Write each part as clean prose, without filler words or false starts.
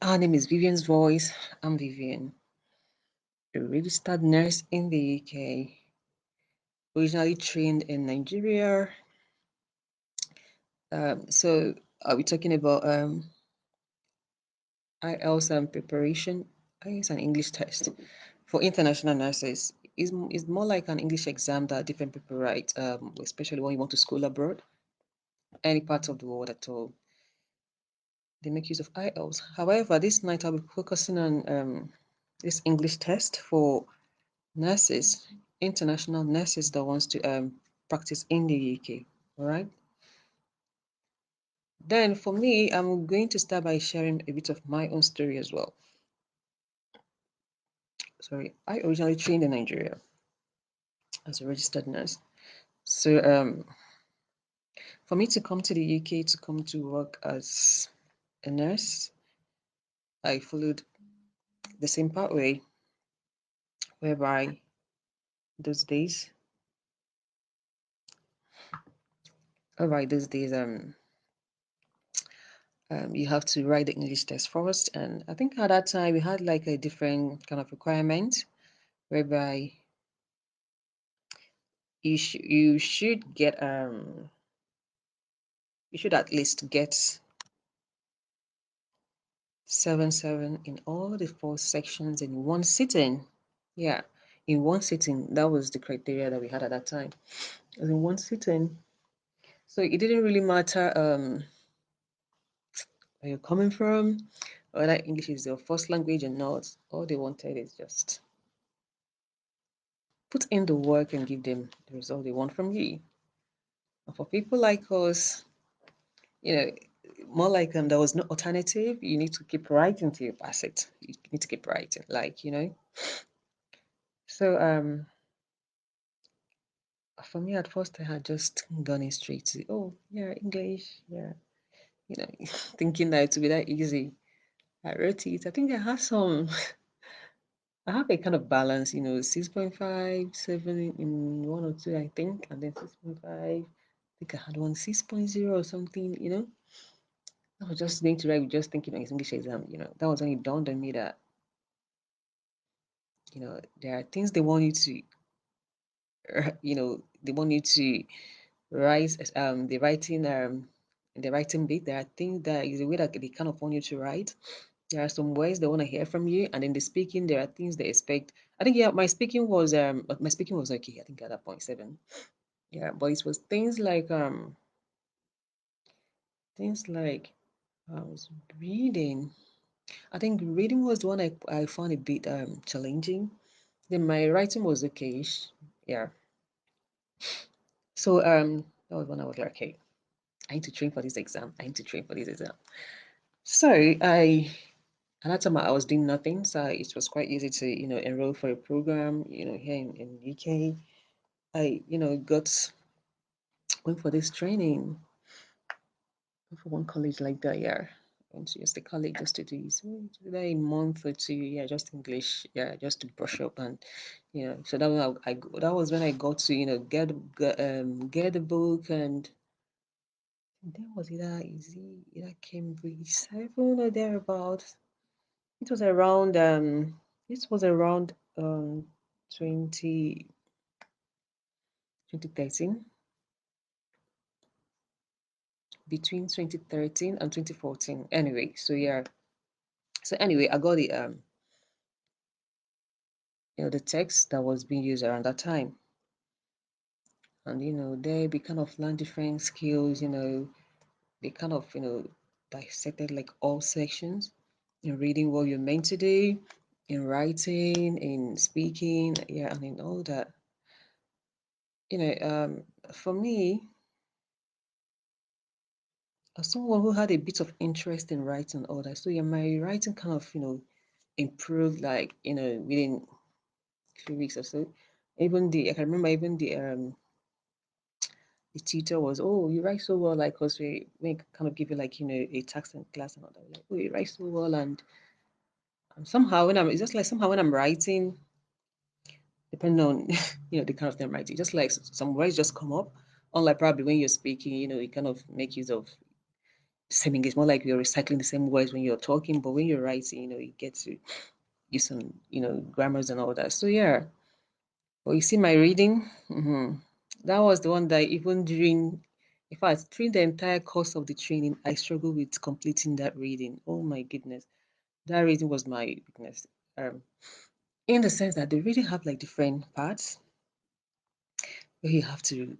Our name is Viviensvoice. I'm Vivian, a registered nurse in the UK, originally trained in Nigeria. So I'll be talking about IELTS preparation. IELTS an English test for international nurses. Is more like an English exam that different people write, especially when you want to school abroad, any part of the world at all. They make use of IELTS. However, this night I'll be focusing on this English test for nurses, international nurses that wants to practice in the UK. All right. Then for me, I'm going to start by sharing a bit of my own story as well. Sorry, I originally trained in Nigeria as a registered nurse. So for me to come to the UK to come to work as a nurse, I followed the same pathway whereby those days, you have to write the English test first. And I think at that time we had like a different kind of requirement whereby you should get you should at least get 7 in all the 4 sections in one sitting. Yeah, in one sitting. That was the criteria that we had at that time. It was in one sitting. So it didn't really matter where you're coming from, whether English is your first language or not. All they wanted is just put in the work and give them the result they want from you. And for people like us, you know, more like there was no alternative. You need to keep writing till you pass it. You need to keep writing, So for me at first I had just gone in straight to English, thinking that it would be that easy. I wrote it. I think I have some. I have a kind of balance, 6.5, 7 in one or two, I think, and then 6.5. I think I had one 6.0 or something. I was just going to write, just thinking on his English exam, that was when it dawned on me that, there are things they want you to, they want you to write, the writing bit. There are things that is a way that they kind of want you to write. There are some words they want to hear from you, and in the speaking, there are things they expect. I think my speaking was okay. I think at that point 7, but it was things like I was reading. I think reading was the one I found a bit challenging. Then my writing was okay-ish. Yeah. So that was when I was like, okay, I need to train for this exam. I need to train for this exam. So at that time I was doing nothing, so it was quite easy to enroll for a program here in UK. I went for this training for one college like that. Yeah, went to just the college just to do a month or two. Yeah, just English. Yeah, just to brush up and So that was when I got to get the book. And then was either Cambridge 7 or thereabouts. It was around 20 2013, between 2013 and 2014. Anyway, so yeah. So anyway, I got the text that was being used around that time. And there we kind of learn different skills, they kind of, dissected like all sections in reading what you're meant to do, in writing, in speaking, yeah, and in all that. For me, as someone who had a bit of interest in writing and all that, so yeah, my writing kind of, improved like, within a few weeks or so. I can remember even the tutor was, oh, you write so well, like, because we kind of give you like, a task in class and all that. Like, oh, you write so well. And somehow it's just like somehow when I'm writing, depending on, the kind of thing I'm writing, just like some words just come up. Unlike probably when you're speaking, you kind of make use of same English, more like you're recycling the same words when you're talking, but when you're writing, you get to use some, grammars and all that. So yeah, but you see my reading, that was the one that even during, in fact, during the entire course of the training, I struggled with completing that reading. Oh my goodness, that reading was my weakness. In the sense that they really have like different parts where you have to,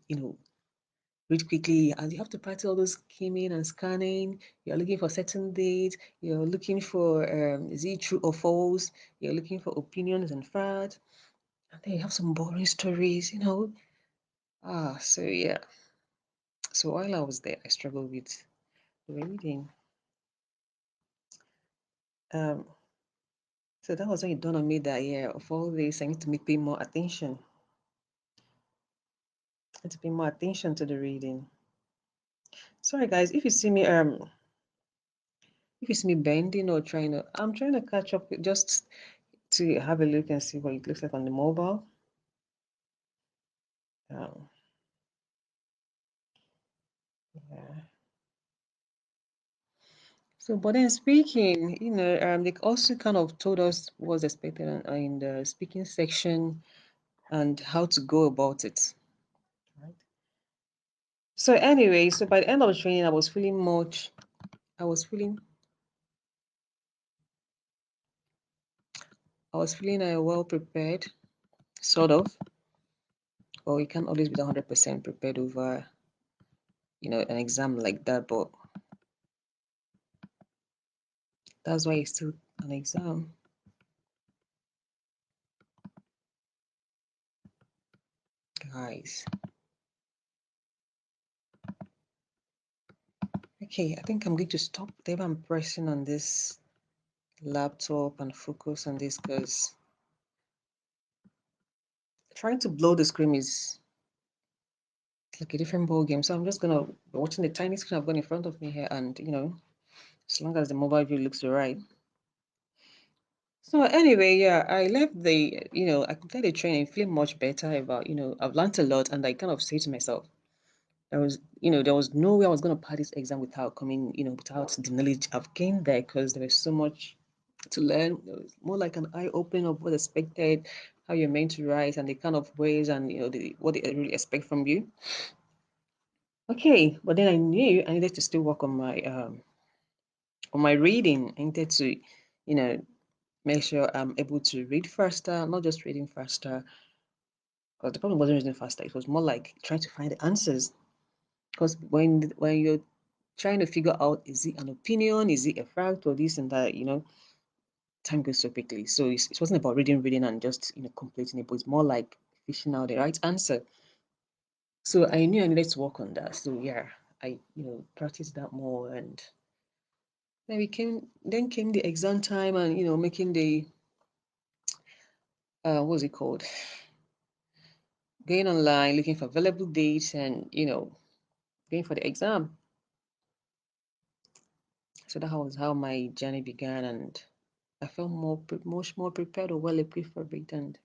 read quickly and you have to practice all those skimming and scanning. You're looking for certain dates. You're looking for is it true or false? You're looking for opinions and facts. And then you have some boring stories. So yeah. So while I was there, I struggled with reading. Um, so that was when it dawned on me that yeah, of all this, I need to pay more attention. I need to pay more attention to the reading. Sorry guys, if you see me bending or I'm trying to catch up just to have a look and see what it looks like on the mobile. Um, yeah. So, but then speaking, they also kind of told us what's expected in the speaking section and how to go about it. Right. So anyway, so by the end of the training, I was feeling, well prepared, sort of. Well, you can't always be 100% prepared over, an exam like that, but that's why it's still an exam. Guys. Okay, I think I'm going to stop there. I'm pressing on this laptop and focus on this because trying to blow the screen is like a different ball game. So I'm just gonna be watching the tiny screen I've got in front of me here, and as long as the mobile view looks right. So anyway, yeah, I left I completed the training feeling much better about, I've learned a lot, and I kind of say to myself, there was no way I was gonna pass this exam without without the knowledge I've gained there, because there was so much to learn. It was more like an eye opening of what expected, how you're meant to write, and the kind of ways and what they really expect from you. Okay, but then I knew I needed to still work on my reading. I needed to, you know, make sure I'm able to read faster, not just reading faster. Because the problem wasn't reading faster; it was more like trying to find the answers. Because when you're trying to figure out, is it an opinion, is it a fact, or this and that, time goes so quickly. So it wasn't about reading, and just completing it, but it's more like fishing out the right answer. So I knew I needed to work on that. So yeah, I practiced that more, and then came the exam time, and making the what's it called? Going online, looking for available dates, and going for the exam. So that was how my journey began, and I felt much more prepared or well equipped for it, and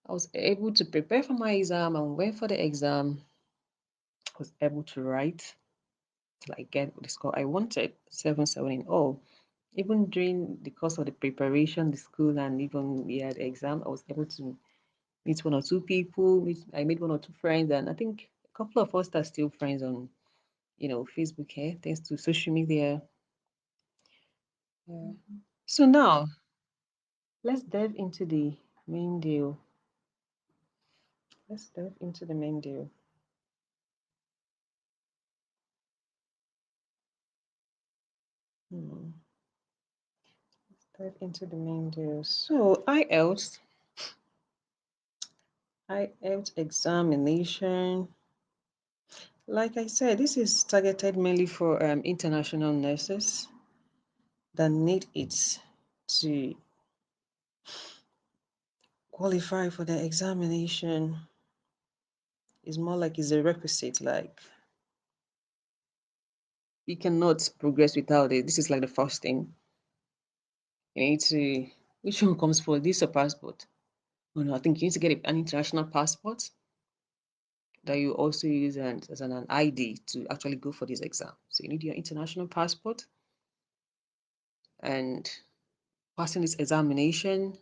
I was able to prepare for my exam and went for the exam. I was able to write till I get the score I wanted, 7.7 in all. Even during the course of the preparation, the school, and even the exam, I was able to meet one or two people. I made one or two friends, and I think a couple of us are still friends on, Facebook here, thanks to social media. Yeah. So now let's delve into the main deal. Let's delve into the main deal. Hmm. Let's dive into the main deal. So IELTS examination. Like I said, this is targeted mainly for international nurses that need it to qualify for the examination. It's more like it's a requisite, like you cannot progress without it. This is like the first thing. You need to, which one comes for this or passport? Oh no, I think you need to get an international passport. that you also use as an ID to actually go for this exam. So you need your international passport, and passing this examination,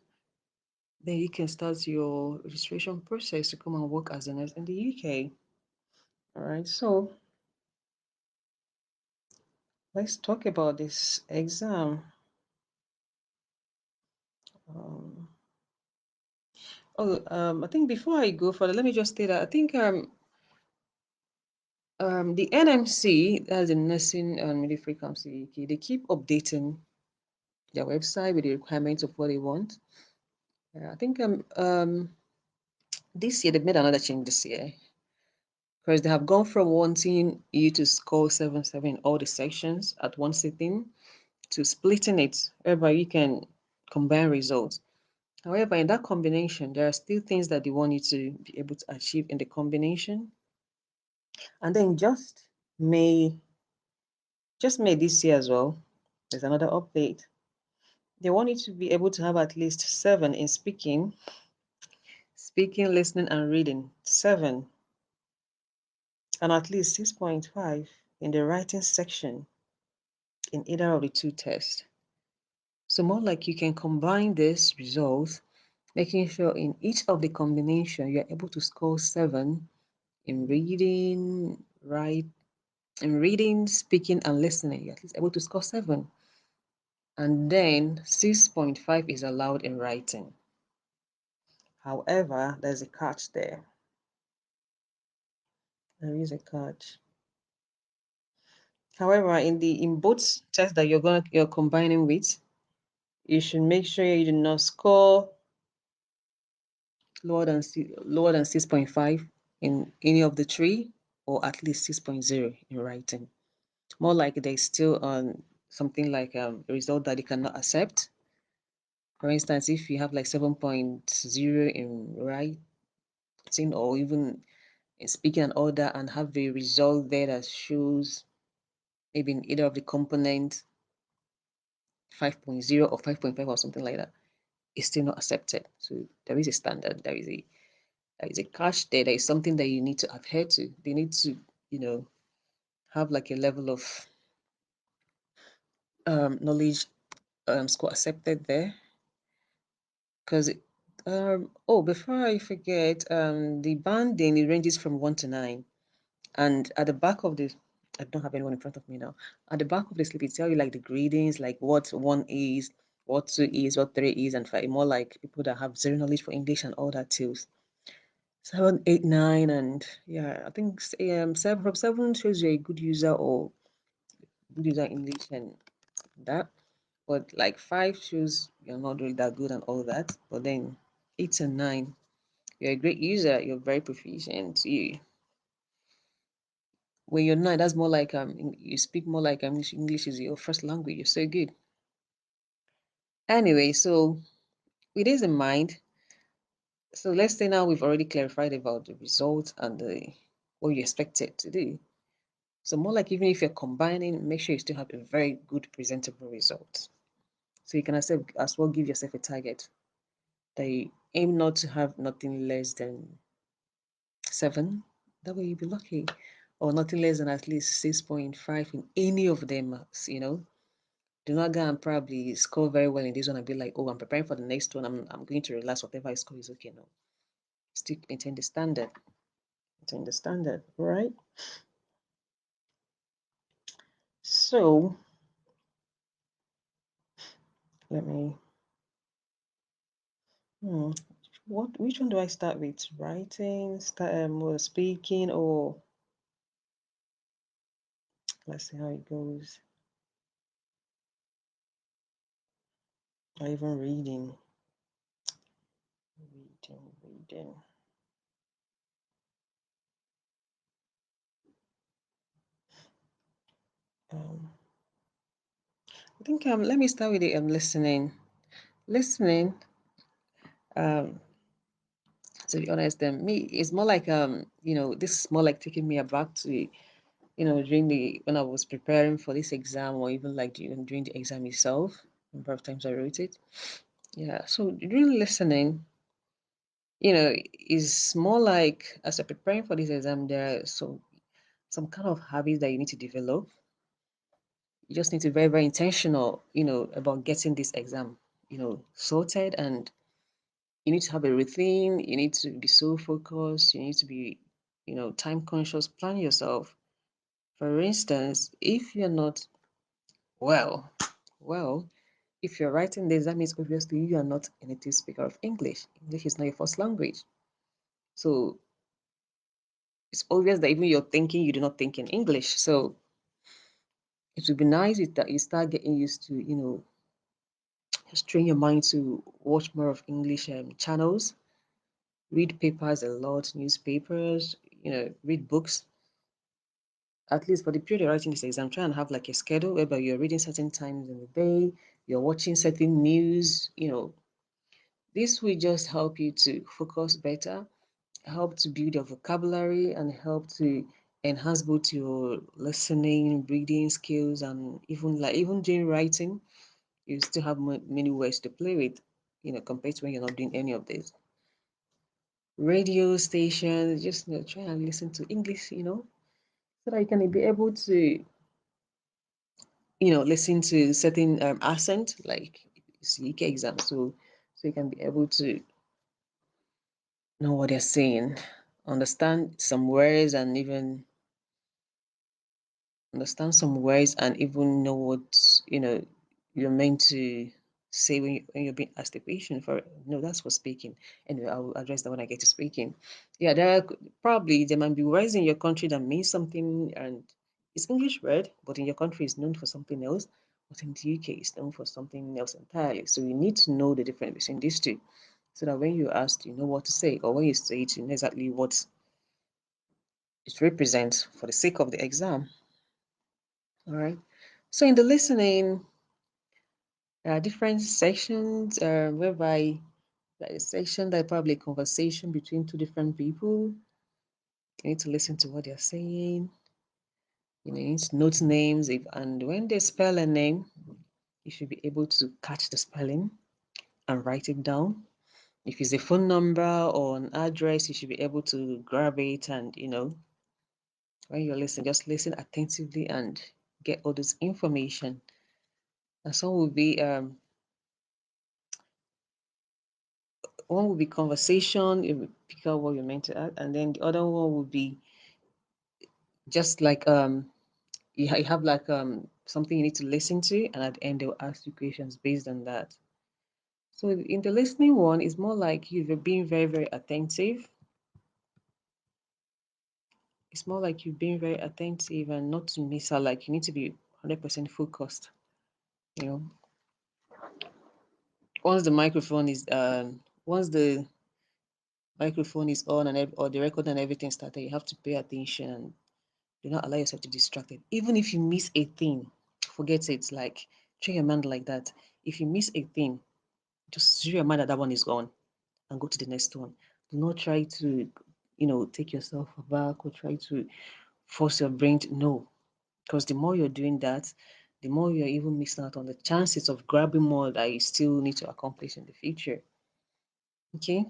then you can start your registration process to come and work as a nurse in the UK. All right, so let's talk about this exam. Um, I think before I go further, let me just say that I think the NMC, that's the Nursing and Midwifery Council UK, they keep updating their website with the requirements of what they want. I think this year they've made another change this year because they have gone from wanting you to score 7-7 in all the sections at one sitting to splitting it whereby you can combine results. However, in that combination, there are still things that they want you to be able to achieve in the combination. And then just May this year as well, there's another update. They want you to be able to have at least 7 in speaking, listening, and reading. 7. And at least 6.5 in the writing section in either of the two tests. So more like you can combine these results, making sure in each of the combination you're able to score 7 in reading, speaking, and listening. You're at least able to score 7. And then 6.5 is allowed in writing. However, there's a catch there. There is a catch. However, in both tests that you're combining with, you should make sure you do not score lower than 6.5 in any of the three, or at least 6.0 in writing. More like there's still something like a result that you cannot accept. For instance, if you have like 7.0 in writing or even in speaking and all that, and have a result there that shows maybe in either of the components 5.0 or 5.5 or something like that, it's still not accepted. So there is a standard, there is a catch there. There is something that you need to adhere to. They need to, have like a level of knowledge score accepted there. Because before I forget, the banding, it ranges from 1 to 9, and at the back of this, I don't have anyone in front of me now. At the back of the slip, it tells you like the gradings, like what 1 is, what 2 is, what 3 is, and 5. More like people that have zero knowledge for English and all that too. 7, 8, 9, and yeah, I think 7 from 7 shows you're a good user or good user English and that. But like 5 shows you're not really that good and all that. But then 8 and 9, you're a great user, you're very proficient. When you're not, that's more like you speak more like English is your first language. You're so good. Anyway, so with this in mind, so let's say now we've already clarified about the results and what you expect it to do. So more like even if you're combining, make sure you still have a very good presentable result. So you can as well give yourself a target that you aim not to have nothing less than 7. That way you'll be lucky. Or nothing less than at least 6.5 in any of them, Do not go and probably score very well in this one and be like, oh, I'm preparing for the next one. I'm going to relax. Whatever I score is okay. No. Still maintain the standard. Maintain the standard, right? So let me which one do I start with? Writing, or speaking, or let's see how it goes. Or even reading. Reading. I think let me start with the listening. Listening, um, to be honest, me it's more like this is more like taking me back to during the when I was preparing for this exam, or even like during the exam itself. Number of times I wrote it. Yeah. So during listening, Is more like as you're preparing for this exam, there are some kind of habits that you need to develop. You just need to be very, very intentional, about getting this exam, sorted, and you need to have a routine. You need to be so focused. You need to be, time conscious. Plan yourself. For instance, if you're not well, well, if you're writing this, that means obviously you are not a native speaker of English. English is not your first language. So it's obvious that even you're thinking, you do not think in English. So it would be nice that you start getting used to, just train your mind to watch more of English channels, read papers a lot, newspapers, read books. At least for the period you're writing this exam, try and have like a schedule whereby you're reading certain times in the day, you're watching certain news. This will just help you to focus better, help to build your vocabulary, and help to enhance both your listening, reading skills, and even during writing, you still have many ways to play with, compared to when you're not doing any of this. Radio stations, just try and listen to English, so that you can be able to, listen to certain accent, like it's UK exam, so you can be able to know what they're saying, understand some words, and even know what you're meant to say when you're being asked a question. For no, that's for speaking. Anyway, I'll address that when I get to speaking. Yeah, there might be words in your country that mean something, and it's English word, but in your country it's known for something else. But in the UK, it's known for something else entirely. So you need to know the difference between these two, so that when you're asked, you know what to say, or when you say it, you know exactly what it represents for the sake of the exam. All right. So in the listening, there are different sections whereby there is a section that is probably a conversation between two different people. You need to listen to what they're saying. You need to note names, and when they spell a name, you should be able to catch the spelling and write it down. If it's a phone number or an address, you should be able to grab it, and when you listen, just listen attentively and get all this information. And some will be one will be conversation, you pick out what you're meant to add, and then the other one will be just like you have like something you need to listen to, and at the end they'll ask you questions based on that. So in the listening one, it's more like you've been very, very attentive. It's more like you've been very attentive and not to miss out. Like you need to be 100% focused. You know, once the microphone is once the microphone is on or the record and everything started, you have to pay attention and do not allow yourself to be distracted. Even if you miss a thing, forget it. Like train your mind like that. If you miss a thing, just train your mind that that one is gone and go to the next one. Do not try to, take yourself back or try to force your brain to no. Because the more you're doing that, the more you're even missing out on the chances of grabbing more that you still need to accomplish in the future. Okay.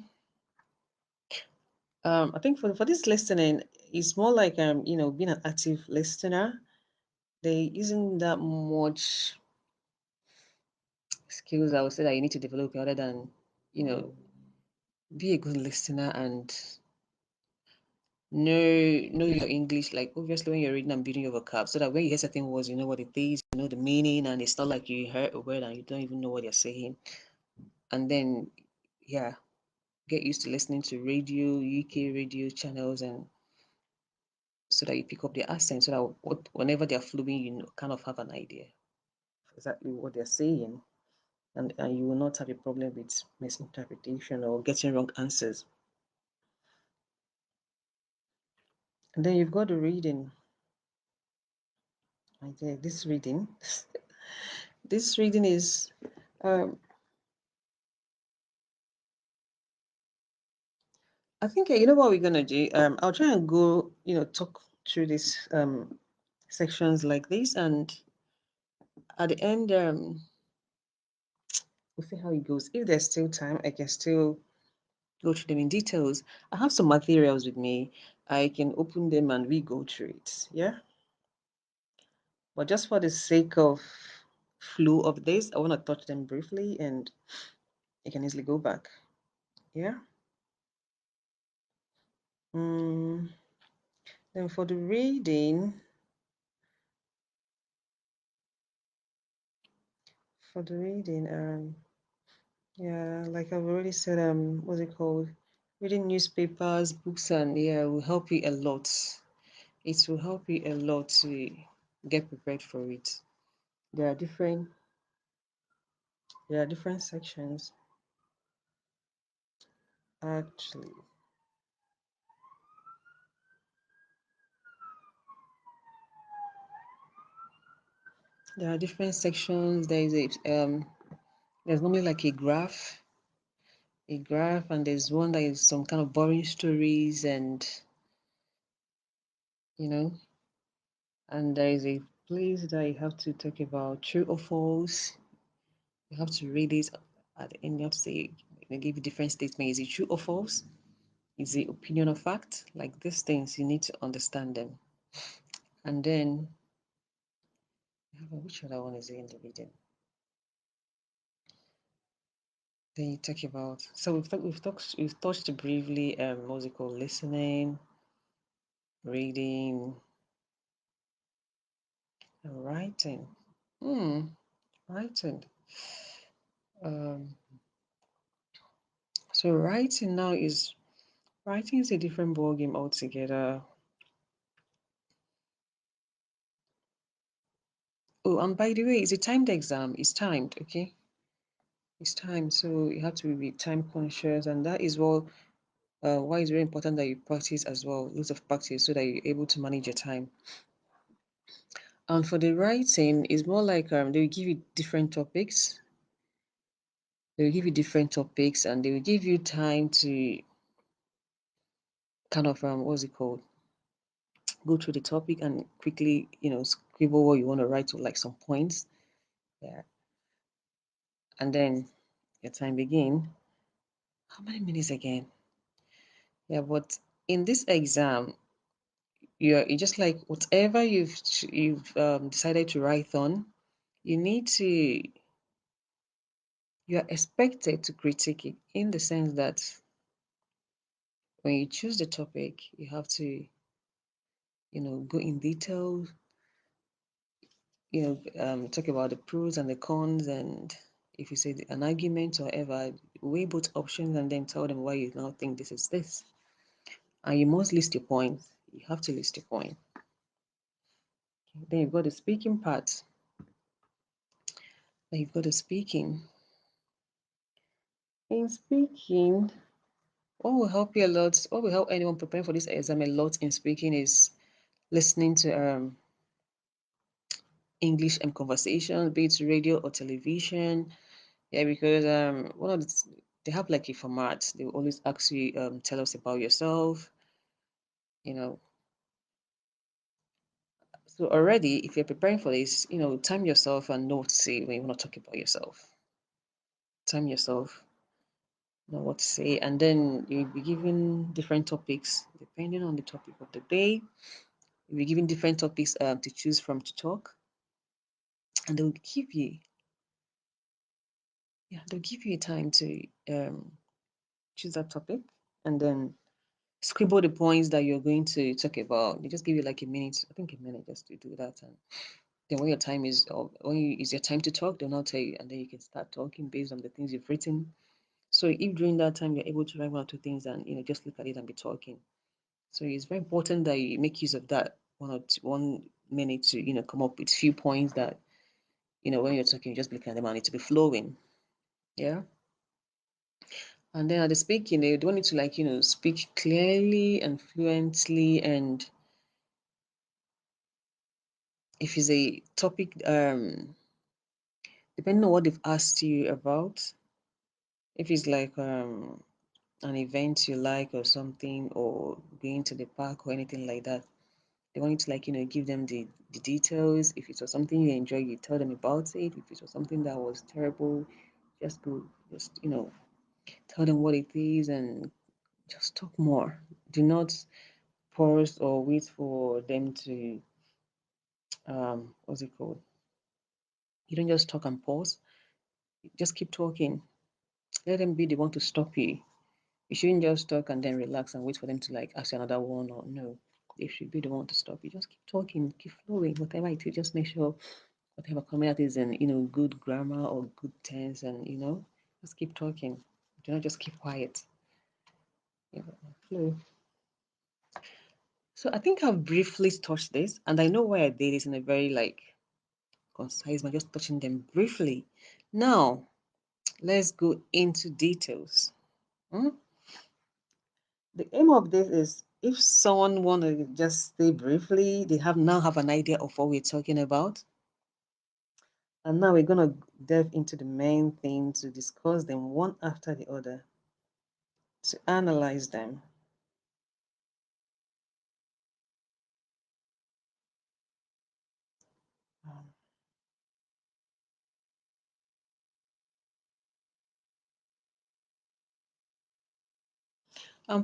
I think for this listening, it's more like being an active listener. There isn't that much skills I would say that you need to develop other than, you know, be a good listener and know your English. Like obviously when you're reading and building your vocab, so that when you hear certain words, you know what it is, you know the meaning, and it's not like you heard a word and you don't even know what they're saying. And then yeah, get used to listening to radio, UK radio channels, and so that you pick up their accent, so that whenever they're flowing, kind of have an idea of exactly what they're saying. And you will not have a problem with misinterpretation or getting wrong answers. And then you've got the reading. Right there, this reading. This reading is um I think you know what we're gonna do. I'll try and go, talk through these sections like this, and at the end, we'll see how it goes. If there's still time, I can still go through them in details. I have some materials with me. I can open them and we go through it. Yeah. But just for the sake of flow of this, I want to touch them briefly and you can easily go back. Yeah. Mm, then for the reading, yeah, like I've already said, what's it called? Reading newspapers, books, and yeah, will help you a lot. It will help you a lot to get prepared for it. There are different there are different sections actually. There are different sections. There's normally like a graph, and there's one that is some kind of boring stories, and you know, and there is a place that you have to talk about true or false. You have to read it at the end. You have to say, they give you different statements. Is it true or false? Is it opinion or fact? Like these things, you need to understand them. And then, which other one is it in the reading? Then you talk about. So we've touched briefly. What's it called? Listening, reading, and writing. Hmm, writing. Um, so writing is a different ballgame altogether. Oh, and by the way, it's a timed exam. It's timed, okay? It's timed, so you have to be time conscious, and that is why it's very important that you practice as well, lots of practice, so that you're able to manage your time. And for the writing, it's more like they will give you different topics. They will give you different topics, and they will give you time to kind of what's it called? Go through the topic and quickly, scribble what you want to write to like some points. Yeah, and then your time begin. How many minutes again? Yeah, but in this exam, you just like whatever you've decided to write on, you need to you are expected to critique it in the sense that when you choose the topic, you have to, go in detail, talk about the pros and the cons, and if you say an argument or whatever, weigh both options and then tell them why you now think this is this. And you must list your points. You have to list your point. Then you've got the speaking part. Then you've got the speaking. In speaking, what will help anyone preparing for this exam a lot in speaking is listening to English and conversation, be it radio or television. Yeah, because they have like a format. They will always ask you, tell us about yourself, you know. So already, if you're preparing for this, time yourself and know what to say when you want to talk about yourself. Time yourself, know what to say, and then you'll be given different topics depending on the topic of the day. You'll be given different topics to choose from to talk, and they'll give you a time to choose that topic, and then scribble the points that you're going to talk about. They just give you like a minute, I think a minute just to do that, and then when your time is or is your time to talk, they'll now tell you, and then you can start talking based on the things you've written. So if during that time you're able to write one or two things and just look at it and be talking. So it's very important that you make use of that 1 minute to come up with few points that when you're talking, you just look at them and it to be flowing. Yeah. And then at the speaking, they don't need to like speak clearly and fluently. And if it's a topic, depending on what they've asked you about, if it's like an event you like or something, or going to the park or anything like that, they want you to like give them the details. If it was something you enjoy, you tell them about it. If it was something that was terrible, just go just Tell them what it is and just talk more. Do not pause or wait for them to what's it called? You don't just talk and pause. Just keep talking. Let them be the one to stop you. You shouldn't just talk and then relax and wait for them to like ask you another one or no. They should be the one to stop you. Just keep talking, keep flowing, whatever it is. Just make sure whatever coming out is in good grammar or good tense, and just keep talking. Do not just keep quiet. Flow. So I think I've briefly touched this, and I know why I did this in a very like concise manner, just touching them briefly. Now let's go into details. Hmm? The aim of this is if someone want to just say briefly, they have an idea of what we're talking about. And now we're going to delve into the main thing to discuss them one after the other, to analyze them.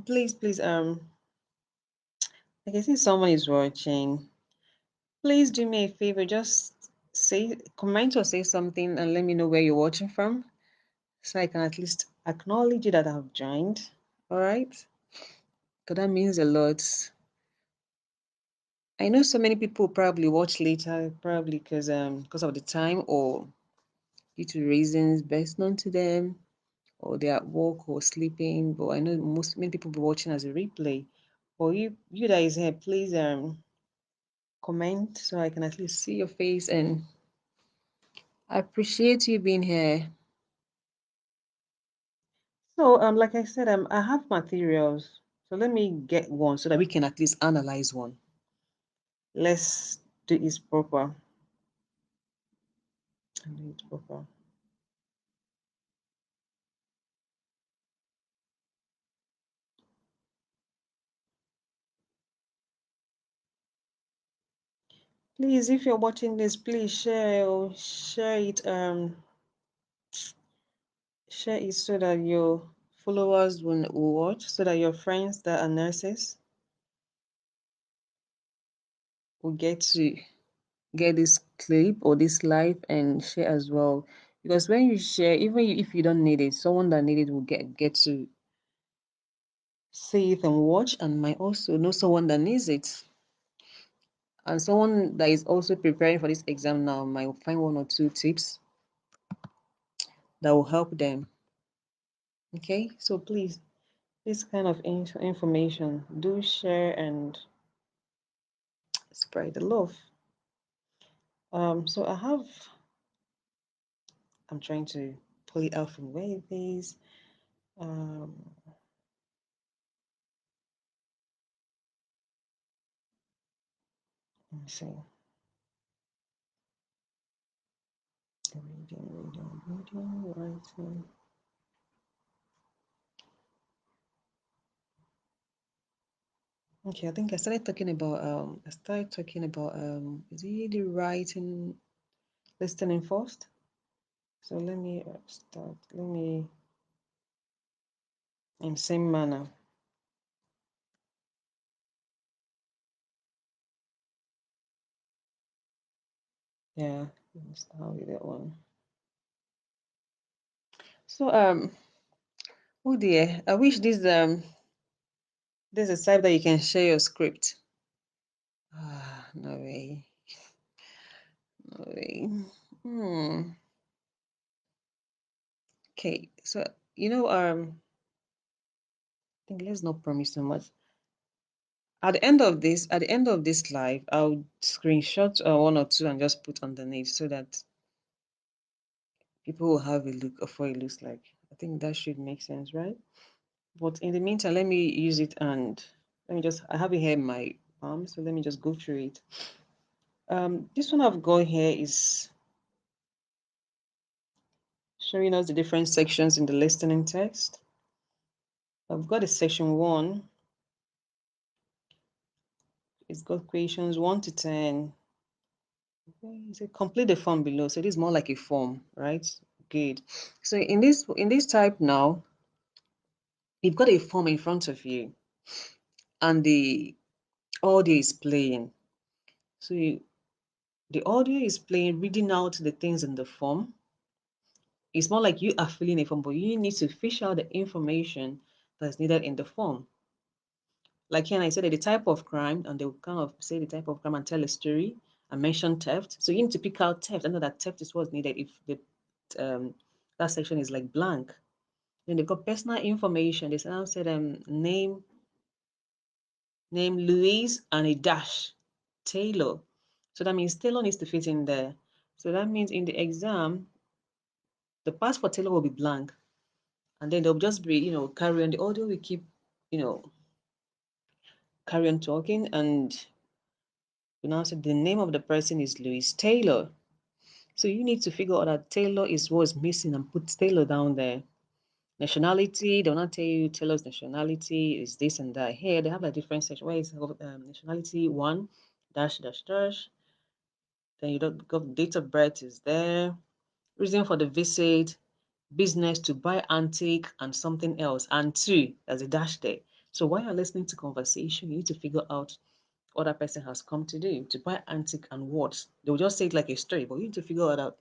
Please, I can see someone is watching. Please do me a favor, just comment or say something and let me know where you're watching from, so I can at least acknowledge you that I've joined. All right? Because that means a lot. I know so many people probably watch later, probably because of the time or due to reasons best known to them, or they're at work or sleeping. But I know many people will be watching as a replay. Or you that is here, please comment so I can at least see your face, and I appreciate you being here. So like I said, I have materials. So let me get one so that we can at least analyze one. Let's do it proper. Do it proper. Please, if you're watching this, please share it so that your followers will watch, so that your friends that are nurses will get to get this clip or this live and share as well. Because when you share, even if you don't need it, someone that need it will get to see it and watch, and might also know someone that needs it. And someone that is also preparing for this exam now might find one or two tips that will help them. Okay, so please, this kind of information, do share and spread the love. So I'm trying to pull it out from where it is. Let me see. Reading, writing. Okay, I think I started talking about is it the writing listening first? So let me start. Let me in same manner. Yeah, let's start with that one. So oh dear, I wish there's a type that you can share your script. Ah, no way. No way. Hmm. Okay, so I think let's not promise so much. At the end of this live, I'll screenshot one or two and just put underneath so that people will have a look of what it looks like. I think that should make sense, right? But in the meantime, let me use it and I have it here in my palm, so let me just go through it. This one I've got here is showing us the different sections in the listening text. I've got a section 1. It's got questions 1 to 10. It's a complete the form below, so it is more like a form, right? Good. So in this type now, You've got a form in front of you and the audio is playing. So the audio is playing, reading out the things in the form. It's more like you are filling a form, but you need to fish out the information that's needed in the form. Like here, I said that the type of crime, and they'll kind of say the type of crime and tell a story and mention theft. So you need to pick out theft. I know that theft is what's needed if the that section is like blank. Then they've got personal information. They now said name Louise and a dash Taylor. So that means Taylor needs to fit in there. So that means in the exam, the pass for Taylor will be blank. And then they'll just be, carry on. The audio will keep, carry on talking. And you now say the name of the person is Louise Taylor. So you need to figure out that Taylor is what's missing and put Taylor down there. Nationality, they'll not tell you Taylor's nationality is this and that. Here they have a different section where it's nationality one dash dash dash. Then you don't got date of birth is there. Reason for the visit, business to buy antique and something else. And two, there's a dash there. So while you're listening to conversation, you need to figure out what that person has come to do, to buy antique and what. They will just say it like a story, but you need to figure it out.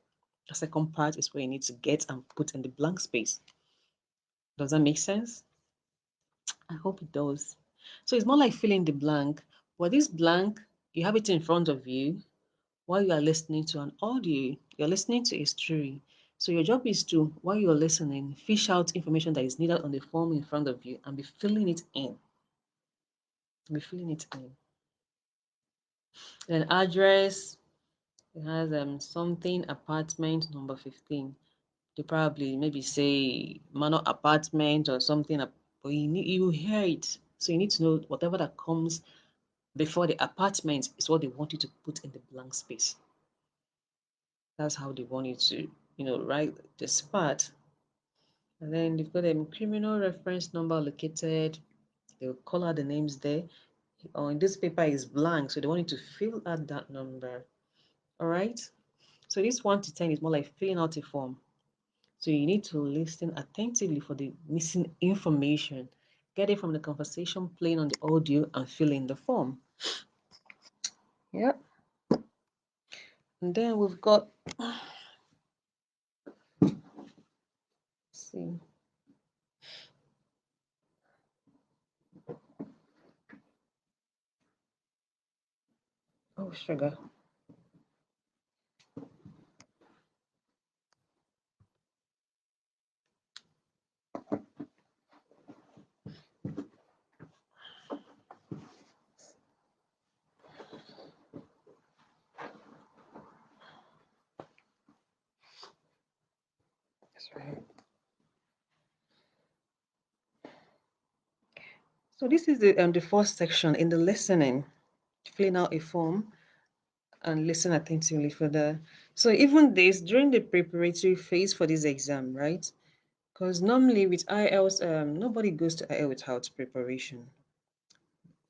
The second part is where you need to get and put in the blank space. Does that make sense? I hope it does. So it's more like filling the blank. But this blank, you have it in front of you while you are listening to an audio. You're listening to a story. So your job is to, while you're listening, fish out information that is needed on the form in front of you and be filling it in. Be filling it in. Then address, it has something apartment number 15. They probably maybe say manor apartment or something, but you hear it. So you need to know whatever that comes before the apartment is what they want you to put in the blank space. That's how they want you to, write this part. And then they've got a criminal reference number located. They'll call out the names there. On this paper is blank, so they want you to fill out that number. All right. So this 1 to 10 is more like filling out a form. So you need to listen attentively for the missing information. Get it from the conversation playing on the audio and fill in the form. Yep. And then we've got, let's see. Oh, sugar. That's right. So this is the first section in the listening, filling out a form and listen attentively for the. So even this during the preparatory phase for this exam, right? Because normally with IELTS, nobody goes to IELTS without preparation.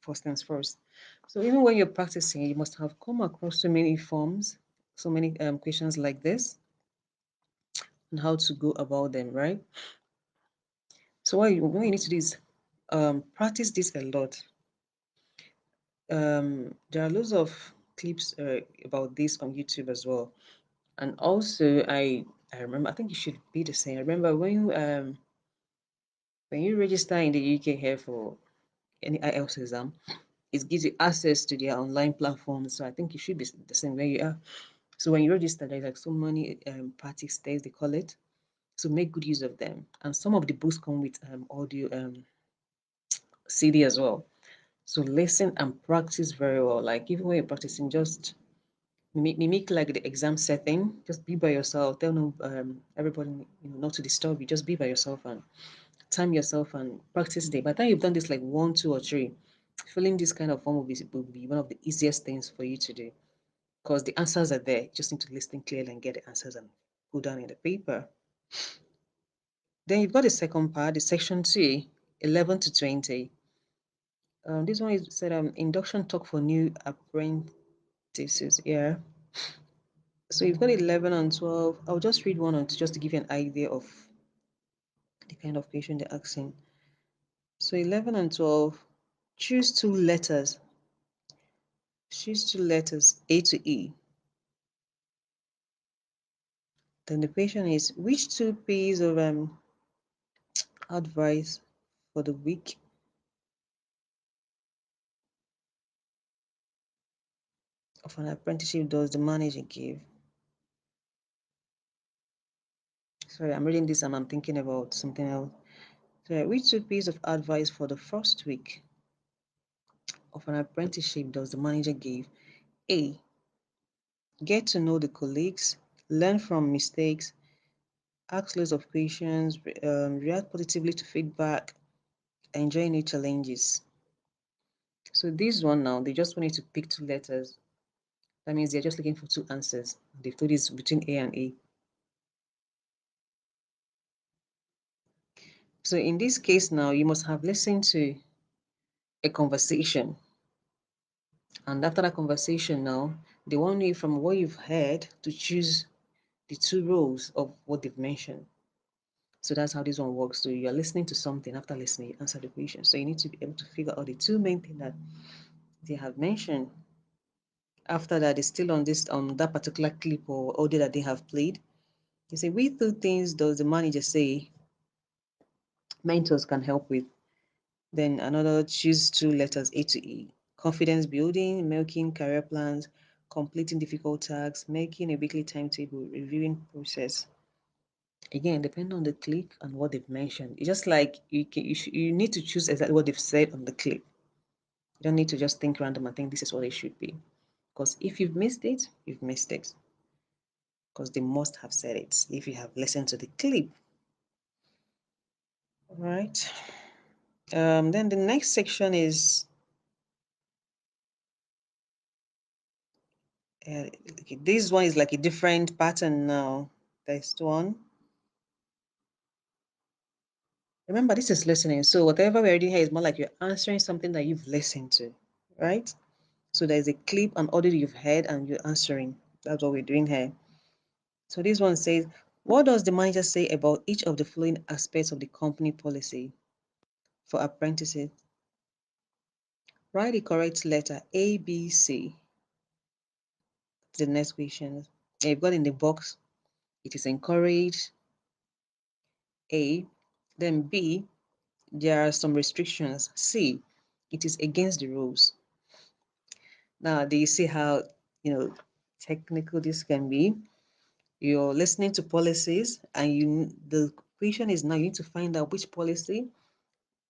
First things first. So even when you're practicing, you must have come across so many forms, so many questions like this, and how to go about them, right? So what you need to do is practice this a lot. There are loads of clips about this on YouTube as well. And also, I remember, I think it should be the same. I remember when you register in the UK here for any IELTS exam, it gives you access to their online platform. So I think it should be the same where you are. So when you register, there's like so many practice days they call it. So make good use of them. And some of the books come with audio CD as well. So listen and practice very well. Like even when you're practicing, just mimic like the exam setting. Just be by yourself. Tell no everybody not to disturb you. Just be by yourself and time yourself and practice day. By the time you've done this like one, two, or three, filling this kind of form will be one of the easiest things for you to do because the answers are there. You just need to listen clearly and get the answers and put down in the paper. Then you've got the second part, the section two, 11 to 20. This one is said induction talk for new apprentices. Yeah. So you've got 11 and 12. I'll just read one or two just to give you an idea of the kind of question they're asking. So 11 and 12, choose two letters. Choose two letters, A to E. Then the question is, which two pieces of advice for the week of an apprenticeship does the manager give? Sorry, I'm reading this and I'm thinking about something else. So, which two pieces of advice for the first week of an apprenticeship does the manager give? A. Get to know the colleagues, learn from mistakes, ask lots of questions, react positively to feedback, enjoy new challenges. So this one now, they just wanted to pick two letters. That means they're just looking for two answers. They've told it's between A and A. So in this case now, you must have listened to a conversation. And after that conversation now, they want you from what you've heard to choose the two roles of what they've mentioned. So that's how this one works. So you're listening to something, after listening, you answer the question. So you need to be able to figure out the two main things that they have mentioned. After that, it's still on that particular clip or audio that they have played. You say, which two things does the manager say mentors can help with? Then another, choose two letters, A to E. Confidence building, making career plans, completing difficult tasks, making a weekly timetable, reviewing process. Again, depending on the clip and what they've mentioned. It's just like you need to choose exactly what they've said on the clip. You don't need to just think random and think this is what it should be. Because if you've missed it, you've missed it. Because they must have said it if you have listened to the clip. All right. Then the next section is this one is like a different pattern now. There's one. Remember, this is listening. So whatever we're reading here is more like you're answering something that you've listened to, right? So there's a clip and audio you've heard and you're answering. That's what we're doing here. So this one says, what does the manager say about each of the following aspects of the company policy for apprentices? Write the correct letter A, B, C. The next question. You've got in the box, it is encouraged. A. Then B, there are some restrictions. C, it is against the rules. Now, do you see how, technical this can be? You're listening to policies and the question is now you need to find out which policy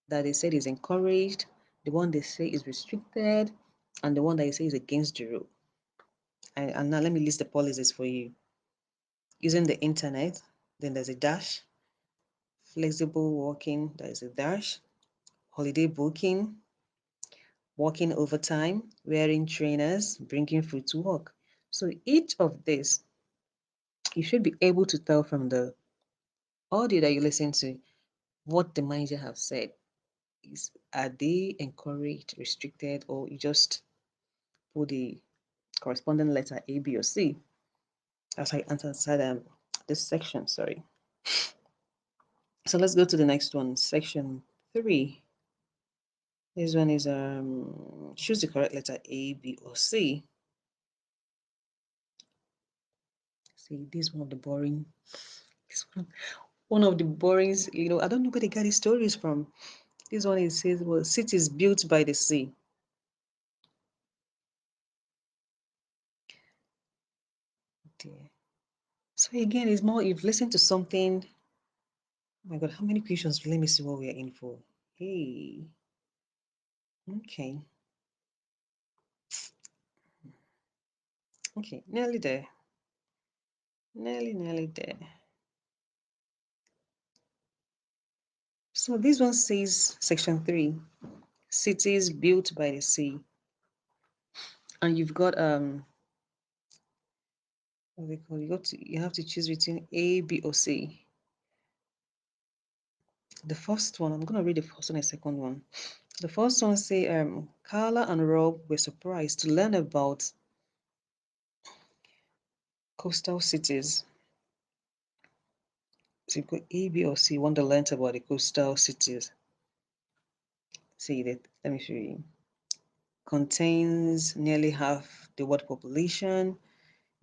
that they said is encouraged, the one they say is restricted, and the one that you say is against the rule. And now let me list the policies for you. Using the internet, then there's a dash. Flexible working, there's a dash. Holiday booking, working overtime, wearing trainers, bringing food to work. So each of this, you should be able to tell from the audio that you listen to what the manager have said. Are they encouraged, restricted, or you just put the corresponding letter A, B, or C? That's how you answer this section, sorry. So let's go to the next one, section 3. This one is choose the correct letter A, B, or C. See, this is one of the boring. One of the boring. I don't know where they got these stories from. This one it says, well, cities built by the sea. Okay. So again, it's more you've listened to something. Oh my God, how many questions? Let me see what we're in for. Hey. Okay. Okay, nearly there. Nearly there. So this one says section 3, cities built by the sea. And you've got what they call you have to choose between A, B, or C. The first one, I'm gonna read the first one and second one. The first one say Carla and Rob were surprised to learn about coastal cities. So you've got A, B, or C. Want to learn about the coastal cities. See that, let me show you. Contains nearly half the world population.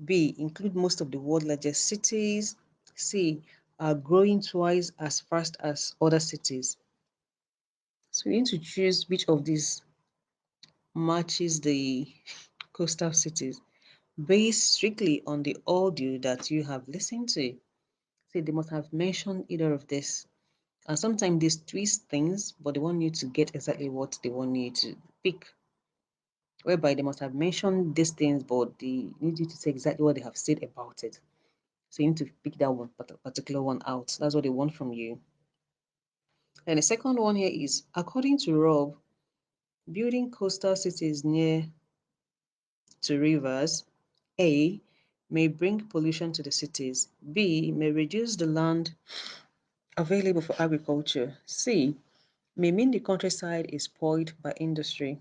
B. Include most of the world's largest cities. C. Are growing twice as fast as other cities. So you need to choose which of these matches the coastal cities based strictly on the audio that you have listened to. See, they must have mentioned either of this. And sometimes they twist things, but they want you to get exactly what they want you to pick. Whereby they must have mentioned these things, but they need you to say exactly what they have said about it. So you need to pick that one particular one out. That's what they want from you. And the second one here is, according to Rob, building coastal cities near to rivers, A, may bring pollution to the cities. B, may reduce the land available for agriculture. C, may mean the countryside is spoiled by industry.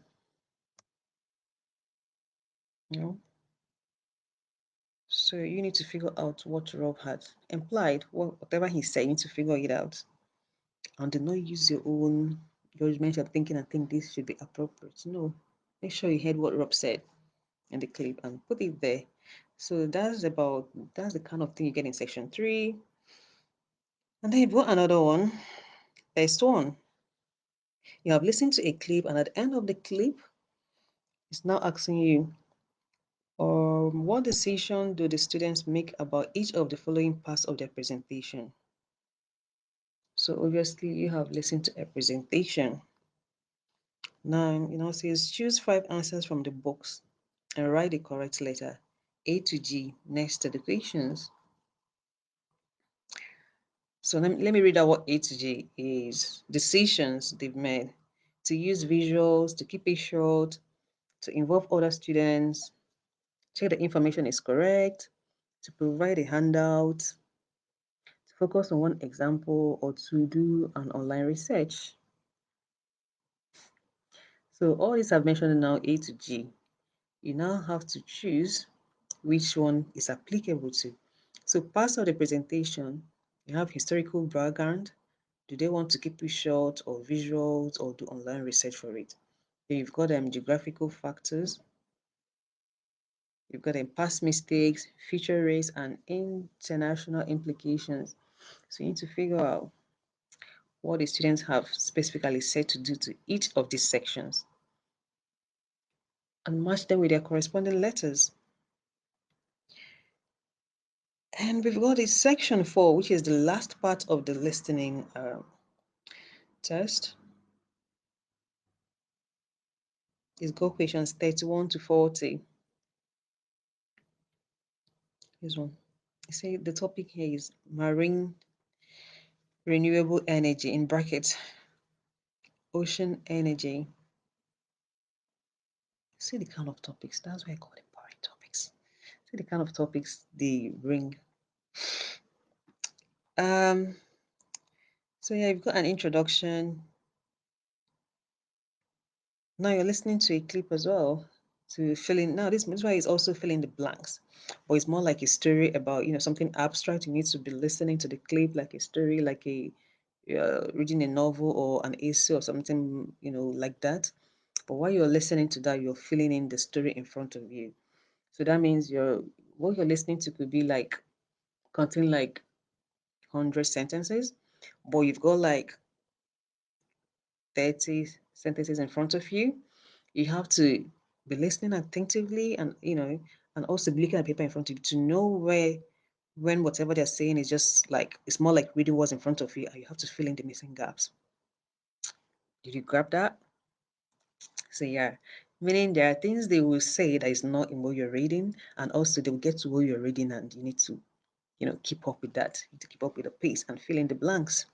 You know? So you need to figure out what Rob had implied, whatever he said, you need to figure it out. And do not use your own judgment of thinking and think this should be appropriate. No. Make sure you heard what Rob said in the clip and put it there. So that's the kind of thing you get in section 3. And then you've got another one. There's one. You have listened to a clip, and at the end of the clip, it's now asking you, what decision do the students make about each of the following parts of their presentation? So obviously you have listened to a presentation. Now, it says choose 5 answers from the box and write the correct letter A to G next to the questions. So let me read out what A to G is. Decisions they've made to use visuals, to keep it short, to involve other students, check the information is correct, to provide a handout, to focus on one example, or to do an online research. So all these I've mentioned now, A to G. You now have to choose which one is applicable to. So parts of the presentation, you have historical background. Do they want to keep it short or visuals or do online research for it? Then you've got geographical factors. You've got past mistakes, future risks, and international implications. So you need to figure out what the students have specifically said to do to each of these sections and match them with their corresponding letters. And we've got this section 4, which is the last part of the listening test. It's got questions 31 to 40. This one. You see, the topic here is marine renewable energy, in brackets, ocean energy. See the kind of topics. That's why I call them boring topics. See the kind of topics they bring. So yeah, you've got an introduction. Now you're listening to a clip as well to fill in. Now this is why it's also filling the blanks, but it's more like a story about something abstract. You need to be listening to the clip like a story, like a reading a novel or an essay or something like that. But while you're listening to that, you're filling in the story in front of you. So that means what you're listening to could be like contain like 100 sentences, but you've got like 30 sentences in front of you. You have to be listening attentively and and also be looking at paper in front of you to know when whatever they're saying is just like it's more like reading what's in front of you and you have to fill in the missing gaps. Did you grab that? So yeah, meaning there are things they will say that is not in what you're reading, and also they'll get to what you're reading and you need to keep up with that. You need to keep up with the pace and fill in the blanks.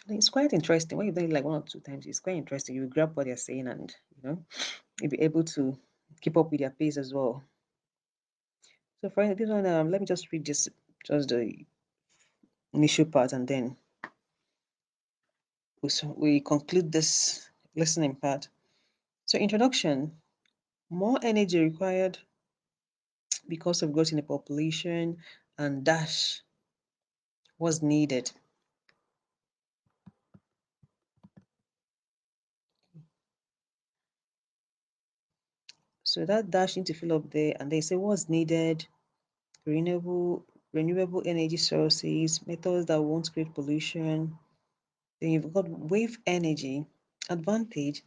I think it's quite interesting. When you've done it like 1 or 2 times, it's quite interesting. You grab what they're saying and you'll be able to keep up with their pace as well. So for this one, let me just read just the initial part and then we conclude this listening part. So introduction, more energy required because of growth in the population and dash was needed. So that dash need to fill up there, and they say what's needed: renewable renewable energy sources, methods that won't create pollution. Then you've got wave energy. Advantage: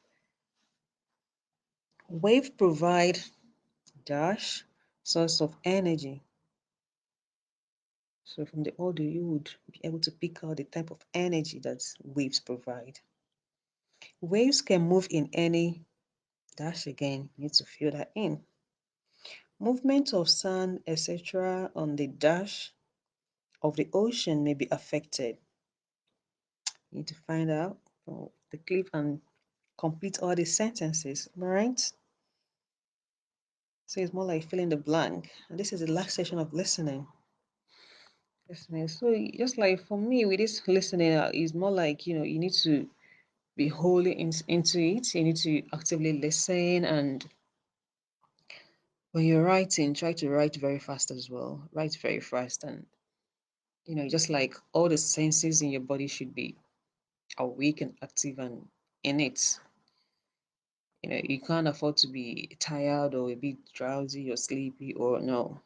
wave provide dash source of energy. So from the audio, you would be able to pick out the type of energy that waves provide. Waves can move in any dash again. You need to fill that in. Movement of sand, etc., on the dash of the ocean may be affected. You need to find out from the clip and complete all the sentences, right? So it's more like filling the blank. And this is the last session of listening. Listening. So just like for me with this listening, it's more like you need to be wholly into it. You need to actively listen, and when you're writing, try to write very fast as well. Write very fast, and just like all the senses in your body should be awake and active and in it. You can't afford to be tired or a bit drowsy or sleepy or no.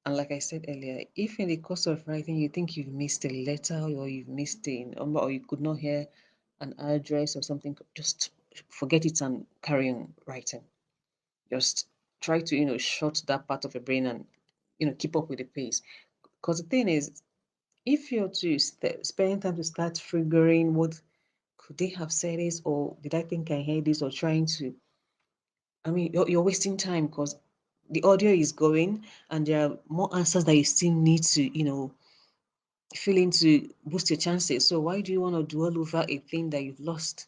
And like I said earlier, if in the course of writing you think you've missed a letter or you've missed a number or you could not hear an address or something, just forget it and carry on writing. Just try to, shut that part of your brain and, keep up with the pace. Because the thing is, if you're to spend time to start figuring what could they have said this, or did I think I heard this, or trying to, I mean, you're wasting time because the audio is going and there are more answers that you still need to, fill in to boost your chances. So why do you want to dwell over a thing that you've lost?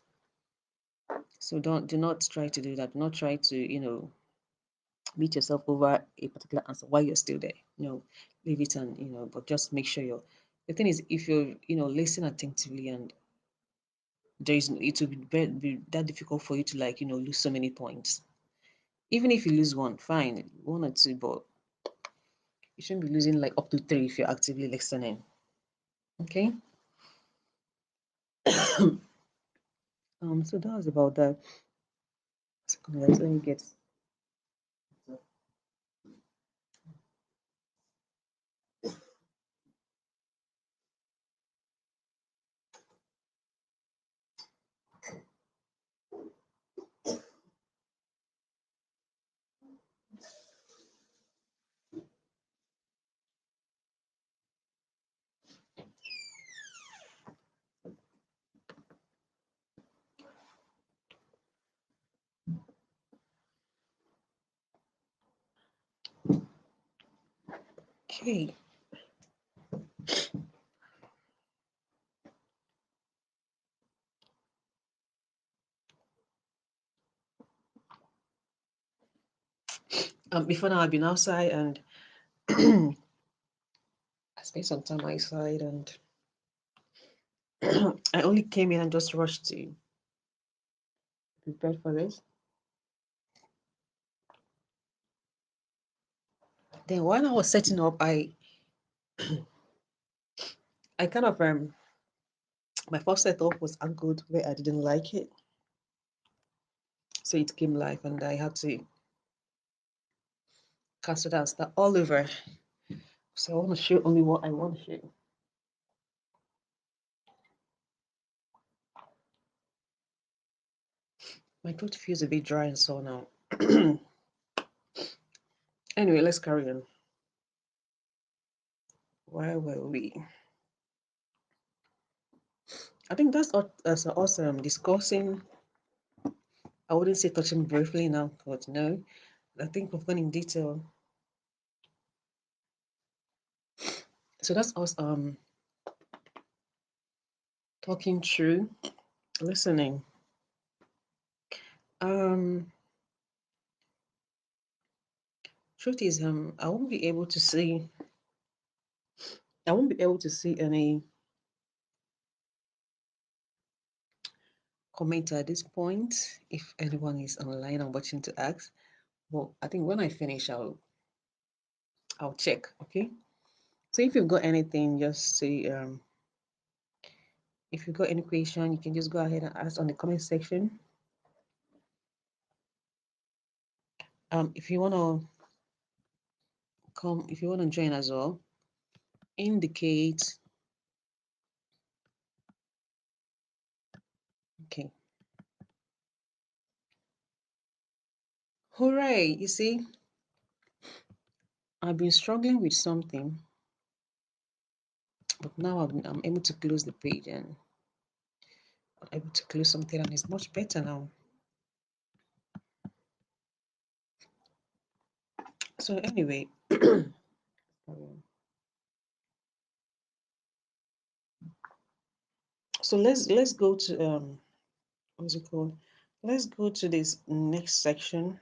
So do not try to do that. Do not try to, beat yourself over a particular answer while you're still there. Leave it and, but just make sure the thing is, if you're, listen attentively and it will be that difficult for you to like, lose so many points. Even if you lose one, fine, one or two, but you shouldn't be losing like up to three if you're actively listening. Okay. So that was about that. Second, let me get. Okay. Before now, I've been outside and I spent some time outside, and I only came in and just rushed to prepare for this. Then while I was setting up, I kind of my first setup was angled where I didn't like it, so it came live, and I had to cancel that and start all over. So I want to show only what I want to show. My throat feels a bit dry and sore now. Anyway, let's carry on. Where were we? I think that's awesome. Discussing, I wouldn't say touching briefly now, but no, I think we've gone in detail. So that's us talking through, listening. Um, Truth is, I won't be able to see any comment at this point if anyone is online and watching to ask. Well, I think when I finish, I'll check. Okay. So if you've got anything, just say if you've got any question, you can just go ahead and ask on the comment section. If you want to come, if you want to join as well, indicate. Okay. Hooray! You see, I've been struggling with something, but now I'm able to close the page and I'm able to close something, and it's much better now. So anyway, so let's go to what's it called? Let's go to this next section,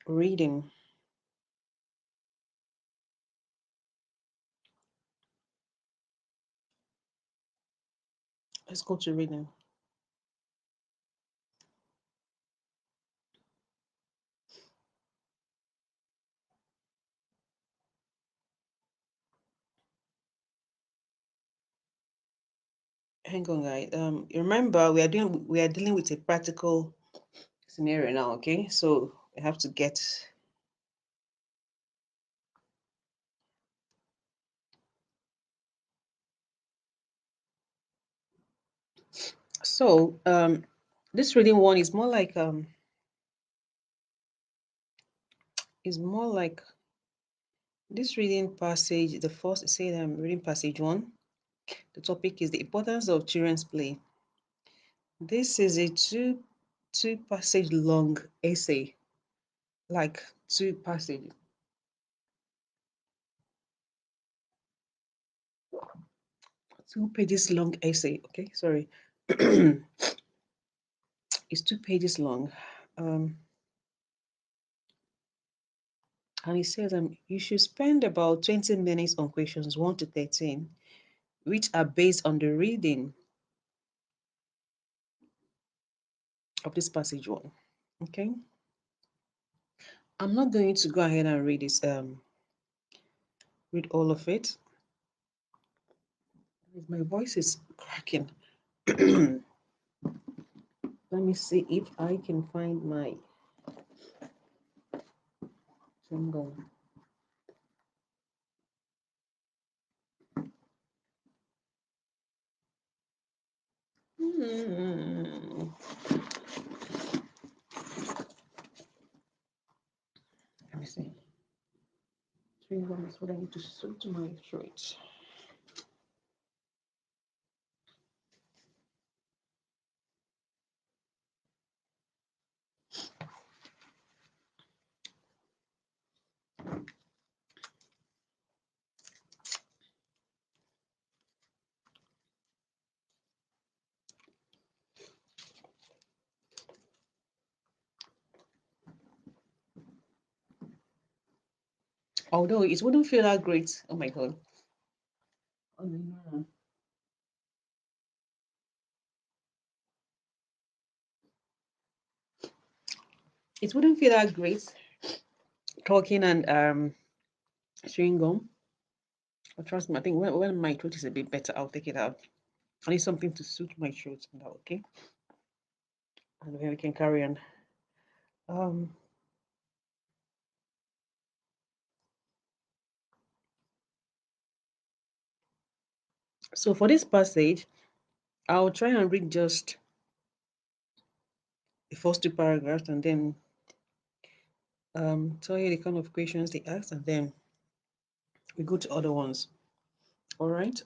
reading. Let's go to reading. Hang on, guys. Remember we are dealing with a practical scenario now. Okay, so we have to get. So this reading one is more like this reading passage. The first say reading passage one. The topic is the importance of children's play. This is a two passage long essay, like two passages. 2 pages long essay. Okay, sorry. It's 2 pages long. And it says you should spend about 20 minutes on questions 1 to 13, which are based on the reading of this passage one. Okay. I'm not going to go ahead and read all of it. My voice is cracking. Let me see if I can find my jingle. Let me see. Chewing gum is what I need to suit my throat. Although it wouldn't feel that great. Oh my god. Oh, no. It wouldn't feel that great talking and chewing gum. But trust me, I think when my throat is a bit better, I'll take it out. I need something to suit my throat now, okay? And then we can carry on. Um, so for this passage, I'll try and read just the first 2 paragraphs and then tell you the kind of questions they ask, and then we go to other ones. All right.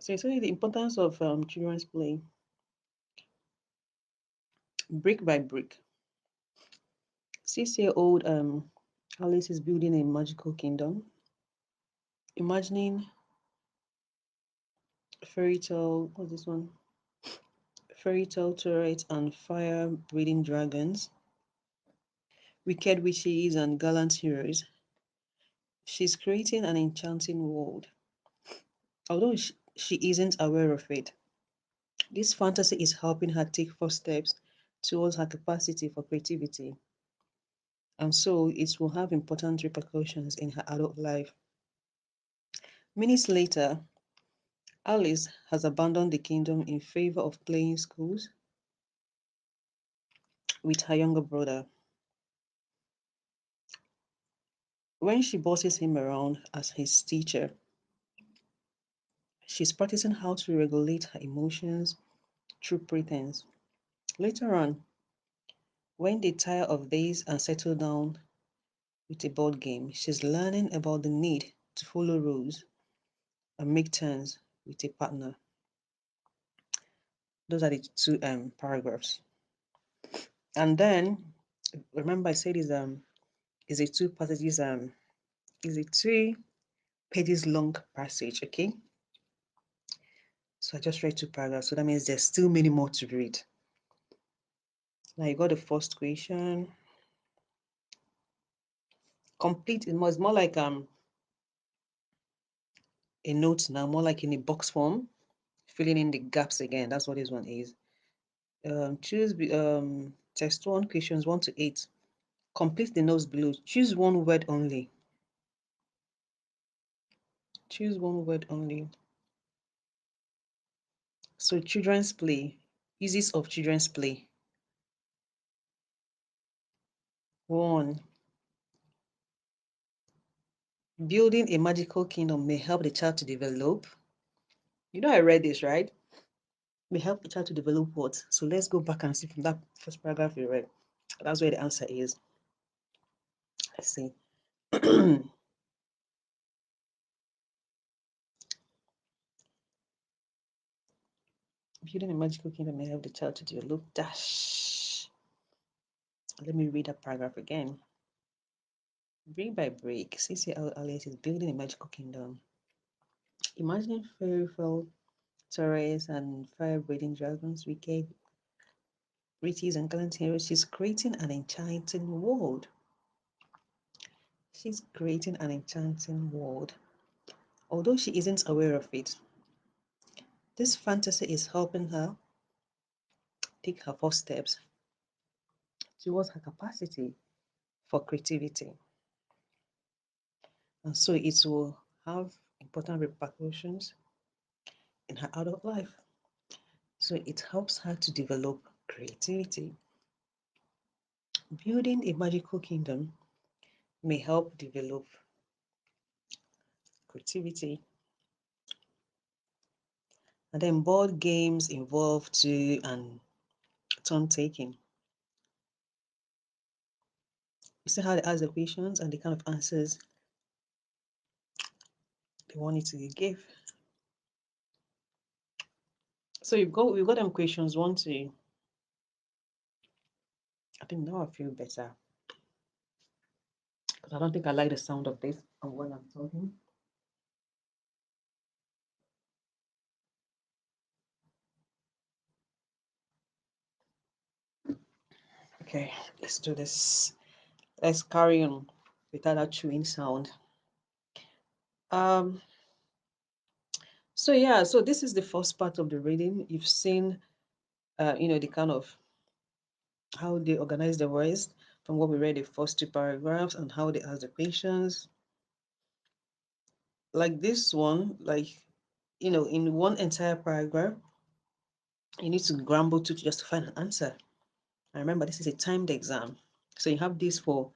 So it's really the importance of children's play, brick by brick. 6-year-old Alice is building a magical kingdom, imagining fairy tale. What's this one? Fairy tale turrets and fire-breathing dragons, wicked witches and gallant heroes. She's creating an enchanting world. Although she isn't aware of it, this fantasy is helping her take first steps towards her capacity for creativity, and so it will have important repercussions in her adult life. Minutes later, Alice has abandoned the kingdom in favor of playing schools, with her younger brother. When she bosses him around as his teacher, she's practicing how to regulate her emotions through pretense. Later on, when they tire of this and settle down with a board game, she's learning about the need to follow rules and make turns with a partner. Those are the two paragraphs. And then remember I said is a two passages is a 2 pages long passage, okay? So I just read 2 paragraphs. So that means there's still many more to read. Now you got the first question. Complete it was more like a note now, more like in a box form, filling in the gaps again. That's what this one is. Choose test one questions 1 to 8. Complete the notes below. Choose one word only. Choose one word only. So children's play. Uses of children's play. 1. Building a magical kingdom may help the child to develop. You know I read this, right? May help the child to develop what? So let's go back and see from that first paragraph we read. That's where the answer is. Let's see. Building a magical kingdom may help the child to develop dash. Let me read that paragraph again. Break by break, C.C. Elliot is building a magical kingdom. Imagining fairy folk, terrorists, and fire-breathing dragons, wicked witches, and gallant heroes. She's creating an enchanting world. She's creating an enchanting world. Although she isn't aware of it, this fantasy is helping her take her first steps towards her capacity for creativity. And so it will have important repercussions in her adult life. So it helps her to develop creativity. Building a magical kingdom may help develop creativity. And then board games involve too and turn taking. You see how they ask the questions and the kind of answers they want it to give. So we've got them questions 1 to. I think now I feel better. But I don't think I like the sound of this when I'm talking. Okay, let's do this. Let's carry on without that chewing sound. Um, so yeah, so this is the first part of the reading. You've seen, the kind of how they organize the words from what we read the first 2 paragraphs and how they ask the questions. Like this one, in one entire paragraph, you need to grumble to just to find an answer. And remember, this is a timed exam. So you have this for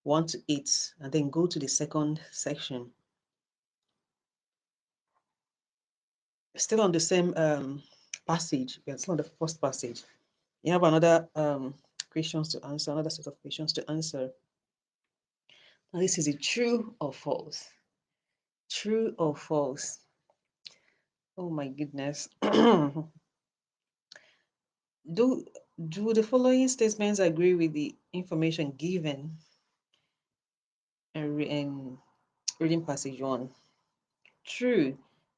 1 to 8, and then go to the second section. Still on the same passage, we are still on the first passage. You have another questions to answer, another set of questions to answer. Now this is a true or false. True or false? Oh my goodness. do do the following statements agree with the information given in reading passage 1? True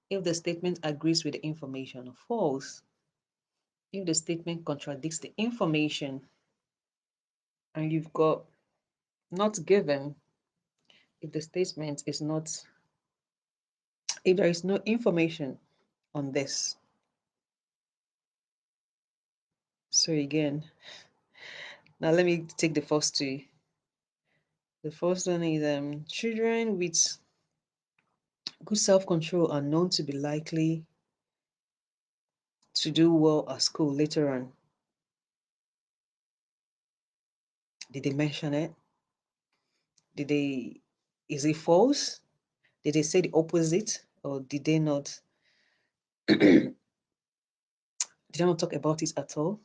if the statement agrees with the information. False if the statement contradicts the information. And you've got not given if the statement is not, if there is no information on this. So again, now let me take the first 2. The first one is children with good self-control are known to be likely to do well at school later on. Did they mention it? Did they, is it false? Did they say the opposite, or did they not? Did they not talk about it at all?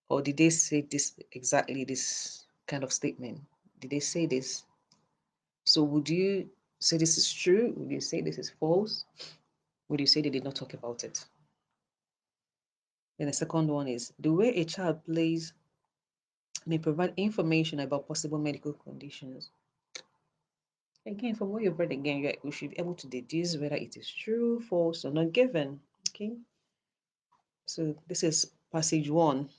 Or did they say this exactly this kind of statement? Did they say this? So would you say this is true? Would you say this is false? Would you say they did not talk about it? Then the second one is the way a child plays may provide information about possible medical conditions. Again, from what you've read again, you should be able to deduce whether it is true, false, or not given. Okay. So this is passage 1,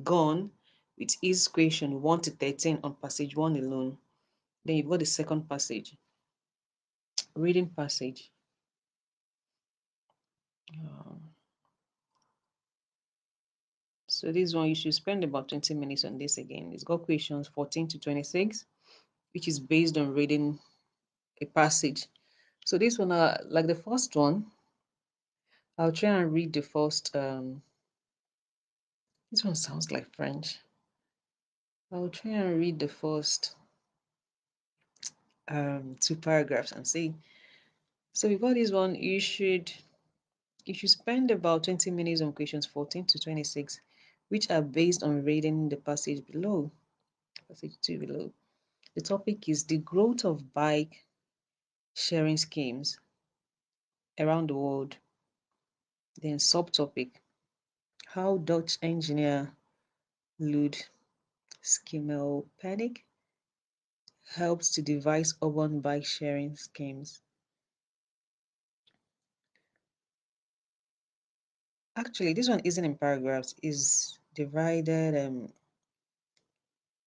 gone with his question 1 to 13 on passage 1 alone. Then you've got the second passage, reading passage. Um, so this one, you should spend about 20 minutes on this again. It's got questions 14 to 26, which is based on reading a passage. So this one, like the first one, I'll try and read the first. This one sounds like French. I'll try and read the first 2 paragraphs and see. So we've got this one. You should spend about 20 minutes on questions 14 to 26, which are based on reading the passage below, passage 2 below. The topic is the growth of bike sharing schemes around the world. Then subtopic, how Dutch engineer Lud Schimmelpenninck helps to devise urban bike sharing schemes. Actually, this one isn't in paragraphs, is divided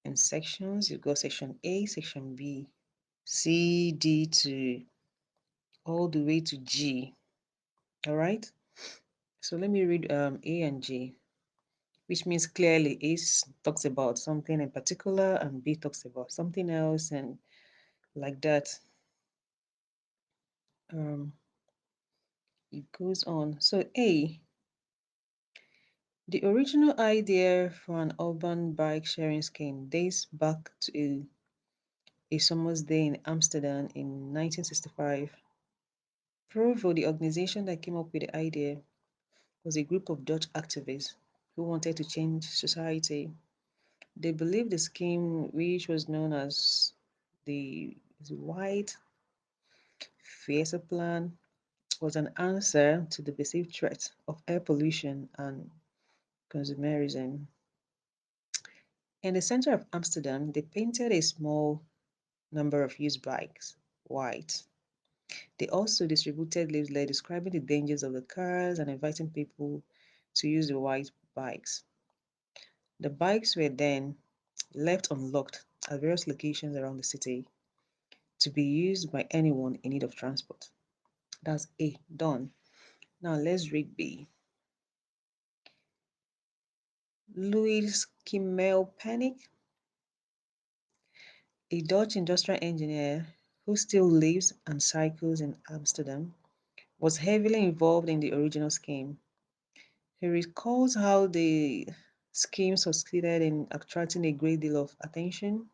in sections. You go section A, section B, C, D to all the way to G. All right. So let me read A and G, which means clearly A talks about something in particular and B talks about something else, and like that. It goes on. So A, the original idea for an urban bike sharing scheme dates back to a summer's day in Amsterdam in 1965. Provo, the organization that came up with the idea, was a group of Dutch activists who wanted to change society. They believed the scheme, which was known as the White Fiesta Plan, was an answer to the perceived threat of air pollution and consumerism. In the center of Amsterdam, they painted a small number of used bikes white. They also distributed leaflets describing the dangers of the cars and inviting people to use the white bikes. The bikes were then left unlocked at various locations around the city to be used by anyone in need of transport. That's A, done. Now let's read B. Louis Schimmelpenninck, a Dutch industrial engineer who still lives and cycles in Amsterdam, was heavily involved in the original scheme. He recalls how the scheme succeeded in attracting a great deal of attention,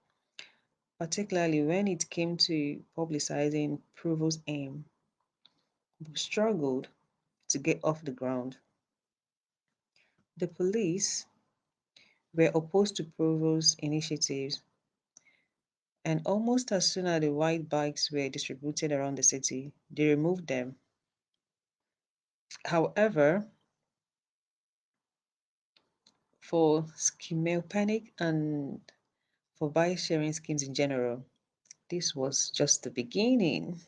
particularly when it came to publicizing Provo's aim, but struggled to get off the ground. The police were opposed to Provo's initiatives, and almost as soon as the white bikes were distributed around the city, they removed them. However, for Schimmelpenninck and for bike sharing schemes in general, this was just the beginning.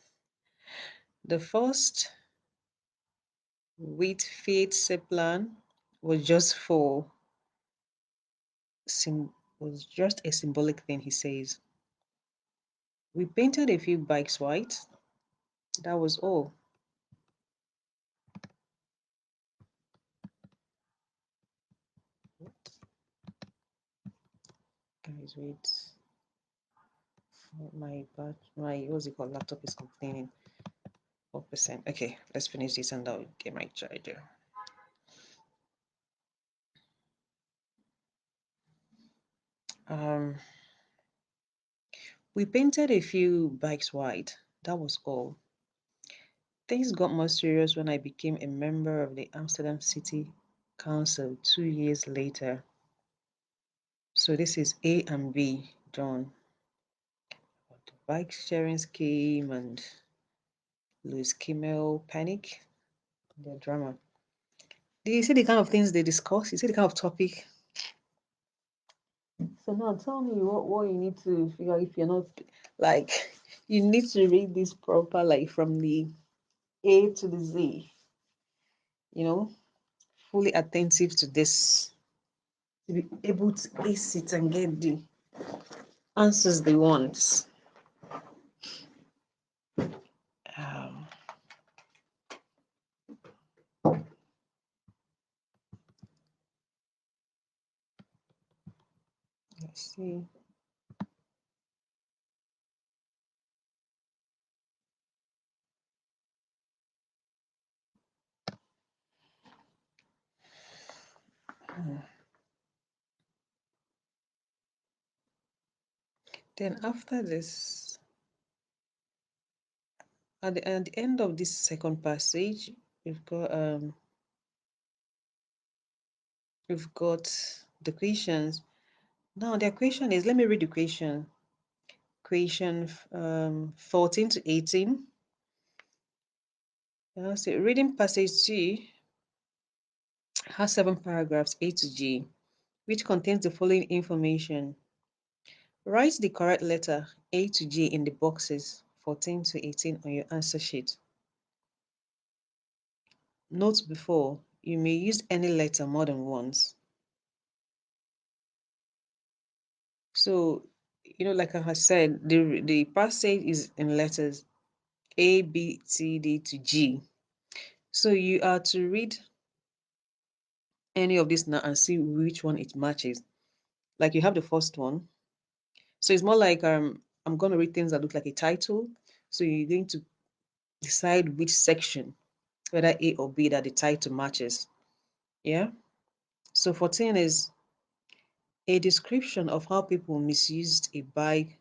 The first wheat feed plan was just was just a symbolic thing, he says. We painted a few bikes white. That was all. Guys, wait. My what's it called? Laptop is complaining. 4%. Okay, let's finish this and I'll get my charger. Um, we painted a few bikes white. That was all. Things got more serious when I became a member of the Amsterdam City Council 2 years later. So this is A and B, John. The bike sharing scheme and Louis Kimmel panic, the drama. Do you see the kind of things they discuss? You see the kind of topic? So now tell me what you need to figure out if you're not like you need to read this proper, like from the A to the Z, you know, fully attentive to this to be able to ace it and get the answers they want. Um, let's see. Then after this, at the end of this second passage, we've got um we've got the questions. Now the question is, let me read the question. Question 14 to 18. So reading passage C has 7 paragraphs A to G, which contains the following information. Write the correct letter A to G in the boxes 14 to 18 on your answer sheet. Note before, you may use any letter more than once. So, like I had said, the passage is in letters A, B, C, D to G. So you are to read any of this now and see which one it matches. Like you have the first one. So it's more like I'm gonna read things that look like a title. So you're going to decide which section, whether A or B, that the title matches. Yeah. So 14 is a description of how people misused a bike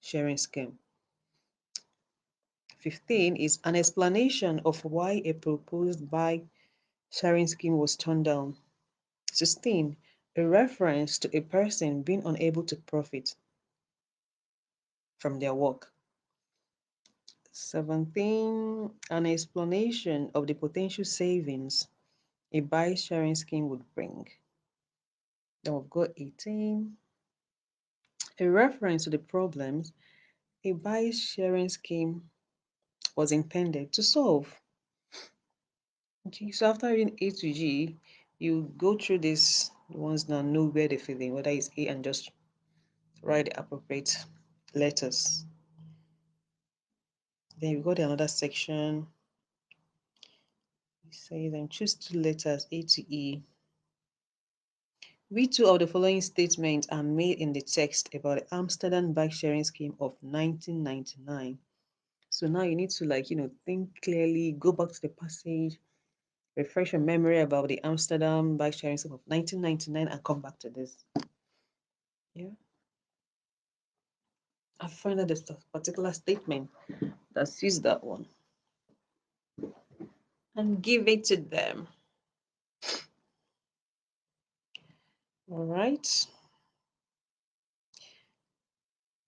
sharing scheme. 15 is an explanation of why a proposed bike sharing scheme was turned down. 16, a reference to a person being unable to profit from their work. 17, an explanation of the potential savings a bike sharing scheme would bring. Then we've got 18, a reference to the problems a bike sharing scheme was intended to solve. Okay, so after reading A to G, you go through these ones now, know where they fit in, whether it's A, and just write the appropriate letters. Then you go to another section. You say then choose 2 letters A to E. Which 2 of the following statements are made in the text about the Amsterdam bike sharing scheme of 1999? So now you need to think clearly, go back to the passage, refresh your memory about the Amsterdam bike sharing scheme of 1999 and come back to this. Yeah. I find that there's a particular statement that says that one. And give it to them. All right.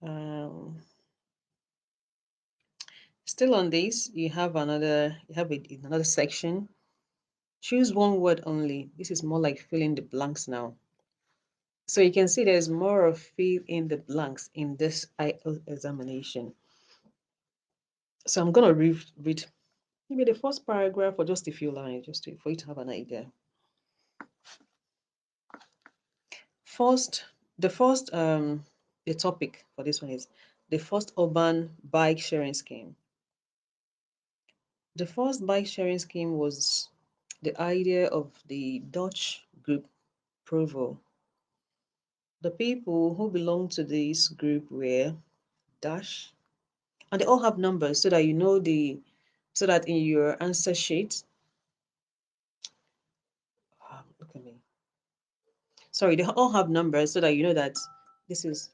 Um, Still on this, you have another section. Choose one word only. This is more like filling the blanks now. So you can see there's more of fill in the blanks in this IELTS examination. So I'm gonna read maybe the first paragraph or just a few lines, for you to have an idea. First, the topic for this one is the first urban bike sharing scheme. The first bike sharing scheme was the idea of the Dutch group Provo. The people who belonged to this group were dash, and they all have numbers so that so that in your answer sheet, look at me. Sorry, they all have numbers so that you know that This is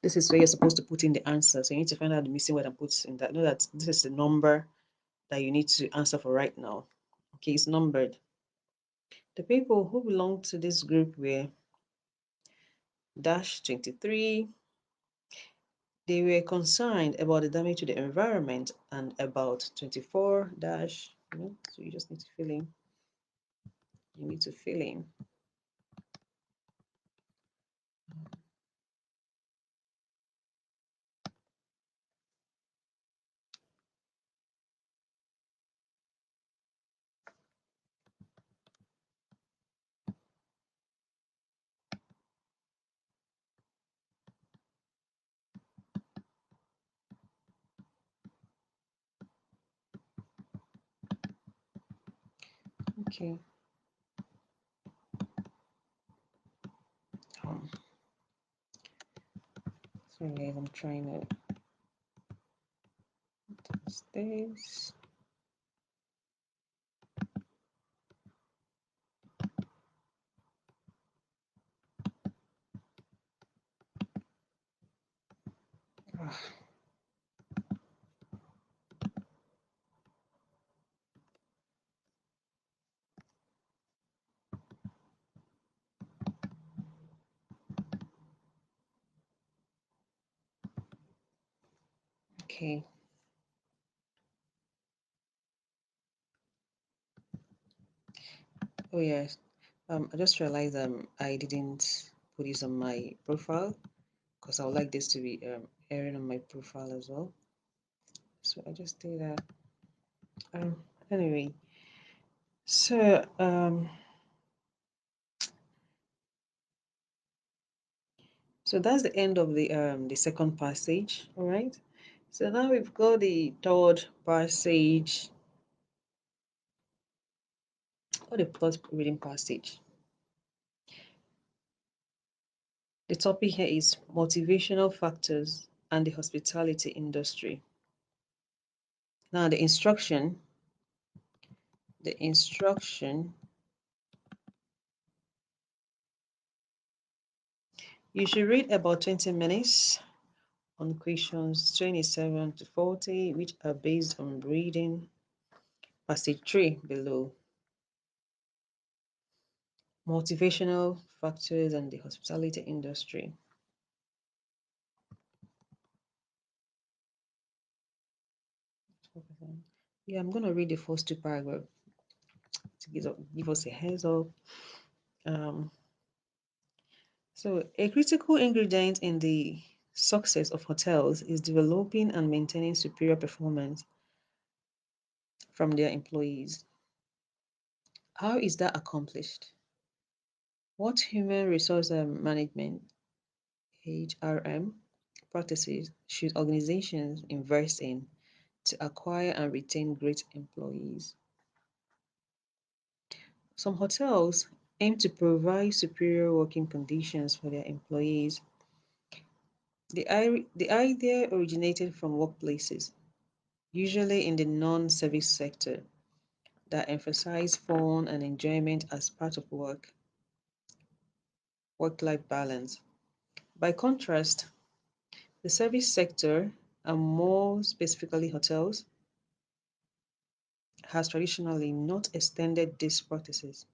this is where you're supposed to put in the answer. So you need to find out the missing word and put in that. Know that this is the number that you need to answer for right now. Okay, it's numbered. The people who belong to this group were dash 23. They were concerned about the damage to the environment and about 24 dash. So you just need to fill in. You need to fill in. Okay. Um, so guys, I'm trying to test this. Okay. Oh yes. I just realized I didn't put this on my profile because I would like this to be airing on my profile as well. So I just did that. Um, anyway, so so that's the end of the second passage. All right. So now we've got the third passage or the third reading passage. The topic here is motivational factors and the hospitality industry. Now the instruction, you should read about 20 minutes on questions 27 to 40, which are based on reading passage 3 below. Motivational factors and the hospitality industry. Yeah, I'm going to read the first two paragraphs to give us a heads up. Um, so, a critical ingredient in the success of hotels is developing and maintaining superior performance from their employees. How is that accomplished? What human resource management (HRM) practices should organizations invest in to acquire and retain great employees? Some hotels aim to provide superior working conditions for their employees. The idea originated from workplaces, usually in the non-service sector, that emphasize fun and enjoyment as part of work-life balance. By contrast, the service sector, and more specifically hotels, has traditionally not extended these practices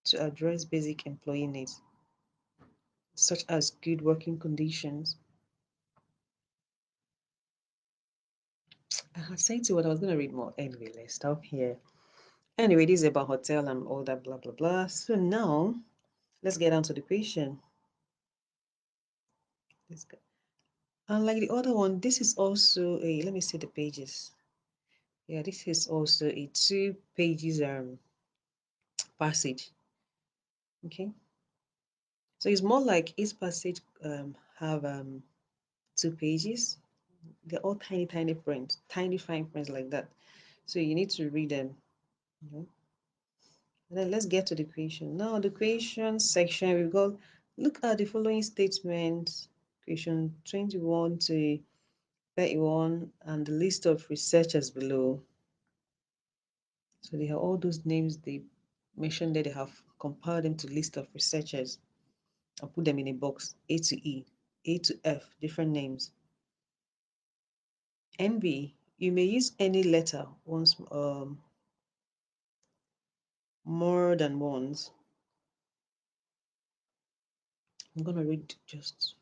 to address basic employee needs, such as good working conditions. I had said to what I was going to read more. Anyway, let's stop here. Anyway, this is about hotel and all that blah blah blah. So now let's get on to the question. Let's go. Unlike the other one, this is also a, let me see the pages. Yeah, this is also a 2 pages passage. Okay. So it's more like each passage have 2 pages. They're all tiny, tiny print, tiny fine prints like that. So you need to read them. You know? And then let's get to the question. Now the question section, we've got look at the following statements, question 21 to 31, and the list of researchers below. So they have all those names they mentioned that they have compile them to list of researchers and put them in a box, A to E, A to F, different names. NB, you may use any letter more than once. I'm going to read just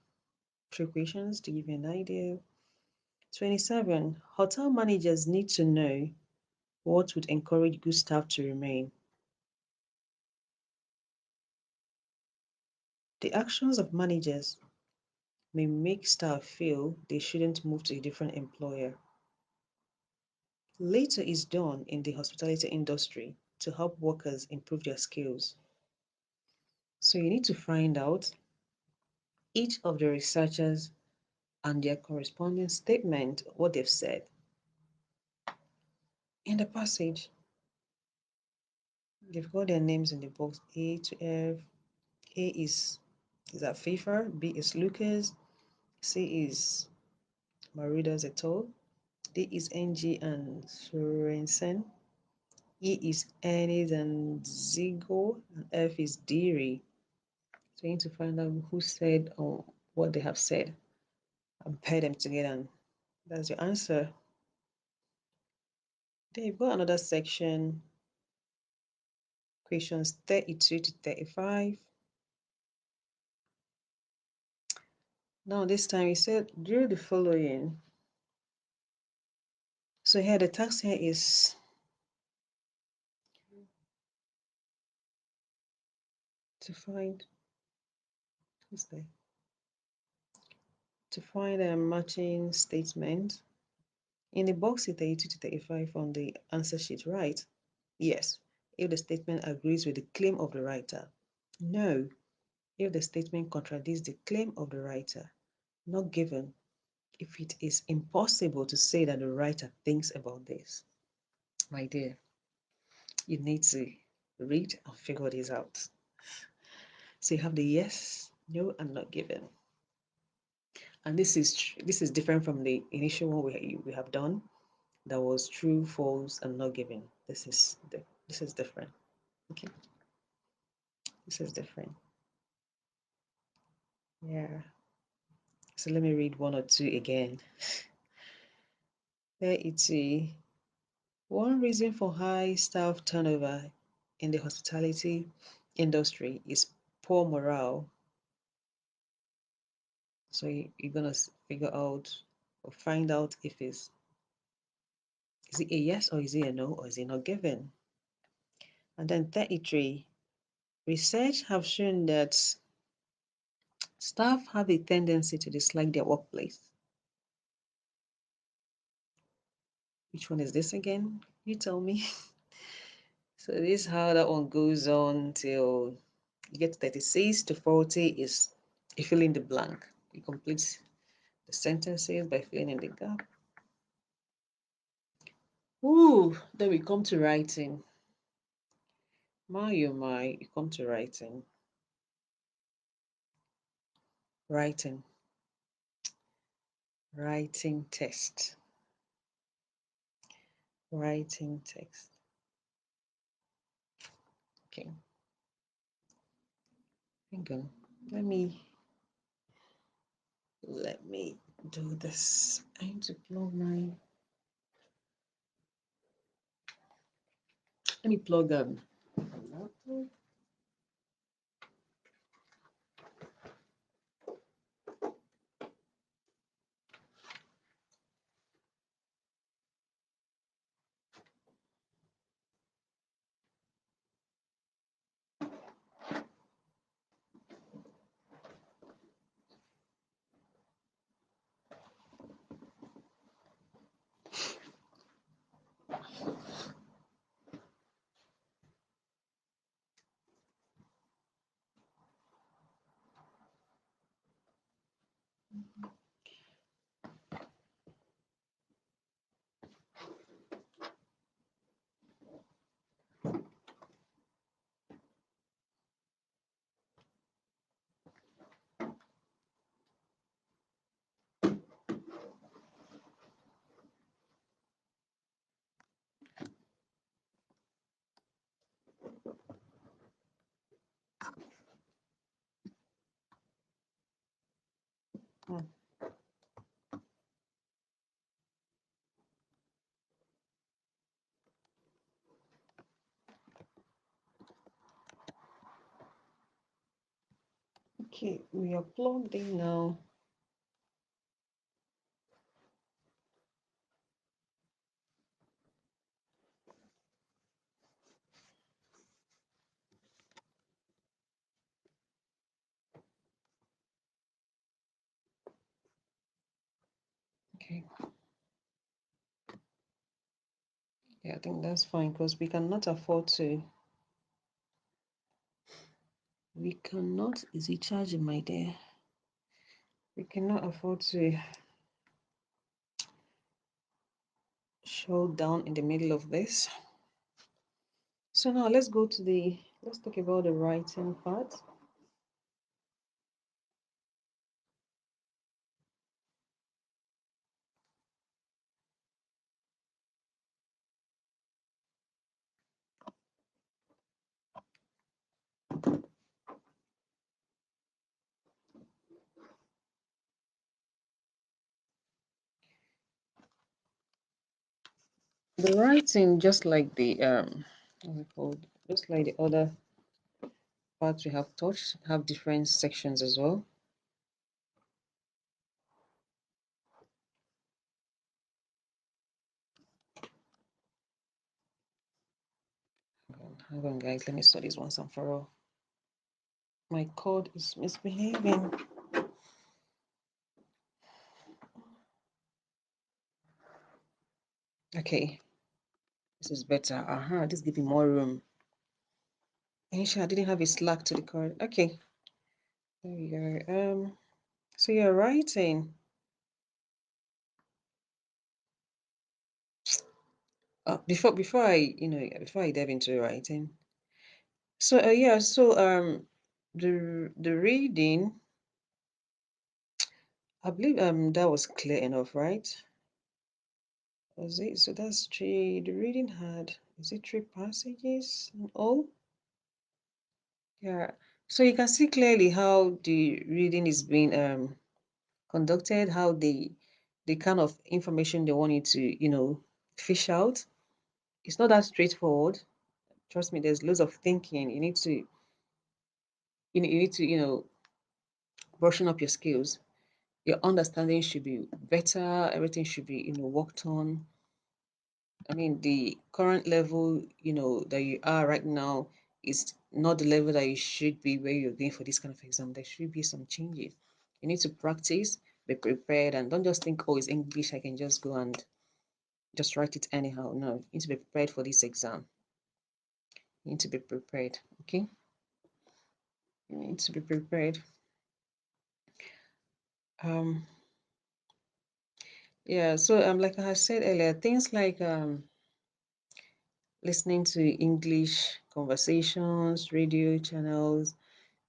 3 questions to give you an idea. 27. Hotel managers need to know what would encourage good staff to remain. The actions of managers may make staff feel they shouldn't move to a different employer. Later is done in the hospitality industry to help workers improve their skills. So you need to find out each of the researchers and their corresponding statement, what they've said. In the passage, they've got their names in the box A to F. A is Afifa, B is Lucas, C is Maridas et al., D is NG and Sorensen, E is Ennis and Zigo, and F is Deary. So you need to find out who said or what they have said and pair them together, and that's your answer. Then you've got another section, questions 32 to 35. Now this time he said, do the following. So here the task here is to find a matching statement. In the box 32 to 35 on the answer sheet, write yes if the statement agrees with the claim of the writer, no if the statement contradicts the claim of the writer, not given if it is impossible to say that the writer thinks about this. My dear, you need to read and figure this out. So you have the yes, no, and not given. And this is different from the initial one we have done. That was true, false, and not given. This is different. Okay, this is different. Yeah. So let me read 1 or 2 again. There it's one reason for high staff turnover in the hospitality industry is poor morale. So you're gonna figure out or find out if is it a yes or is it a no or is it not given. And then 33, research have shown that staff have a tendency to dislike their workplace. Which one is this again? You tell me. So this is how that one goes on till you get 36 to 40 is you fill in the blank. You complete the sentences by filling in the gap. Ooh, then we come to writing. My, oh my, you come to writing. Writing test. Writing text. Okay. Hang on. Let me do this. I need to plug my. Let me plug laptop. Hmm. Okay, we are plugged in now. Okay. Yeah, I think that's fine because we cannot afford to. We cannot. Is it charging, my dear? We cannot afford to show down in the middle of this. So now let's go to let's talk about the writing part. The writing, just like the what's it called? Just like the other parts we have touched, have different sections as well. Hang on, guys. Let me study this once and for all. My code is misbehaving. Okay, this is better. This gives me more room. Aisha, I didn't have a slack to the card. Okay, there we go. So you're writing. Before I dive into writing. So yeah, so the reading, I believe that was clear enough, right? Was it? So that's three. The reading had, is it three passages in all? Yeah. So you can see clearly how the reading is being conducted, how the kind of information they want you to, fish out. It's not that straightforward. Trust me, there's loads of thinking. You need to brushing up your skills. Your understanding should be better. Everything should be, worked on. I mean, the current level, that you are right now is not the level that you should be where you're going for this kind of exam. There should be some changes. You need to practice, be prepared, and don't just think, oh, it's English, I can just go and just write it anyhow. No, you need to be prepared for this exam. You need to be prepared, okay? You need to be prepared. Um, yeah, so like I said earlier, things like listening to English conversations, radio channels,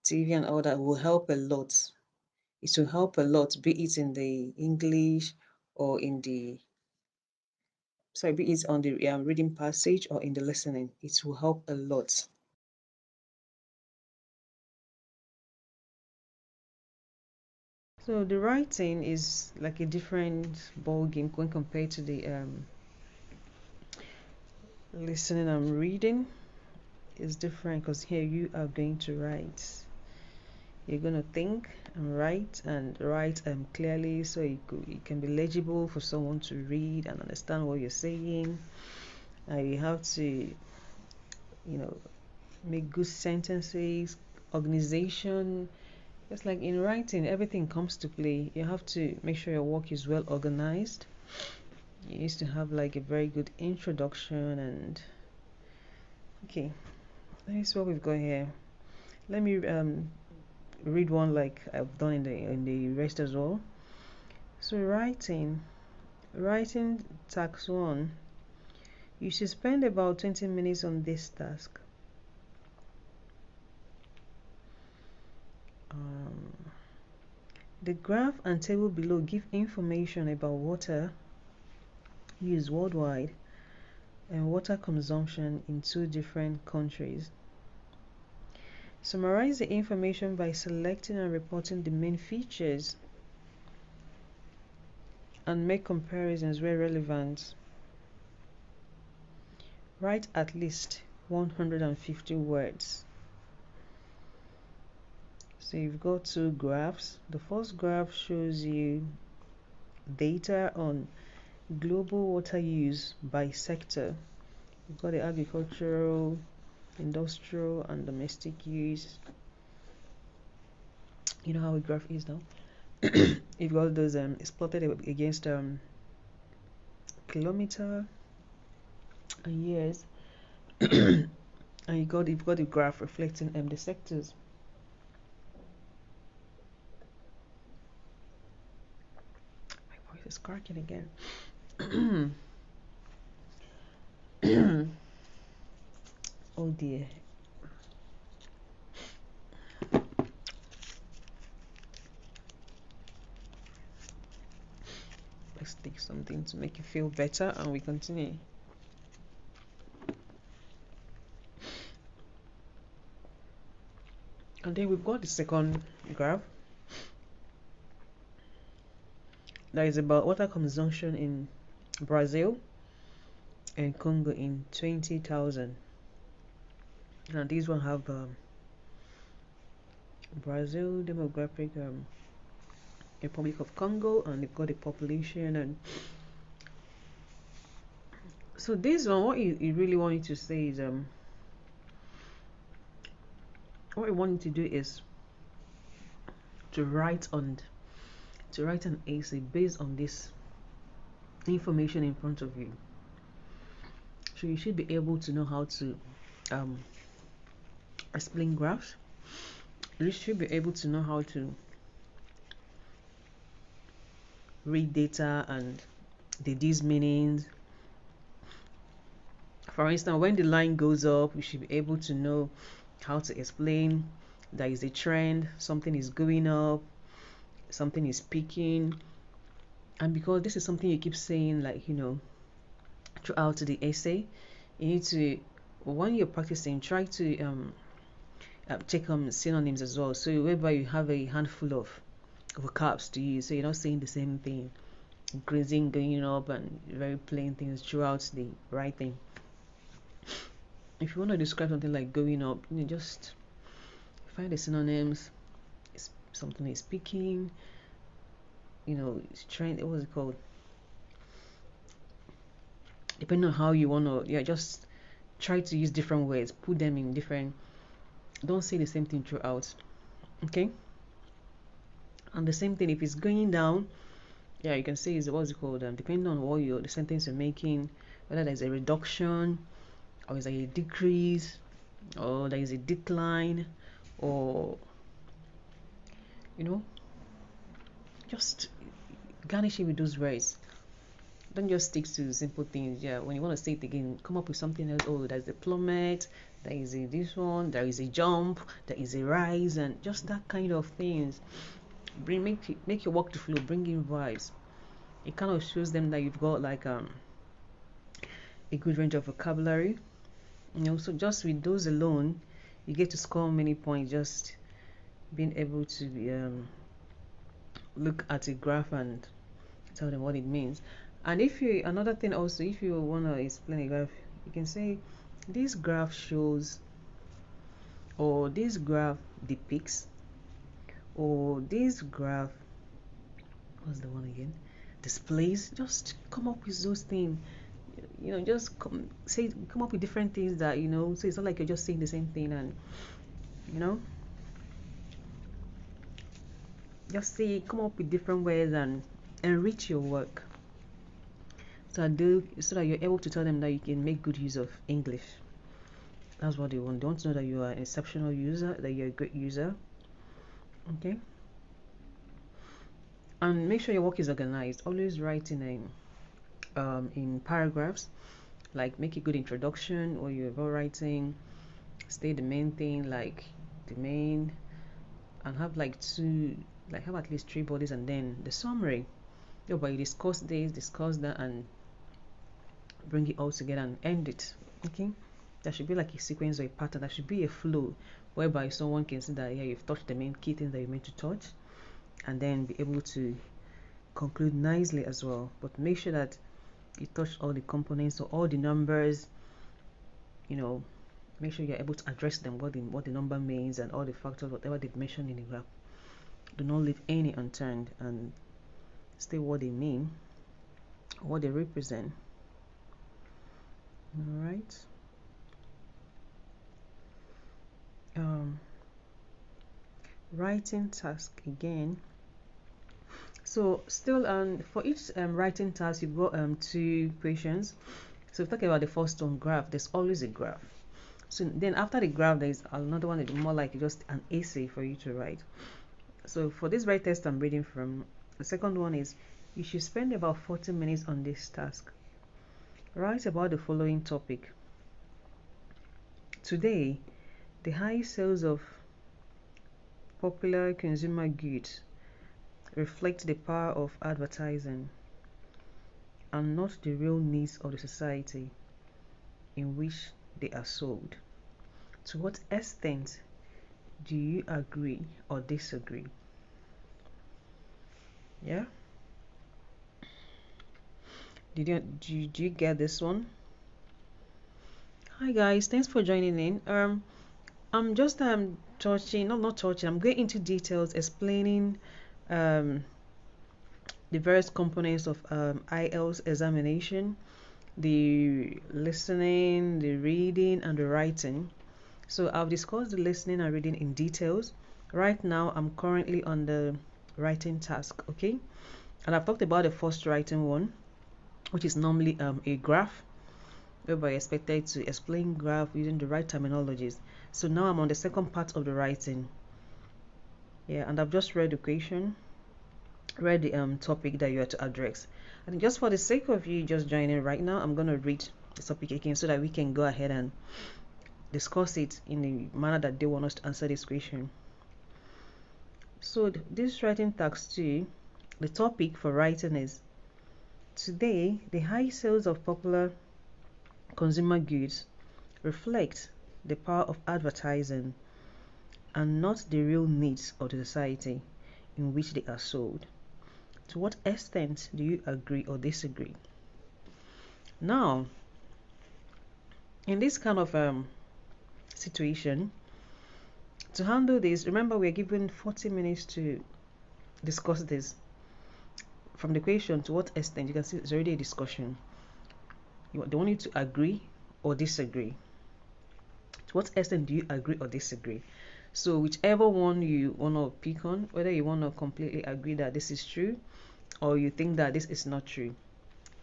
TV and all that will help a lot. It will help a lot, be it in the English or in the, sorry, be it on the reading passage or in the listening. It will help a lot. So the writing is like a different ball game when compared to the listening and reading. Is different because here you are going to write. You're going to think and write clearly so it can be legible for someone to read and understand what you're saying. You have to, make good sentences, organization. Just like in writing, everything comes to play. You have to make sure your work is well organized. You need to have like a very good introduction and okay. Let me see what we've got here. Let me read one like I've done in the rest as well. So writing task 1. You should spend about 20 minutes on this task. The graph and table below give information about water use worldwide and water consumption in 2 different countries. Summarize the information by selecting and reporting the main features. and make comparisons where relevant. Write at least 150 words. So you've got two graphs. The first graph shows you data on global water use by sector. You've got the agricultural, industrial, and domestic use. You know how a graph is now. You've got those it's plotted against kilometer and years, and you've got the graph reflecting the sectors. My voice is cracking again. Oh dear. Let's take something to make you feel better and we continue. And then we've got the second graph that is about water consumption in Brazil and Congo in 20,000. And these one have Brazil demographic, Republic of Congo, and they've got the population. And so this one, what you really want you to say is what I want you to do is to write an essay based on this information in front of you. So you should be able to know how to explain graphs. You should be able to know how to read data and deduce meanings. For instance, when the line goes up, you should be able to know how to explain there is a trend, something is going up, something is peaking. And because this is something you keep saying, like, you know, throughout the essay, you need to, when you're practicing, try to take synonyms as well. So whereby you have a handful of vocabs to use, so you're not saying the same thing, increasing, going up, and very plain things throughout the writing. If you want to describe something like going up, you know, just find the synonyms. It's something is peaking, you know, it's trend, what's it called? Depending on how you want to, yeah, just try to use different words, put them in different, don't say the same thing throughout. Okay. And the same thing if it's going down, yeah, you can say is what's it called, depending on what the sentence you're making, whether there's a reduction or is there a decrease or there is a decline, or, you know, just garnish it with those words. Don't just stick to simple things. Yeah, when you want to say it again, come up with something else. Oh, there's a plummet, there is a this one, there is a jump, there is a rise, and just that kind of things. Make your work to flow, bring in vibes. It kind of shows them that you've got like a good range of vocabulary. You know, so just with those alone, you get to score many points. Just being able to look at a graph and tell them what it means. And if you, another thing also, if you want to explain a graph, you can say this graph shows, or this graph depicts, or this graph, what's the one again, displays. Just come up with those things, you know, just come up with different things that, you know, so it's not like you're just saying the same thing, and, you know, just come up with different ways and enrich your work, so that you're able to tell them that you can make good use of English. That's what they want. They want to know that you are an exceptional user, that you're a great user. Okay. And make sure your work is organized. Always write in paragraphs. Like, make a good introduction, or you're about writing, state the main thing, like the main, and have like have at least 3 bodies, and then the summary. Yeah, but you discuss this, discuss that, and bring it all together and end it. Okay. There should be like a sequence or a pattern. There should be a flow whereby someone can see that, yeah, you've touched the main key things that you meant to touch, and then be able to conclude nicely as well. But make sure that you touch all the components, so all the numbers, make sure you're able to address them, what the number means, and all the factors, whatever they've mentioned in the graph. Do not leave any unturned, and state what they mean, what they represent. All right. Writing task again. So still for each writing task, you've got 2 questions. So if we talk about the first one, graph, there's always a graph. So then after the graph, there's another one that's more like just an essay for you to write. So for this very test I'm reading from, the second one is, you should spend about 40 minutes on this task. Write about the following topic. Today, the high sales of popular consumer goods reflect the power of advertising and not the real needs of the society in which they are sold. To what extent do you agree or disagree? Yeah? Do you get this one? Hi guys, thanks for joining in. I'm just touching, not touching, I'm going into details explaining the various components of IELTS examination, the listening, the reading, and the writing. So I'll discuss the listening and reading in details. Right now I'm currently on the writing task, okay? And I've talked about the first writing one, which is normally a graph, whereby you're expected to explain graph using the right terminologies. So now I'm on the second part of the writing. Yeah, and I've just read the question, read the topic that you are to address. And just for the sake of you just joining right now, I'm going to read the topic again so that we can go ahead and discuss it in the manner that they want us to answer this question. So this writing task 2, the topic for writing is, today the high sales of popular consumer goods reflect the power of advertising and not the real needs of the society in which they are sold. To what extent do you agree or disagree? Now, in this kind of situation, to handle this, remember we're given 40 minutes to discuss this. From the question, to what extent, you can see it's already a discussion. They want you to agree or disagree. To what extent do you agree or disagree? So whichever one you want to pick on, whether you want to completely agree that this is true or you think that this is not true,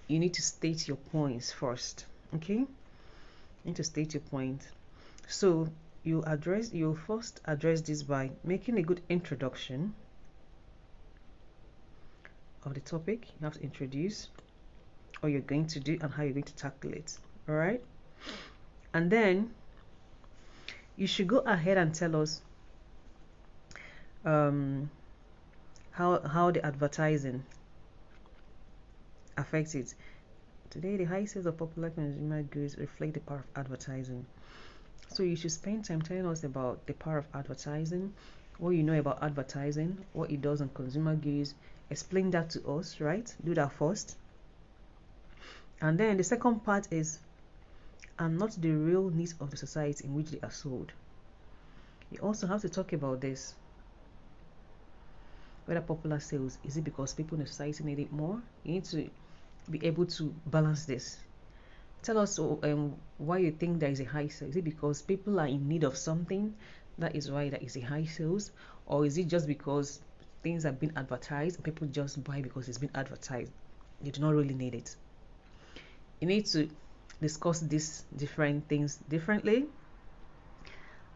you need to state your points first. Okay, you need to state your point. So you'll first address this by making a good introduction of the topic. You have to introduce what you're going to do and how you're going to tackle it. All right, and then you should go ahead and tell us how the advertising affects it. Today, the high sales of popular consumer goods reflect the power of advertising. So you should spend time telling us about the power of advertising, what you know about advertising, what it does on consumer goods. Explain that to us, right? Do that first. And then the second part is, and not the real needs of the society in which they are sold. You also have to talk about this. Whether popular sales, is it because people in the society need it more? You need to be able to balance this. Tell us why you think there is a high sales. Is it because people are in need of something, that is why there is a high sales? Or is it just because things have been advertised and people just buy because it's been advertised? They do not really need it. You need to discuss these different things differently,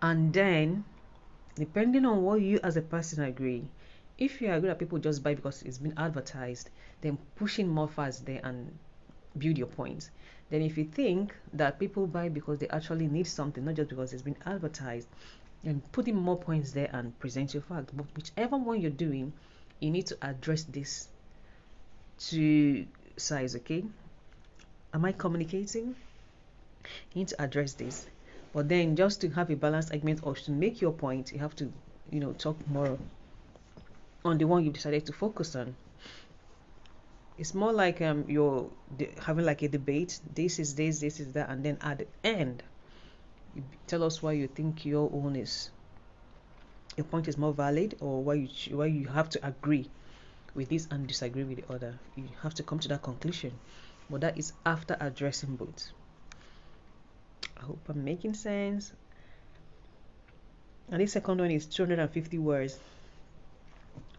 and then depending on what you as a person agree, if you agree that people just buy because it's been advertised, then pushing more fast there and build your point. Then if you think that people buy because they actually need something, not just because it's been advertised, then put in more points there and present your fact. But whichever one you're doing, you need to address this two sides. Okay, am I communicating? You need to address this. But then just to have a balanced argument or to make your point, you have to talk more on the one you've decided to focus on. It's more like you're having like a debate. This is this, this is that, and then at the end, you tell us why you think your point is more valid, or why you have to agree with this and disagree with the other. You have to come to that conclusion, but that is after addressing both. I hope I'm making sense. And this second one is 250 words,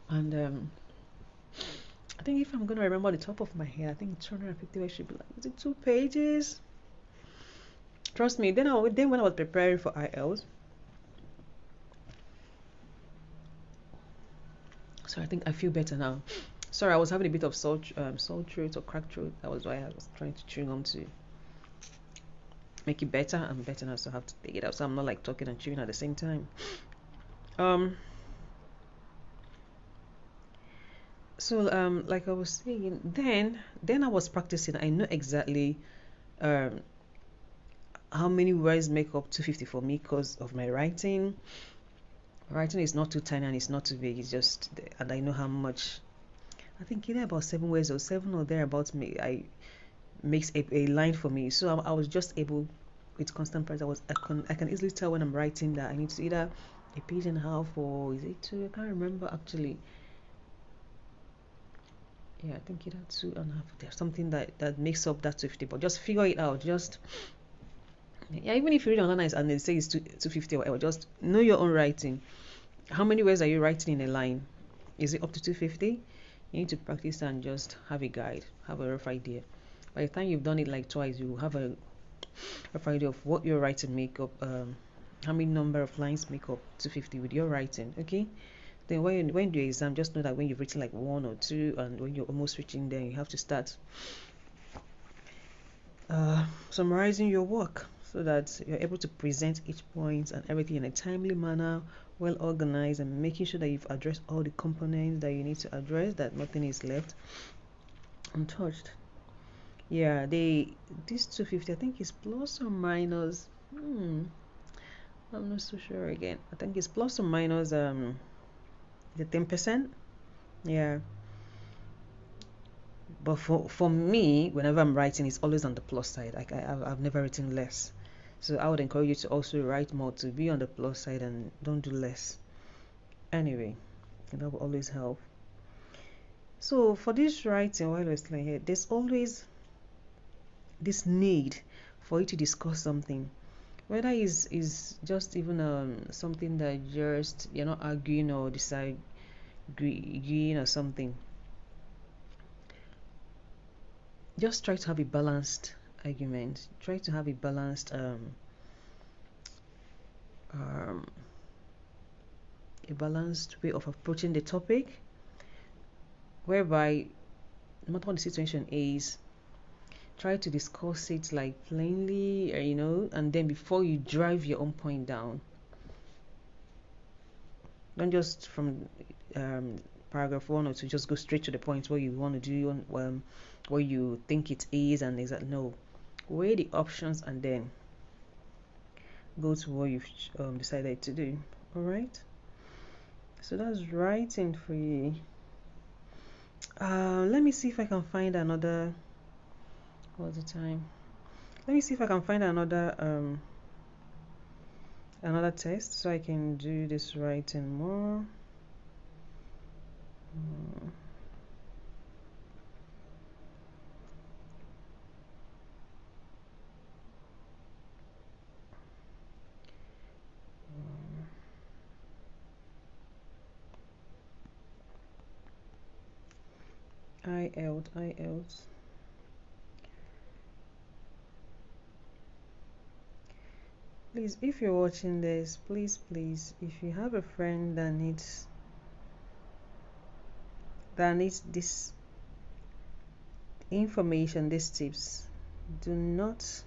and I think if I'm gonna remember the top of my head, I think 250 words should be like, is it 2 pages? Trust me. Then when I was preparing for IELTS, so I think I feel better now. Sorry, I was having a bit of sore throat or cracked throat. That was why I was trying to chew on to make it better. I'm better now, so I have to take it out. So I'm not like talking and chewing at the same time. So like I was saying, then I was practicing. I know exactly how many words make up 250 for me because of my writing. Writing is not too tiny and it's not too big. It's just, and I know how much. I think either about 7 words or 7 or thereabouts makes a line for me. So I was just able, with constant practice, I can easily tell when I'm writing that I need to either a page and a half, or is it 2? I can't remember actually. Yeah, I think either 2 and a half. There's something that makes up that 250, but just figure it out. Just, yeah, even if you read online and they say it's 250 or whatever, just know your own writing. How many words are you writing in a line? Is it up to 250? You need to practice and just have a guide, have a rough idea. By the time you've done it like twice, you will have a rough idea of what your writing make up, how many number of lines make up 250 with your writing. Okay, then when you do your exam, just know that when you've written like 1 or 2, and when you're almost reaching there, you have to start summarizing your work, so that you're able to present each point and everything in a timely manner, well organized, and making sure that you've addressed all the components that you need to address, that nothing is left untouched. Yeah, this 250, I think is plus or minus. I'm not so sure again. I think it's plus or minus the 10%. Yeah. But for me, whenever I'm writing, it's always on the plus side. Like I've never written less. So I would encourage you to also write more, to be on the plus side, and don't do less. Anyway, that will always help. So for this writing, while we're still here, there's always this need for you to discuss something, whether is just even something that just you're not arguing or disagreeing or something. Just try to have a balanced argument. Try to have a balanced way of approaching the topic, whereby no matter what the situation is, try to discuss it like plainly, and then before you drive your own point down, don't just from paragraph 1 or 2 just go straight to the point where you want to do where you think it is, and exactly no, weigh the options and then go to what you've decided to do. All right, so that's writing for you. Let me see if I can find another. What's the time? Let me see if I can find another test so I can do this writing more. IELTS. Please, if you're watching this, please, if you have a friend that needs this information, these tips, do not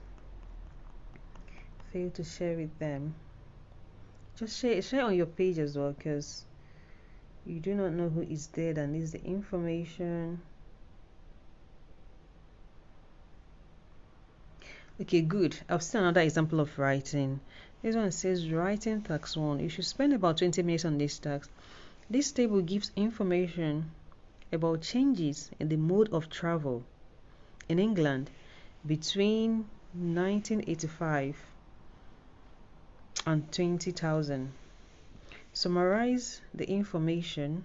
fail to share with them. Just share on your page as well, because you do not know who is there that needs the information. Okay, good. I've seen another example of writing. This one says writing task 1. You should spend about 20 minutes on this task. This table gives information about changes in the mode of travel in England between 1985 and 20,000. Summarize the information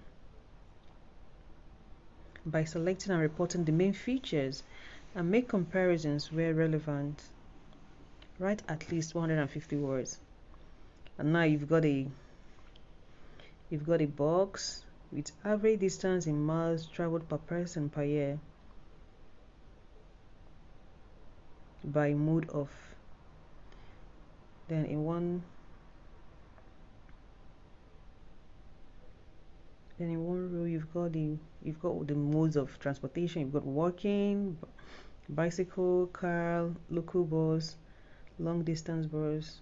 by selecting and reporting the main features and make comparisons where relevant. Write at least 150 words. And now you've got a box with average distance in miles traveled per person per year by mode of. Then in one row you've got the modes of transportation. You've got walking, bicycle, car, local bus, long distance bus,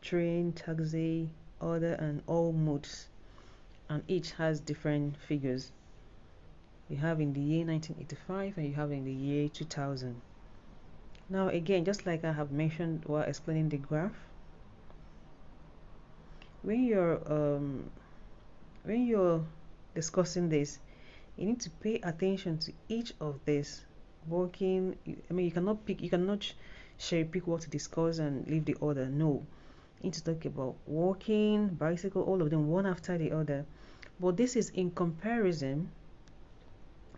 train, taxi, other, and all modes, and each has different figures. You have in the year 1985 and you have in the year 2000. Now again, just like I have mentioned while explaining the graph, when you're discussing this, you need to pay attention to each of this. Walking, I mean, you cannot cherry pick what to discuss and leave the other. No, you need to talk about walking, bicycle, all of them one after the other. But this is in comparison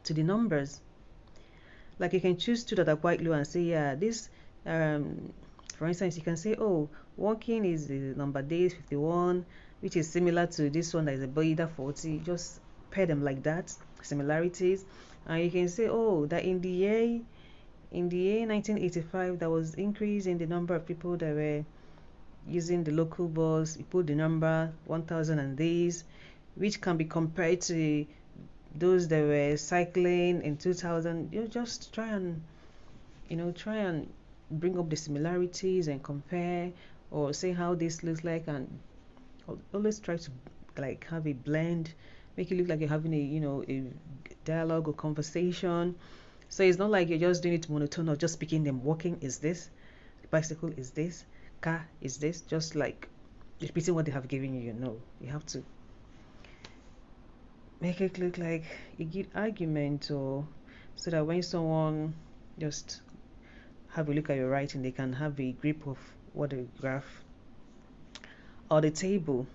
to the numbers. Like you can choose two that are quite low and say, yeah, this for instance, you can say, oh, walking is the number days 51, which is similar to this one that is a Boida 40. Just pair them like that, similarities. And you can say, oh, that in the year 1985, there was increase in the number of people that were using the local bus. You put the number 1,000 and these, which can be compared to those that were cycling in 2000. You just try and bring up the similarities and compare, or say how this looks like, and always try to like have a blend, make it look like you're having a dialogue or conversation. So it's not like you're just doing it monotonous, just speaking them. Walking is this, bicycle is this, car is this, just like repeating what they have given you. You have to make it look like a good argument, or so that when someone just have a look at your writing, they can have a grip of what the graph or the table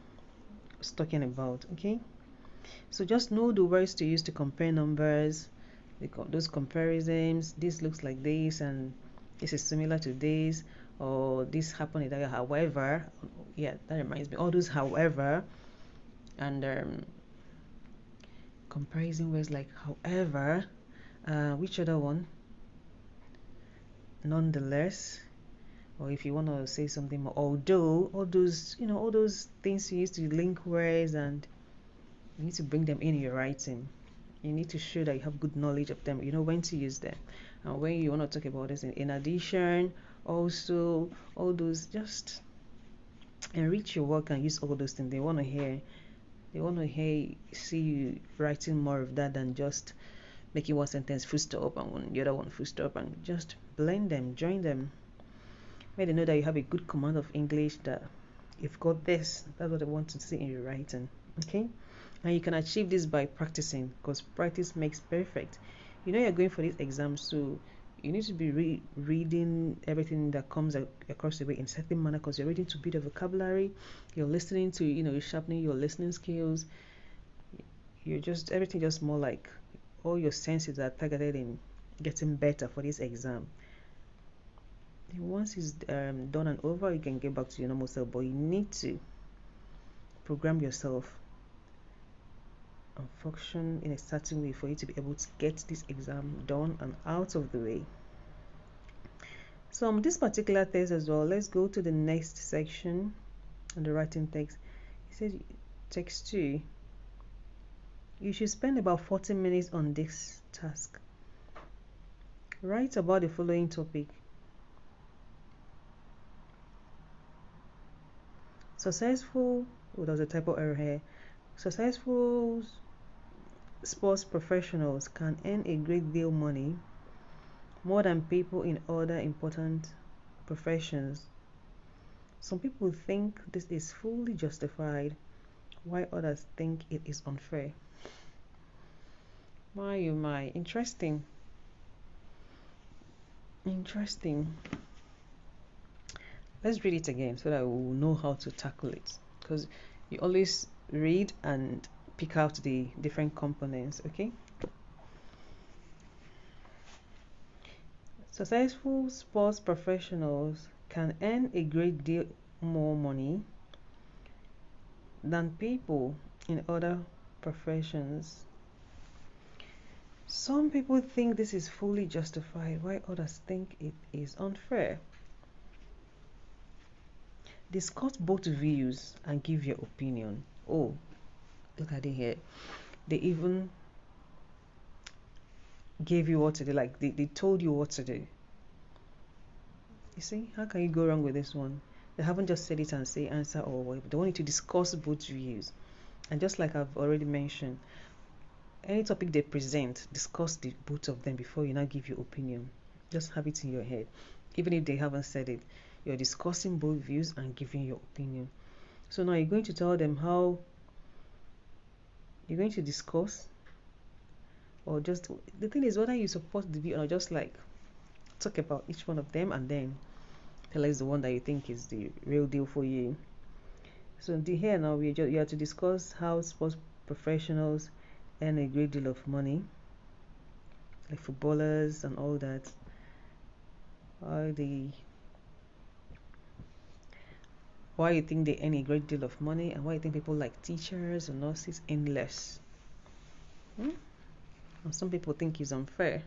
is talking about. Okay, so just know the words to use to compare numbers, those comparisons. This looks like this and this is similar to this, or this happened in that, however. Yeah, that reminds me, all those however, and comparison words like however, which other one, nonetheless, or if you want to say something more, although, all those things you use to link words, and you need to bring them in your writing. You need to show that you have good knowledge of them. You know when to use them, and when you want to talk about this in addition, also, all those, just enrich your work and use all those things. They want to hear, see you writing more of that than just making one sentence full stop and the other one full stop, and just blend them, join them. May they know that you have a good command of English, that you've got this. That's what I want to see in your writing. Okay, and you can achieve this by practicing, because practice makes perfect. You're going for this exam, so you need to be reading everything that comes across the way in a certain manner, because you're reading to build a vocabulary, you're listening to, you're sharpening your listening skills. You're just, everything just more like all your senses are targeted in getting better for this exam. Once it's done and over, you can get back to your normal self, but you need to program yourself and function in a certain way for you to be able to get this exam done and out of the way. So on this particular test as well, let's go to the next section on the writing text. It says text 2. You should spend about 40 minutes on this task. Write about the following topic: successful, there's a typo error here. Successful sports professionals can earn a great deal money, more than people in other important professions. Some people think this is fully justified, while others think it is unfair. My, oh my, interesting. Interesting. Let's read it again so that we will know how to tackle it. Because you always read and pick out the different components, okay? Successful sports professionals can earn a great deal more money than people in other professions. Some people think this is fully justified, while others think it is unfair. Discuss both views and give your opinion. Oh, look at it here. They even gave you what to do, like they told you what to do. You see, how can you go wrong with this one? They haven't just said it and say answer or whatever. They want you to discuss both views. And just like I've already mentioned, any topic they present, discuss the both of them before you now give your opinion. Just have it in your head. Even if they haven't said it, you're discussing both views and giving your opinion. So now you're going to tell them how you're going to discuss, or just the thing is whether you support the view or just like talk about each one of them and then tell us the one that you think is the real deal for you. So here now you have to discuss how sports professionals earn a great deal of money, like footballers and all that. Why you think they earn a great deal of money, and why you think people like teachers and nurses earn less. And some people think it's unfair.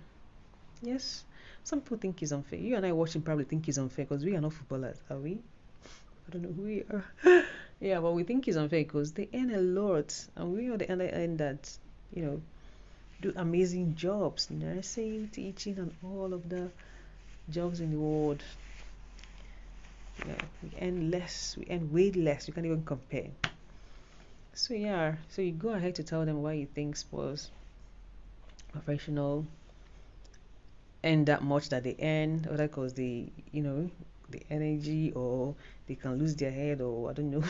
Yes, some people think it's unfair. You and I watching probably think it's unfair because we are not footballers, are we? I don't know who we are. Yeah, but we think it's unfair because they earn a lot, and we on the other end that, do amazing jobs, nursing, teaching, and all of the jobs in the world. We earn less, we earn way less, you can't even compare. So yeah, so you go ahead to tell them why you think sports professional earn that much that they earn, or that cause the energy, or they can lose their head, or I don't know,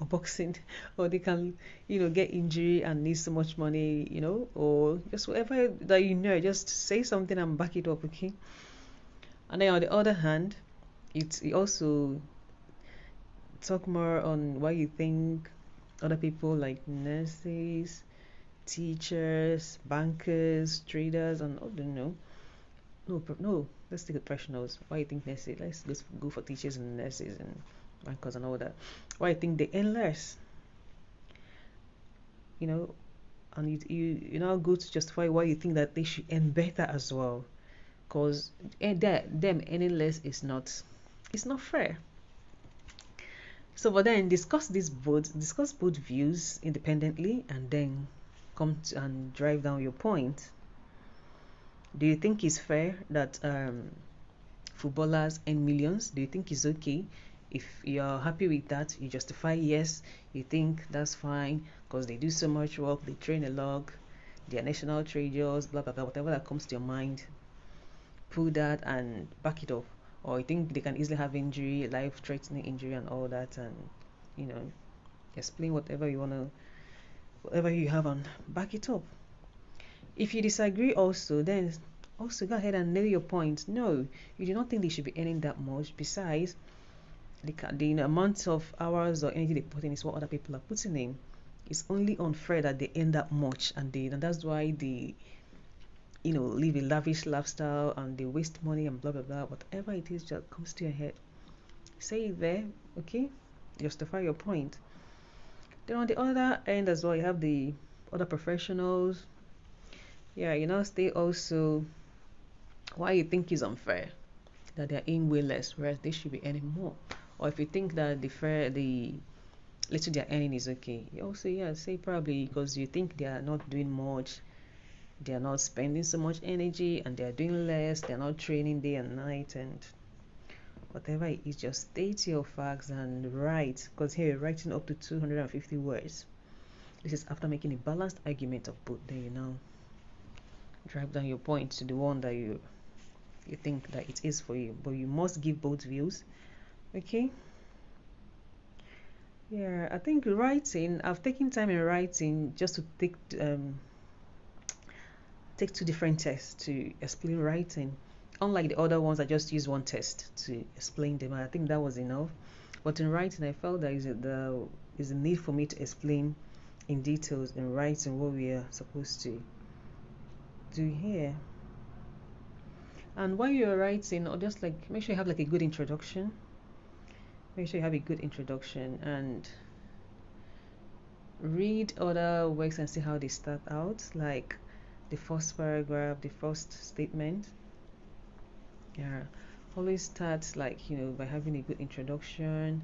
or boxing, or they can get injury and need so much money, or just whatever that just say something and back it up, okay? And then on the other hand, it also talk more on why you think other people like nurses, teachers, bankers, traders, and I don't know. No, let's take the professionals. Why you think nurses? Let's go for teachers and nurses and bankers and all that. Why you think they earn less? And you now go to justify why you think that they should earn better as well, because them earning less is not fair. So, but then discuss both views independently, and then come to and drive down your point. Do you think it's fair that footballers earn millions? Do you think it's okay? If you're happy with that, you justify yes, you think that's fine because they do so much work, they train a lot, they're national treasures, blah blah blah, whatever that comes to your mind, pull that and back it up. Or you think they can easily have injury, life-threatening injury and all that, and explain whatever you have and back it up. If you disagree also, then also go ahead and nail your point. No, you do not think they should be earning that much. Besides, the amount of hours or energy they put in is what other people are putting in. It's only unfair that they earn that much, and that's why they live a lavish lifestyle and they waste money and blah blah blah. Whatever it is that comes to your head, say it there, okay? Justify your point. Then on the other end as well, you have the other professionals. Yeah, stay also why you think is unfair that they're earning way less, whereas they should be earning more. Or if you think that the little they're earning is okay, you also say probably because you think they are not doing much, they are not spending so much energy, and they are doing less, they're not training day and night, and whatever it is, just state your facts and write, because here you're writing up to 250 words. This is after making a balanced argument of both. Then you now drive down your point to the one that you think that it is for you, but you must give both views, okay? Yeah, I think writing, I've taken time in writing just to take take 2 different tests to explain writing. Unlike the other ones, I just use 1 test to explain them. I think that was enough. But in writing, I felt there is a need for me to explain in details in writing what we are supposed to do here. And while you're writing, or just like make sure you have like a good introduction. Make sure you have a good introduction and read other works and see how they start out, like the first paragraph, the first statement. Yeah, always start like, by having a good introduction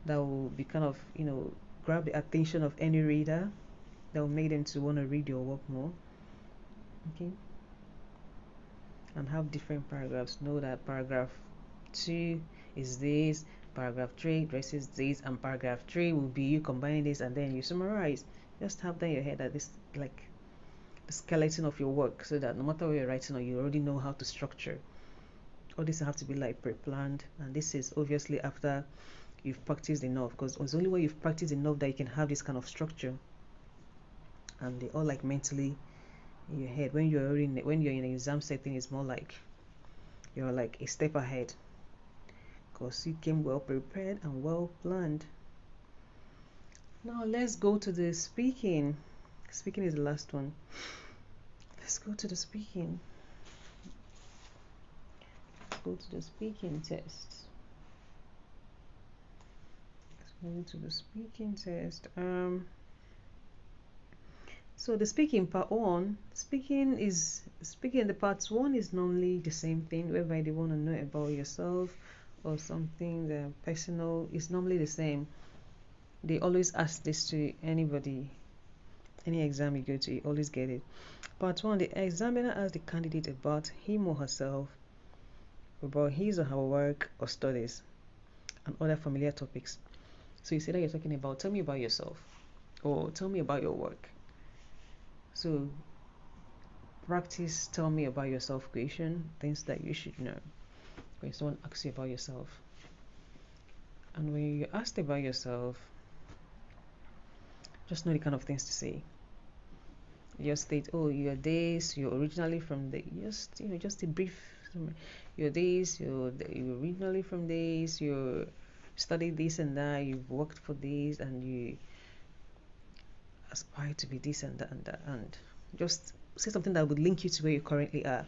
that will be kind of, grab the attention of any reader, that will make them to want to read your work more. Okay, and have different paragraphs. Know that paragraph 2 is this, paragraph 3 addresses this, and paragraph 3 will be you combining this, and then you summarize. Just have that in your head, that this like the skeleton of your work, so that no matter what you're writing on, you already know how to structure. All this have to be like pre-planned, and this is obviously after you've practiced enough, because it's only when you've practiced enough that you can have this kind of structure, and they all like mentally in your head. When you're in an exam setting, it's more like you're like a step ahead, because you came well prepared and well planned. Now let's go to the speaking. Speaking is the last one. Let's go to the speaking. Let's go to the speaking test. Let's go into the speaking test. So the speaking part 1, speaking the parts 1 is normally the same thing, whereby they want to know about yourself or something personal. Is normally the same. They always ask this to anybody, any exam you go to, you always get it. Part 1, the examiner asks the candidate about him or herself, about his or her work or studies, and other familiar topics. So you say that you're talking about, tell me about yourself, or tell me about your work. So practice tell me about yourself question, things that you should know when someone asks you about yourself. And when you're asked about yourself, just know the kind of things to say. You just state, oh, you're this, you're originally from the, just a brief summary. You're this, you're originally from this, you studied this and that, you've worked for this, and you aspire to be this and that and that, and just say something that would link you to where you currently are.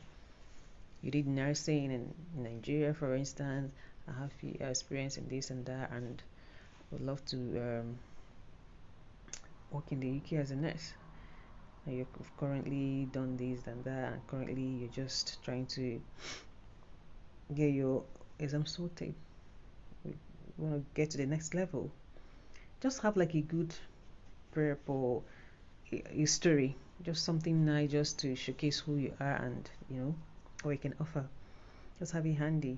You did nursing in Nigeria, for instance. I have experience in this and that, and would love to work in the UK as a nurse. And you've currently done this and that, and currently you're just trying to get your exam sorted. You want to get to the next level. Just have like a good prep or a story, just something nice, just to showcase who you are and what you can offer. Just have it handy,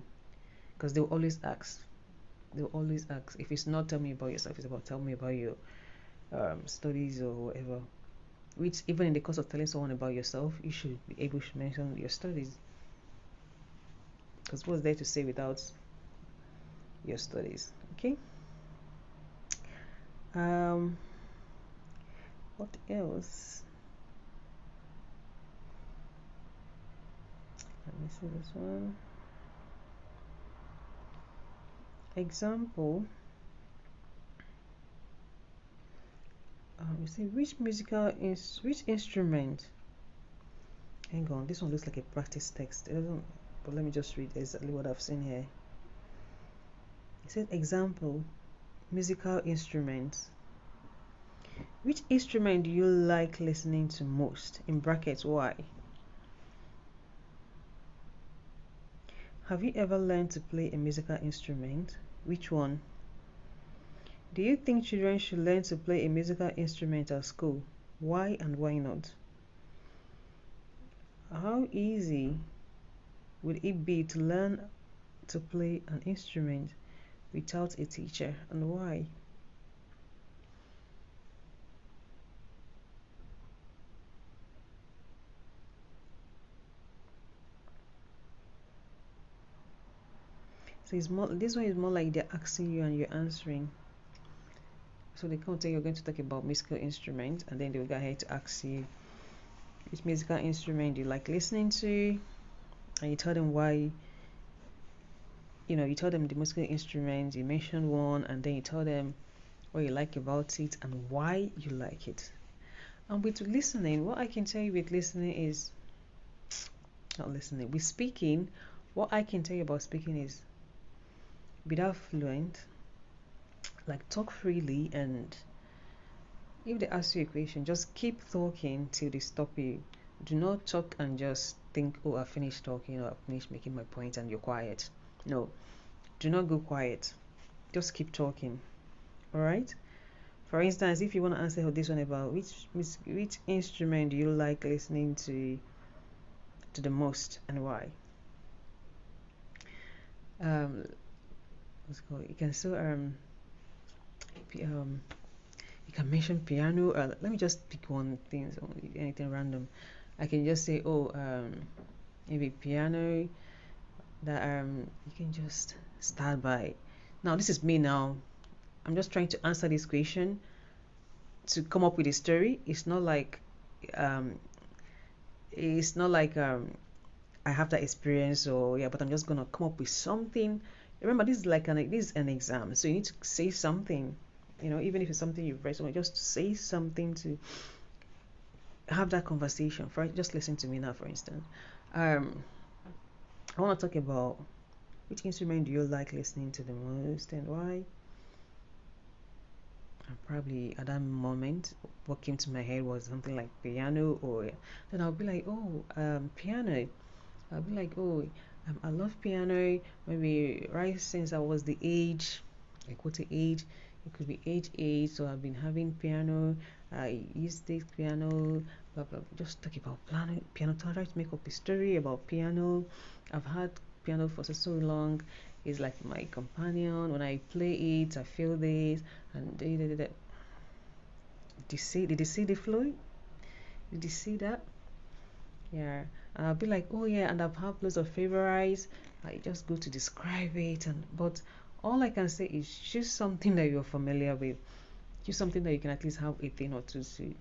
because they'll always ask. If it's not tell me about yourself, it's about tell me about your studies or whatever. Which even in the course of telling someone about yourself, you should be able to mention your studies, because what's there to say without your studies? Okay. What else? Let me see this one. Example. You say which instrument? Hang on, this one looks like a practice text. It doesn't, but let me just read exactly what I've seen here. It says example, musical instruments. Which instrument do you like listening to most? In brackets, why? Have you ever learned to play a musical instrument? Which one? Do you think children should learn to play a musical instrument at school? Why and why not? How easy would it be to learn to play an instrument without a teacher, and why? So this one is more like they're asking you and you're answering. So they can't tell you're going to talk about musical instruments, and then they'll go ahead to ask you which musical instrument you like listening to, and you tell them why. You tell them the musical instrument, you mention one, and then you tell them what you like about it and why you like it. And with listening, what I can tell you with listening is not listening. With speaking, what I can tell you about speaking is without fluent, like talk freely, and if they ask you a question, just keep talking till they stop you. Do not talk and just think, oh, I finished talking or I finished making my point and you're quiet. No, do not go quiet. Just keep talking. All right. For instance, if you want to answer this one about which instrument do you like listening to the most and why? Let's go. You can still you can mention piano. Let me just pick one thing, so anything random. I can just say, oh, maybe piano. That you can just start by. Now this is me now. I'm just trying to answer this question to come up with a story. It's not like um I have that experience or yeah, but I'm just gonna come up with something. Remember, this is an exam, so you need to say something. Even if it's something you've read somewhere, just say something to have that conversation. Just listen to me now, for instance. I want to talk about which instrument do you like listening to the most and why. Probably at that moment, what came to my head was something like piano, or then I'll be like, oh, piano. I'll be like, oh, I love piano. Maybe right since I was the age, like what's the age? It could be age 8. So I've been having piano. I used this piano. Blah blah. Just talk about piano. Try to make up a story about piano. I've had piano for so long. It's like my companion. When I play it, I feel this and did you see the flow? Did you see that? Yeah. And I'll be like, oh yeah, and I've had loads of favorites. I just go to describe it, but all I can say is choose something that you're familiar with. Choose something that you can at least have a thing or two to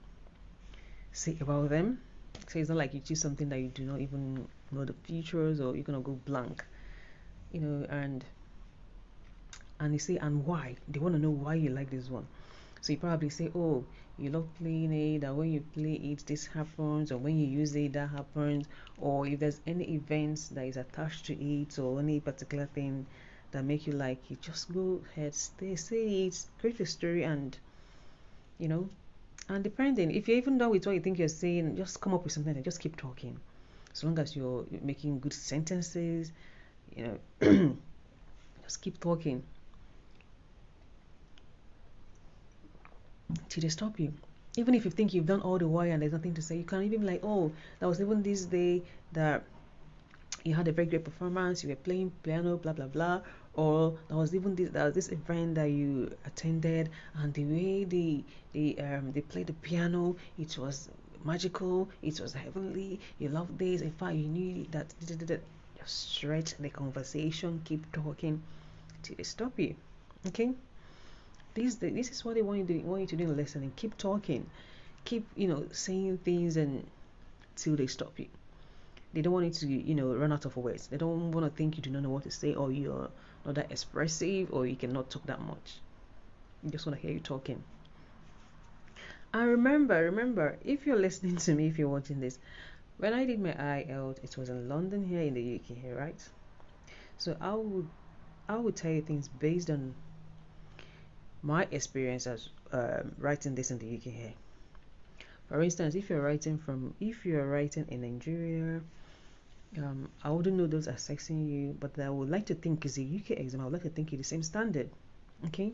say about them. So it's not like you choose something that you do not even know the features, or you're gonna go blank. And you say, and why? They want to know why you like this one. So you probably say, oh, you love playing it, and when you play it, this happens, or when you use it, that happens, or if there's any events that is attached to it, or any particular thing that make you like it, just go ahead, say it, create a story, and and depending, if you're even done with what you think you're saying, just come up with something and just keep talking. As long as you're making good sentences, just keep talking till they stop you. Even if you think you've done all the while and there's nothing to say, you can even be like, oh, that was even this day that you had a very great performance, you were playing piano, blah blah blah, or there was this event that you attended, and the way they played the piano, it was magical, it was heavenly, you loved this, in fact you knew that. Just stretch the conversation, keep talking till they stop you. Okay. This is what they want you to do in listening. Keep talking, keep saying things and till they stop you. They don't want you to run out of words. They don't want to think you do not know what to say, or you're not that expressive, or you cannot talk that much. They just want to hear you talking. And remember, if you're listening to me, if you're watching this, when I did my IELTS, it was in London here in the UK here, right? So I would tell you things based on my experience as writing this in the UK here. For instance, if you're writing in Nigeria, I wouldn't know those assessing you, but I would like to think is a UK exam. I would like to think you're the same standard. Okay,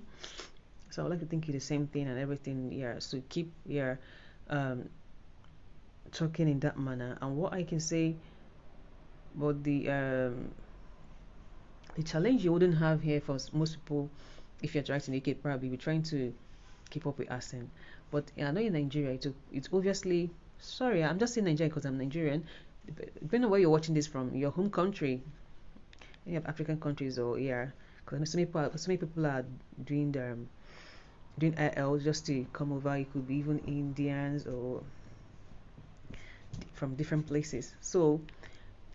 so I would like to think you're the same thing and everything. Yeah, so keep talking in that manner. And what I can say about the challenge you wouldn't have here for most people, if you're writing in the UK, probably be trying to keep up with accent. But I know in Nigeria, it's obviously, sorry, I'm just saying Nigeria because I'm Nigerian. Depending on where you're watching this from, your home country, you have African countries, or yeah, because so many people are doing IELTS just to come over. It could be even Indians or from different places. So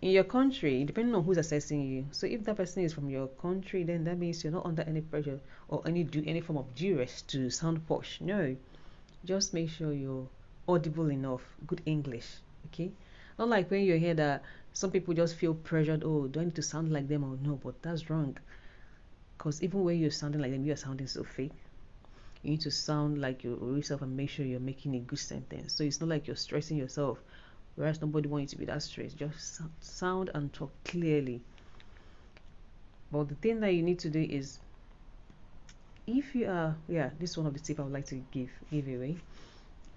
in your country, depending on who's assessing you, so if that person is from your country, then that means you're not under any pressure or any form of duress to sound posh. No, just make sure you're audible enough, good English. Okay, not like when you hear that some people just feel pressured. Oh, do I need to sound like them or no? But that's wrong, because even when you're sounding like them, you're sounding so fake. You need to sound like your real self and make sure you're making a good sentence. So it's not like you're stressing yourself, whereas nobody wants you to be that stressed. Just sound and talk clearly. But the thing that you need to do is, if you are, this is one of the tips I would like to give away.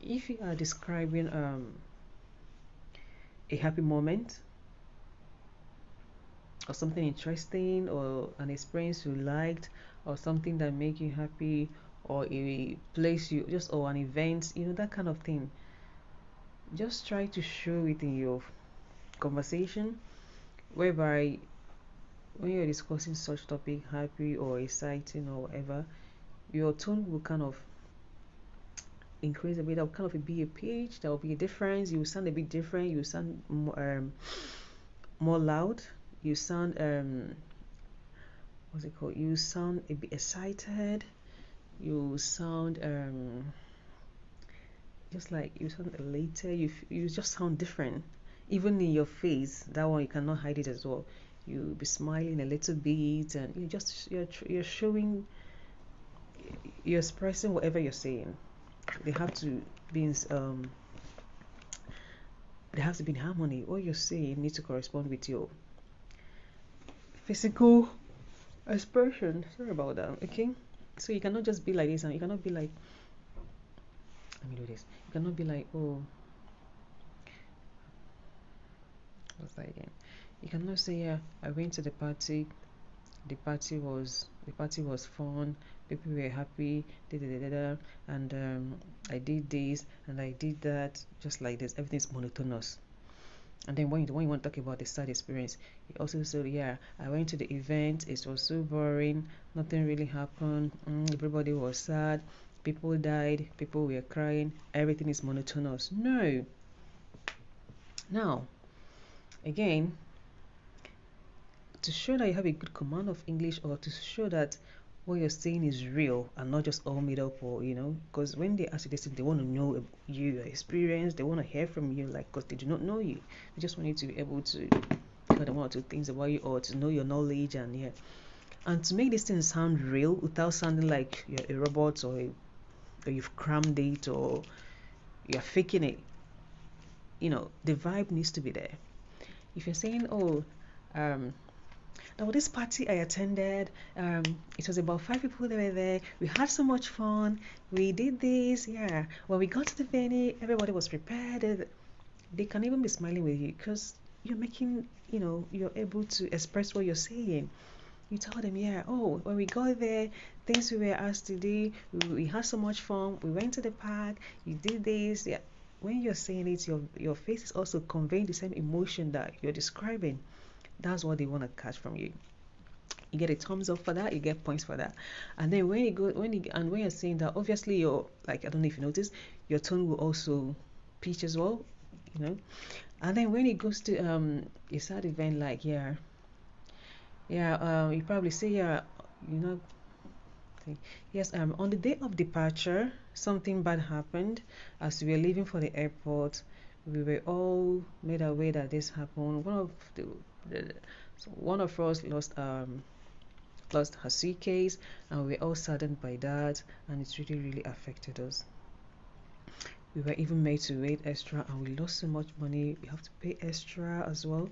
If you are describing a happy moment or something interesting or an experience you liked or something that make you happy or a place you just or an event, that kind of thing, just try to show it in your conversation, whereby when you're discussing such topic, happy or exciting or whatever, your tone will kind of increase a bit. That will kind of be a pitch. There will be a difference. You will sound a bit different. You sound more loud. You sound what's it called? You sound a bit excited. You sound just like you sound elated. You just sound different. Even in your face, that one you cannot hide it as well. You'll be smiling a little bit, and you're showing, you're expressing whatever you're saying. They have to be in harmony. What you're saying needs to correspond with your physical expression. Sorry about that. Okay, so you cannot just be like this, and you cannot be like, let me do this. You cannot be like, oh, what's that again? You cannot say, yeah, I went to the party. The party was fun. People were happy. And I did this and I did that. Just like this, everything's monotonous. And then when you want to talk about the sad experience, you also say, yeah, I went to the event. It was so boring. Nothing really happened. Everybody was sad. People died. People were crying. Everything is monotonous. No. Now, again, to show that you have a good command of English, or to show that what you're saying is real and not just all made up, or because when they ask you this, they want to know your experience. They want to hear from you, like, because they do not know you. They just want you to be able to tell them one or two things about you, or to know your knowledge, and to make this thing sound real without sounding like you're a robot, or you've crammed it, or you're faking it. The vibe needs to be there. If you're saying, oh, now this party I attended, it was about 5 people that were there. We had so much fun. We did this, yeah. When we got to the venue, everybody was prepared. They can even be smiling with you because you're making, you're able to express what you're saying. You tell them, yeah, oh, when we got there, things we were asked to do, we had so much fun. We went to the park. You did this, yeah. When you're saying it, your face is also conveying the same emotion that you're describing. That's what they want to catch from you. You get a thumbs up for that. You get points for that. And then when you're saying that, obviously you're like, I don't know if you notice, your tone will also pitch as well. And then when it goes to a sad event, like you probably say, yes, on the day of departure, something bad happened. As we were leaving for the airport, we were all made aware that this happened. One of us lost her suitcase, and we were all saddened by that, and it really affected us. We were even made to wait extra, and we lost so much money. We have to pay extra as well,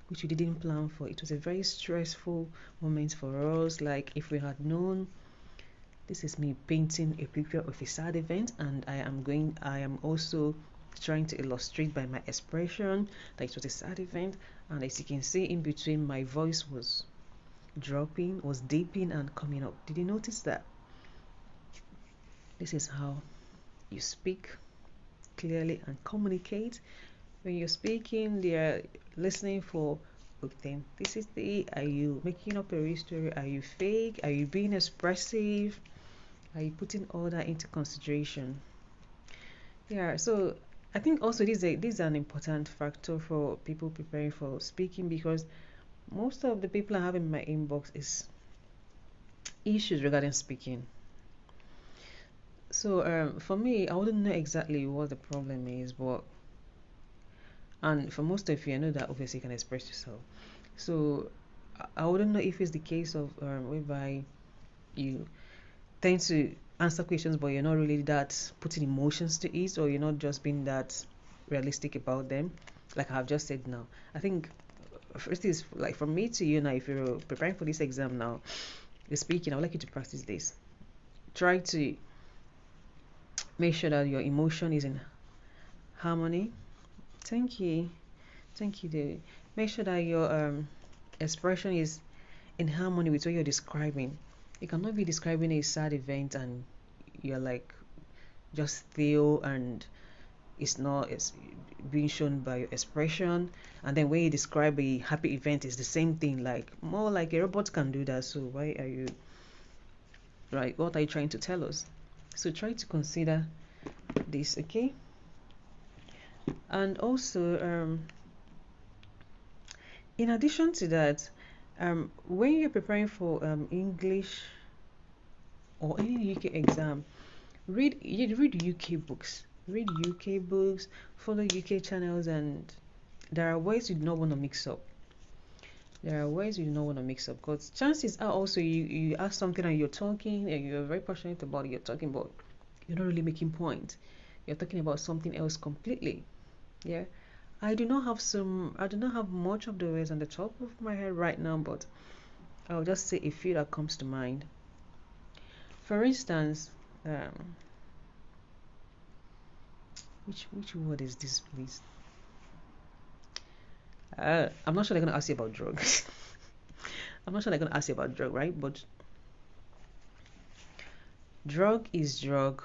which we didn't plan for. It was a very stressful moment for us. Like, if we had known, this is me painting a picture of a sad event, and I am also trying to illustrate by my expression that it was a sad event. And as you can see, in between, my voice was dropping, was dipping and coming up. Did you notice that? This is how you speak clearly and communicate. When you're speaking, they are listening for, okay, are you making up a real story? Are you fake? Are you being expressive? Are you putting all that into consideration? Yeah, so I think also this is an important factor for people preparing for speaking, because most of the people I have in my inbox is issues regarding speaking. So for me, I wouldn't know exactly what the problem is, but and for most of you, I know that obviously you can express yourself. So I wouldn't know if it's the case of whereby you tend to answer questions, but you're not really that putting emotions to it, or you're not just being that realistic about them, like I have just said now. I think first is like from me to you now, if you're preparing for this exam now, the speaking, I would like you to practice this. Try to make sure that your emotion is in harmony. Thank you. Thank you, David. Make sure that your expression is in harmony with what you're describing. You cannot be describing a sad event and you're like just feel, and it's being shown by your expression, and then when you describe a happy event, it's the same thing, like more like a robot can do that. So why are you, right, what are you trying to tell us? So try to consider this, okay? And also in addition to that, when you're preparing for English or any UK exam, read UK books. Read UK books, follow UK channels, and there are ways you do not want to mix up. There are ways you do not want to mix up, because chances are also you ask something and you're talking and you're very passionate about it, you're talking about, you're not really making point. You're talking about something else completely. Yeah. I do not have much of the words on the top of my head right now, but I'll just say a few that comes to mind. For instance, which word is this, please? I'm not sure they're gonna ask you about drugs. I'm not sure they're gonna ask you about drug, right? But drug is drug.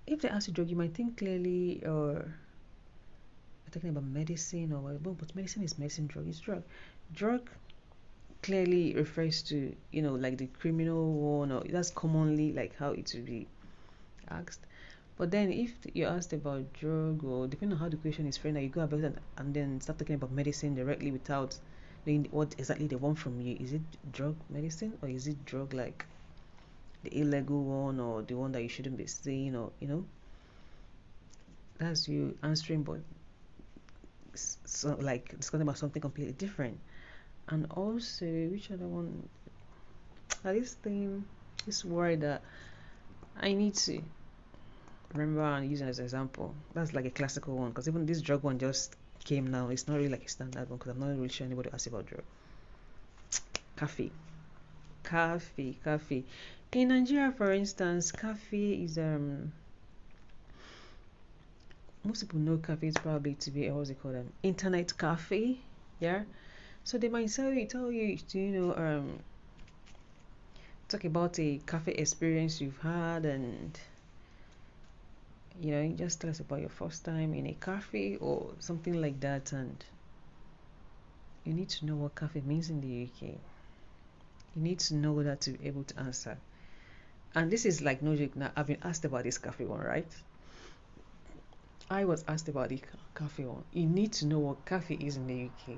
If they ask you drug, you might think clearly, or you're talking about medicine or what, but medicine is medicine, drug is drug. Drug clearly refers to, like the criminal one, or that's commonly like how it would be asked. But then if you're asked about drug, or depending on how the question is framed, you go about it and then start talking about medicine directly without knowing what exactly they want from you. Is it drug medicine, or is it drug like the illegal one, or the one that you shouldn't be saying, or that's you answering, but so like discussing about something completely different. And also, which other one? This word that I need to remember and use it as an example. That's like a classical one, because even this drug one just came now. It's not really like a standard one, because I'm not really sure anybody asks about drug. Coffee. In Nigeria, for instance, coffee is most people know cafe is probably to be what's it called, internet cafe. Yeah. So they might tell you to talk about a cafe experience you've had, and just tell us about your first time in a cafe or something like that. And you need to know what cafe means in the UK. You need to know that to be able to answer. And this is like no joke. Now I've been asked about this cafe one, right? I was asked about the cafe one. You need to know what cafe is in the UK.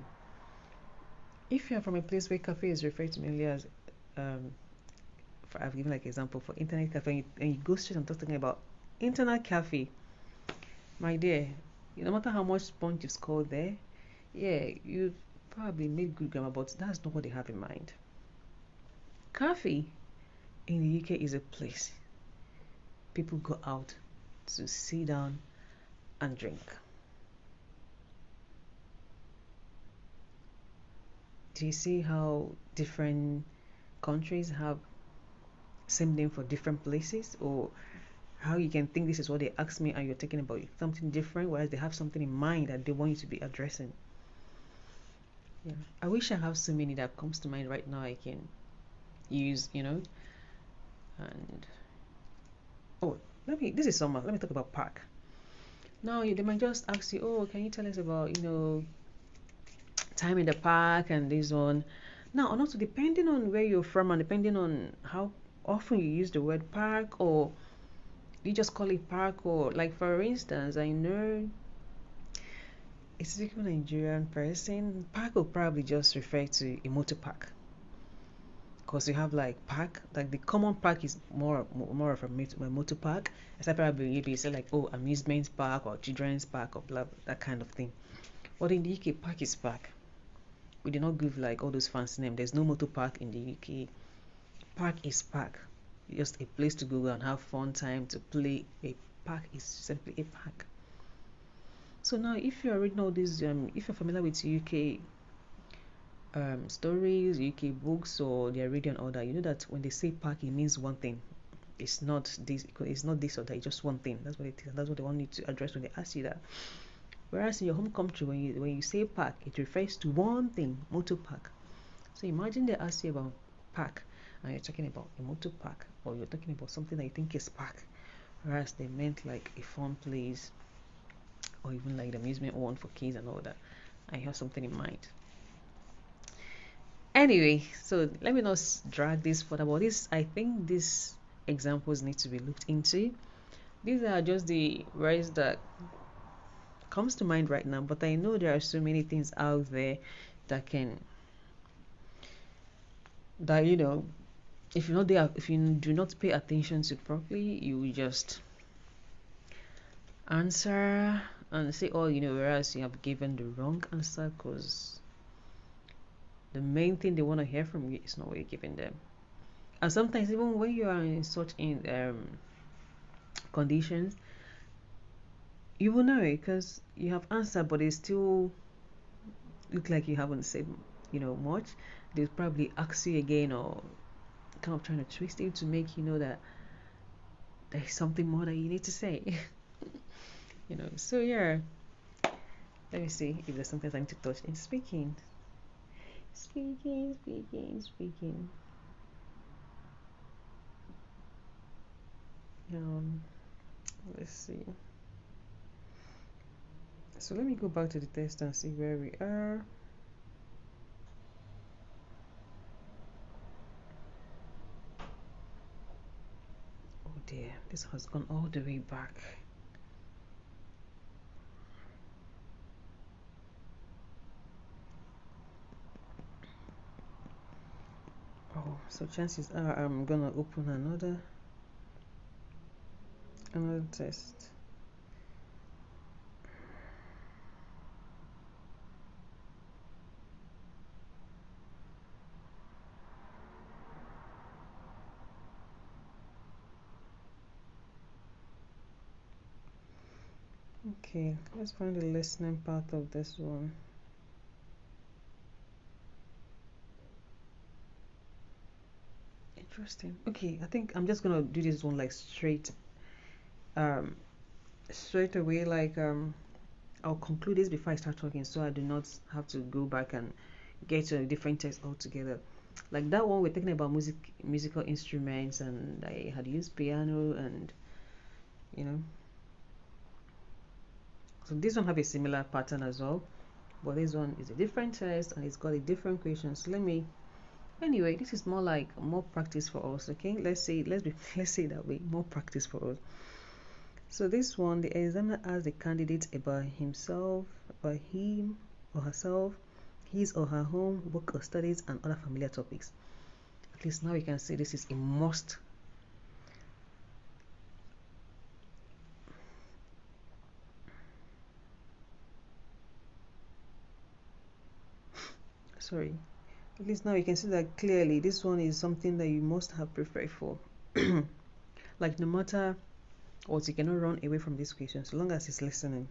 If you are from a place where cafe is referred to mainly as I've given like example for internet cafe, and you go straight and start talking about internet cafe, my dear, no matter how much sponge you've scored there, yeah, you've probably made good grammar, but that's not what they have in mind. Cafe in the UK is a place people go out to sit down and drink. Do you see how different countries have same name for different places, or how you can think this is what they asked me and you're talking about something different, whereas they have something in mind that they want you to be addressing? Yeah, I wish I have so many that comes to mind right now I can use, and this is summer, let me talk about park. Now they might just ask you, oh, can you tell us about time in the park and this one. Now, and also depending on where you're from and depending on how often you use the word park, or you just call it park. Or like for instance, I know a typical Nigerian person, park will probably just refer to a motor park, because you have like park, like the common park is more of a motor park. Except probably maybe you say like, oh, amusement park or children's park or blah, that kind of thing. But in the UK, park is park. We do not give like all those fancy names. There's no motor park in the UK. Park is park. Just a place to go and have fun time to play. A park is simply a park. So now, if you're reading all these, if you're familiar with UK stories, UK books, or they're reading all that, you know that when they say park, it means one thing. It's not this. It's not this or that. It's just one thing. That's what it is. That's what they want you to address when they ask you that. Whereas in your home country, when you say park, it refers to one thing, motor park. So imagine they ask you about park, and you're talking about a motor park, or you're talking about something that you think is park, whereas they meant like a fun place, or even like the amusement one for kids and all that. I have something in mind. Anyway, so let me not drag this further, but this, I think these examples need to be looked into. These are just the words that comes to mind right now, but I know there are so many things out there that can, that if you're not there, if you do not pay attention to properly, you will just answer and say, oh, whereas you have given the wrong answer, because the main thing they want to hear from you is not what you're giving them. And sometimes even when you are in such conditions, you will know it because you have answered, but it still look like you haven't said much. They'll probably ask you again, or kind of trying to twist it to make you know that there's something more that you need to say. So yeah, let me see if there's something I need to touch in speaking. Let's see. So let me go back to the test and see where we are. Oh dear, this has gone all the way back. Oh, so chances are I'm gonna open another test. Okay, let's find the listening part of this one. Interesting. Okay, I think I'm just gonna do this one like straight away, like I'll conclude this before I start talking, so I do not have to go back and get to a different text altogether. Like that one, we're talking about musical instruments, and I had used piano, and so this one have a similar pattern as well, but this one is a different test and it's got a different question. So anyway, this is more practice for us. Okay, let's say that way, more practice for us. So this one, the examiner asks the candidate about himself, about him or herself, his or her home, work or studies, and other familiar topics. At least now we can say this is a must. Sorry. At least now you can see that clearly this one is something that you must have prepared for. Like no matter what, you cannot run away from this question so long as it's listening.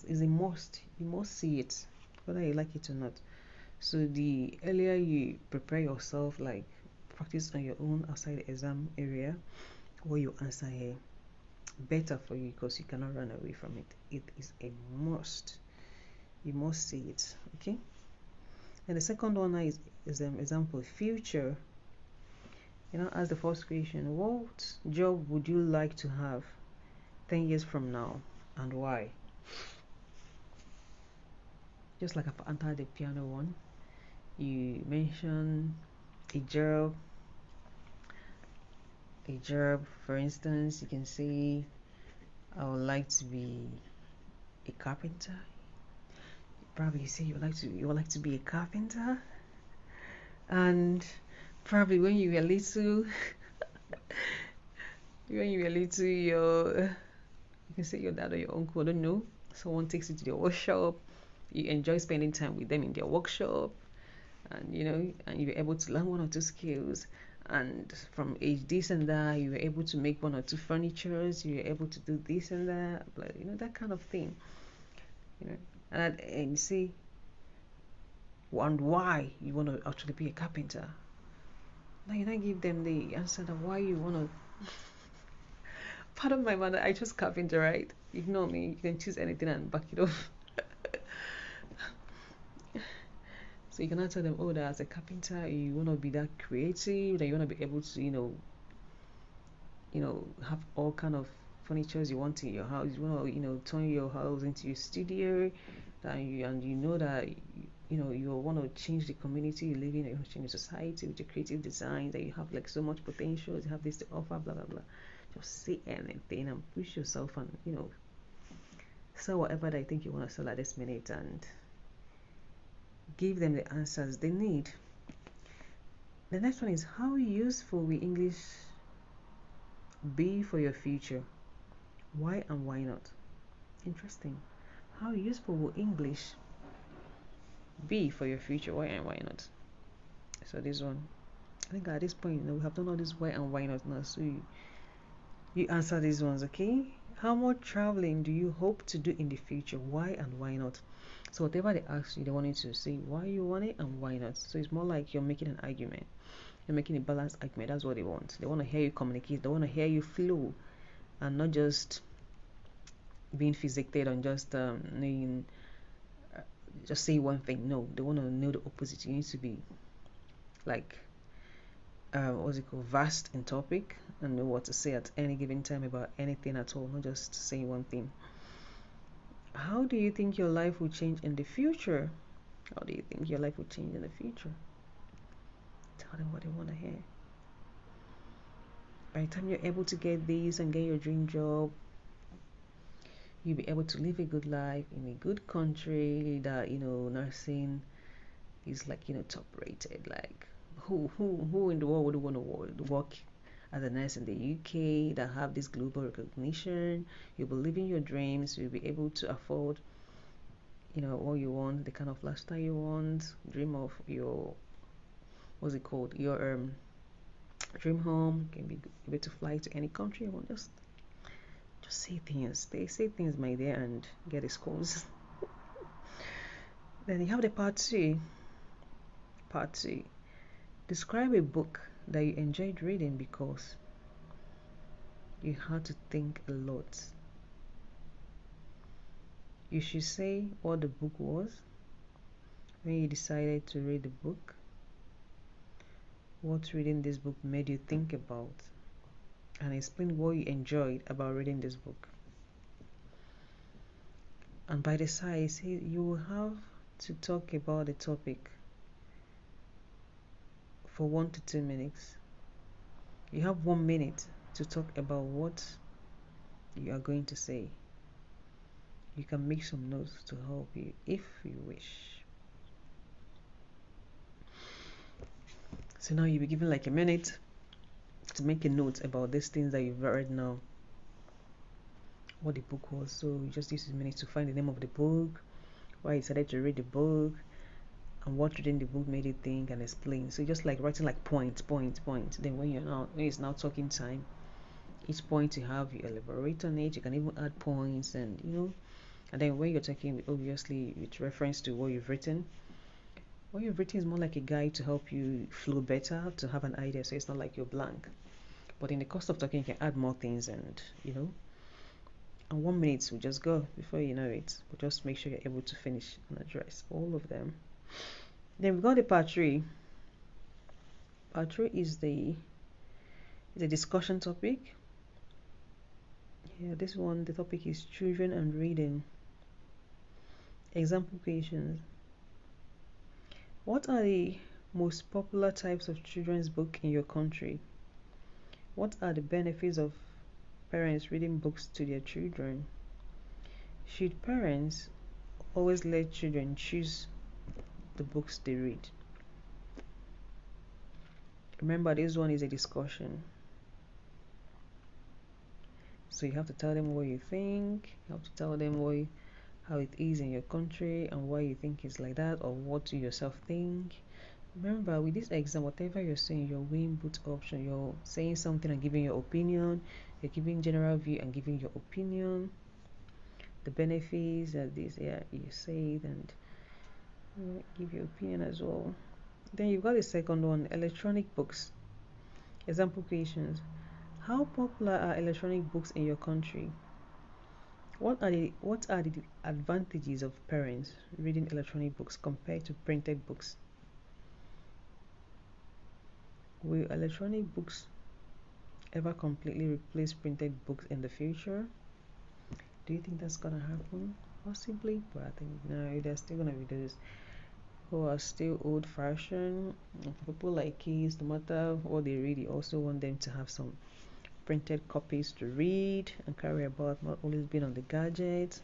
It's a must. You must see it, whether you like it or not. So the earlier you prepare yourself, like practice on your own outside the exam area, what you answer here, better for you, because you cannot run away from it. It is a must. You must see it. Okay. And the second one is an example, future. As the first question, what job would you like to have 10 years from now, and why? Just like I've answered the piano one, you mention a job a job. For instance, you can say, I would like to be a carpenter. Probably you say you would like to be a carpenter, and probably when you were little, you can say your dad or your uncle, I don't know, someone takes you to their workshop. You enjoy spending time with them in their workshop, and and you were able to learn one or two skills. And from age this and that, you were able to make one or two furnitures. You were able to do this and that, that kind of thing. And you see, and why you want to actually be a carpenter. Now you not give them the answer that why you want to. Pardon my mother, I chose carpenter, right? Ignore me. You can choose anything and back it off. So you cannot tell them, oh, that as a carpenter, you want to be that creative, that you want to be able to, have all kind of furnitures you want in your house. You want to, turn your house into your studio, and you know that you want to change the community you live in, you want to change the society with your creative design, that you have like so much potential, you have this to offer, blah blah blah. Just say anything and push yourself, and sell whatever that you think you want to sell at this minute, and give them the answers they need. The next one is, how useful will English be for your future? Why and why not? Interesting. How useful will English be for your future? Why and why not? So this one, I think at this point, we have done all this why and why not now. So you answer these ones, okay? How much traveling do you hope to do in the future? Why and why not? So whatever they ask you, they want you to say why you want it and why not. So it's more like you're making an argument. You're making a balanced argument. That's what they want. They want to hear you communicate. They want to hear you flow, and not just being fixated on just say one thing. No, they want to know the opposite. You need to be like what's it called, vast in topic, and know what to say at any given time about anything at all, not just saying one thing. How do you think your life will change in the future? How do you think your life will change in the future? Tell them what they want to hear. By the time you're able to get this and get your dream job, you'll be able to live a good life in a good country that nursing is like top rated. Like who in the world would want to work as a nurse in the UK that have this global recognition? You'll be living your dreams. You'll be able to afford what you want, the kind of lifestyle you want. Dream of your your dream home. You can be able to fly to any country you want. Just say things. They say things, my dear, and get the scores. Then you have the part two. Part two. Describe a book that you enjoyed reading because you had to think a lot. You should say what the book was, when you decided to read the book, what reading this book made you think about, and explain what you enjoyed about reading this book. And by the side, say you will have to talk about the topic for 1 to 2 minutes. You have 1 minute to talk about what you are going to say. You can make some notes to help you if you wish. So now you'll be given like a minute to make a note about these things that you've read now, what the book was. So you just use a minute to find the name of the book, why you decided to read the book, and what reading the book made you think, and explain. So just like writing like point. Then when it's now talking time, each point you have, you elaborate on it. You can even add points, and and then when you're talking, obviously with reference to what you've written. What you've written is more like a guide to help you flow better, to have an idea, so it's not like you're blank. But in the course of talking, you can add more things, and and 1 minute will just go before you know it. But just make sure you're able to finish and address all of them. Then we've got the part three. Part three is the discussion topic. Yeah, this one, the topic is children and reading. Example questions. What are the most popular types of children's book in your country? What are the benefits of parents reading books to their children? Should parents always let children choose the books they read? Remember, this one is a discussion. So you have to tell them what you think. You have to tell them how it is in your country and why you think it's like that, or what you yourself think. Remember, with this exam, whatever you're saying, you're weighing both options. You're saying something and giving your opinion. You're giving general view and giving your opinion. The benefits of this, yeah, you say it and give your opinion as well. Then you've got the second one, electronic books. Example questions. How popular are electronic books in your country? What are the advantages of parents reading electronic books compared to printed books? Will electronic books ever completely replace printed books in the future? Do you think that's gonna happen? Possibly, but I think no, there's still gonna be those who are still old-fashioned. People like kids, no matter what they read, you also want them to have some printed copies to read and carry about, not always being on the gadget.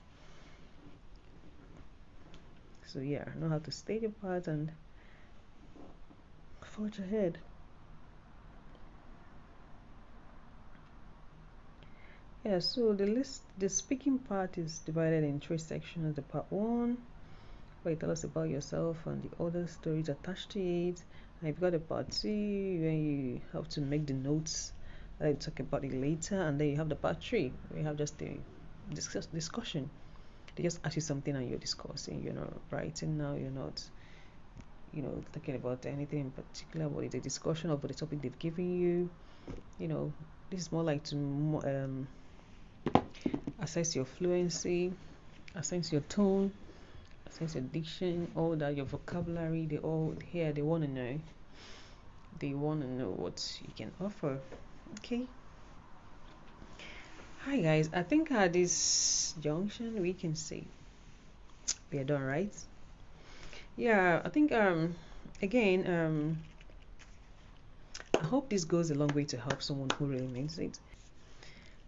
So yeah, know how to stay your part and forge ahead. Yeah, so the speaking part is divided in 3 sections. The part 1, where you tell us about yourself and the other stories attached to it. And you've got the part 2, where you have to make the notes. I'll talk about it later. And then you have the part 3, where you have just a discussion. They just ask you something and you're discussing. You're not writing now. You're not, talking about anything in particular, but it's a discussion about the topic they've given you. This is more like to assess your fluency, assess your tone, assess your diction, all that, your vocabulary. They all here. They want to know. They want to know what you can offer. Okay. Hi guys. I think at this junction we can say we are done, right? Yeah. I think again I hope this goes a long way to help someone who really needs it.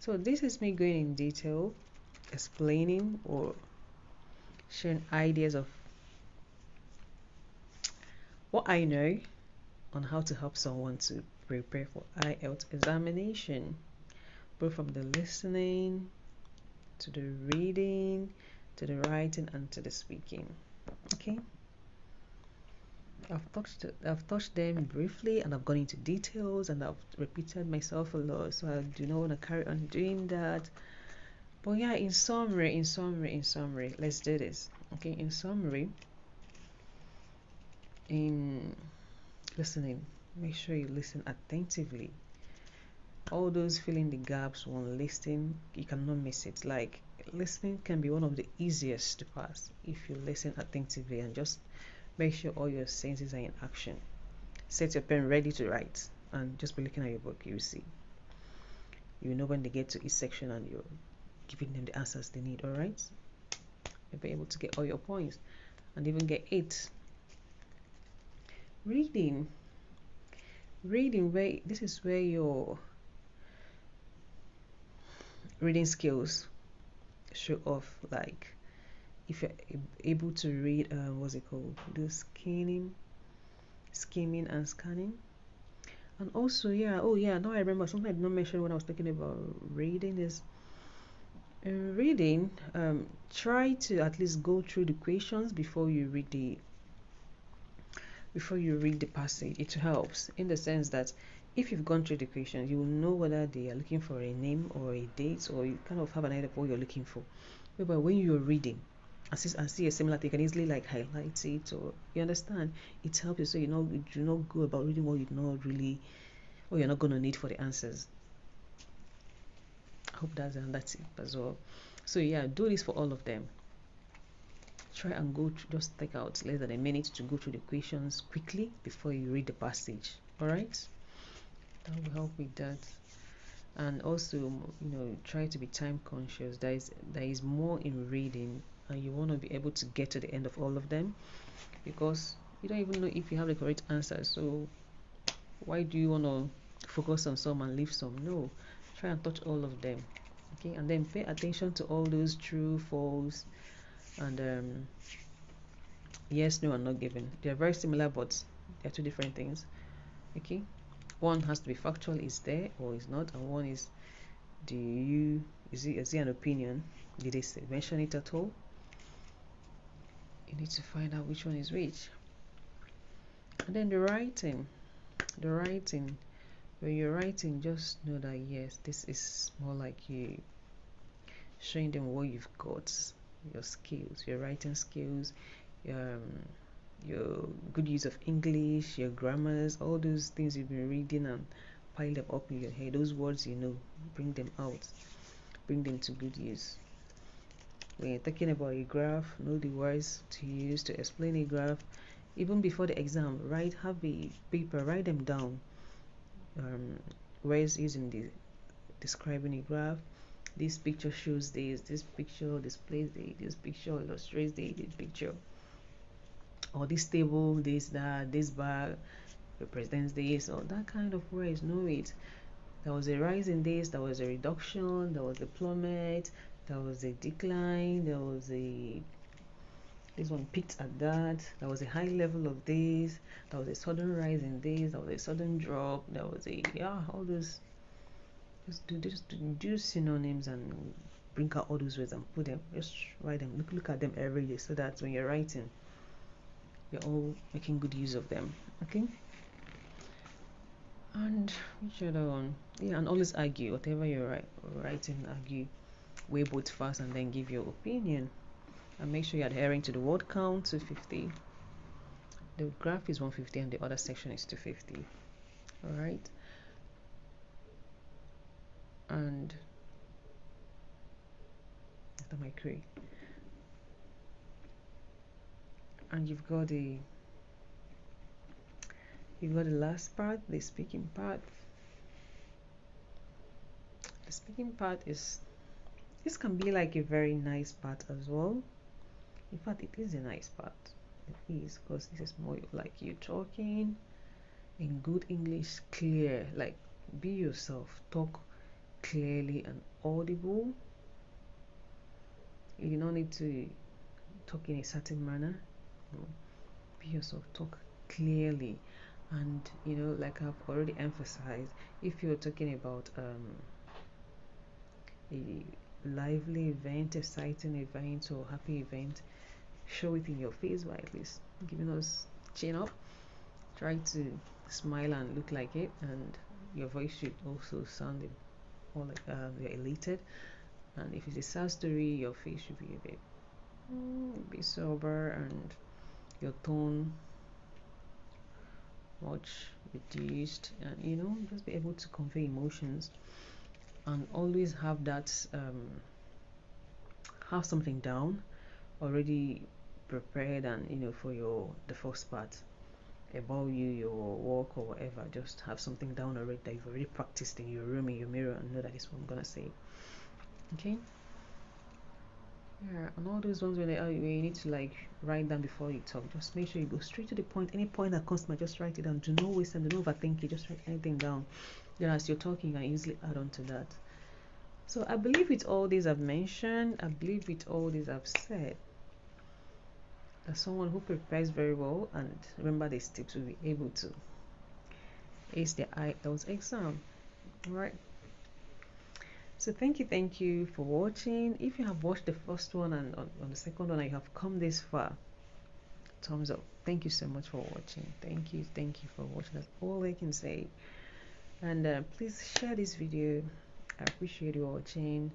So this is me going in detail, explaining or sharing ideas of what I know on how to help someone to prepare for IELTS examination, both from the listening to the reading to the writing and to the speaking. Okay, I've touched them briefly and I've gone into details and I've repeated myself a lot, so I do not want to carry on doing that. But yeah, in summary, let's do this. Okay, in summary, in listening, make sure you listen attentively. All those filling the gaps when listening, you cannot miss it. Like, listening can be one of the easiest to pass if you listen attentively and just make sure all your senses are in action. Set your pen ready to write and just be looking at your book. You see, you know when they get to each section and you're giving them the answers they need. All right, you'll be able to get all your points and even get 8. Reading, where this is where your reading skills show off. Like, if you're able to read what's it called, the skimming and scanning. And also, yeah, now I remember something I did not mention when I was talking about reading is in reading, try to at least go through the questions before you read the passage. It helps in the sense that if you've gone through the questions, you will know whether they are looking for a name or a date, or you kind of have an idea of what you're looking for. But when you're reading and see a similar thing, you can easily like highlight it, or you understand. It helps you, so you do not go about reading what you're not going to need for the answers. I hope that's it as well. So yeah, do this for all of them. Try and go through, just take out less than a minute to go through the questions quickly before you read the passage. All right, that will help with that. And also, try to be time conscious. There is more in reading, and you want to be able to get to the end of all of them, because you don't even know if you have the correct answer. So why do you want to focus on some and leave some. No, try and touch all of them. Okay, and then pay attention to all those true, false, and yes, no, and not given. They are very similar, but they are two different things. Okay, one has to be factual, is there or is not, and one is, is it an opinion? Did they mention it at all? You need to find out which one is which. And then the writing, when you're writing, just know that yes, this is more like you showing them what you've got, your skills, your writing skills, your good use of English, your grammars, all those things you've been reading and pile them up in your head. Those words you know, bring them out, bring them to good use. When you're talking about a graph, know the words to use to explain a graph. Even before the exam, have a paper, write them down. Words using the describing a graph. This picture shows this picture displays this picture illustrates this picture, or this table, this bar represents this, or that kind of words. Know it. There was a rise in this, there was a reduction, there was a plummet, there was a decline, this one peaked at that, there was a high level of this, there was a sudden rise in this, there was a sudden drop, there was all those. Just do synonyms and bring out all those words and put them, just write them, look at them every day, so that when you're writing, you're all making good use of them. Okay. And which other one? Yeah, and always argue. Whatever you're writing, argue, weigh both fast, and then give your opinion. And make sure you're adhering to the word count, 250. The graph is 150 and the other section is 250. All right. And after my query, and you've got the last part, the speaking part. The speaking part this can be like a very nice part as well. In fact, it is a nice part. It is, because this is more like you talking in good English, clear, like be yourself, talk clearly and audible. You don't need to talk in a certain manner. No. Be yourself, talk clearly. And like I've already emphasized, if you're talking about a lively event, exciting event, or happy event, show it in your face by at least giving us chin up. Try to smile and look like it, and your voice should also sound more like you're elated. And if it's a sad story, your face should be a bit be sober, and your tone much reduced, and just be able to convey emotions, and always have that have something down already prepared, and for the first part about you, your work or whatever. Just have something down already that you've already practiced in your room, in your mirror, and know that is what I'm gonna say. Okay. Yeah, and all those ones when you need to like write down before you talk, just make sure you go straight to the point. Any point that comes to mind, just write it down. Do not waste time, do not overthink it, just write anything down. Then as you're talking, you can easily add on to that. So I believe with all these I've mentioned, I believe with all these I've said, that someone who prepares very well and remember these tips will be able to ace the IELTS exam. Alright. So thank you for watching. If you have watched the first one and on the second one, and you have come this far, thumbs up. Thank you so much for watching. Thank you for watching. That's all I can say. And please share this video. I appreciate you watching,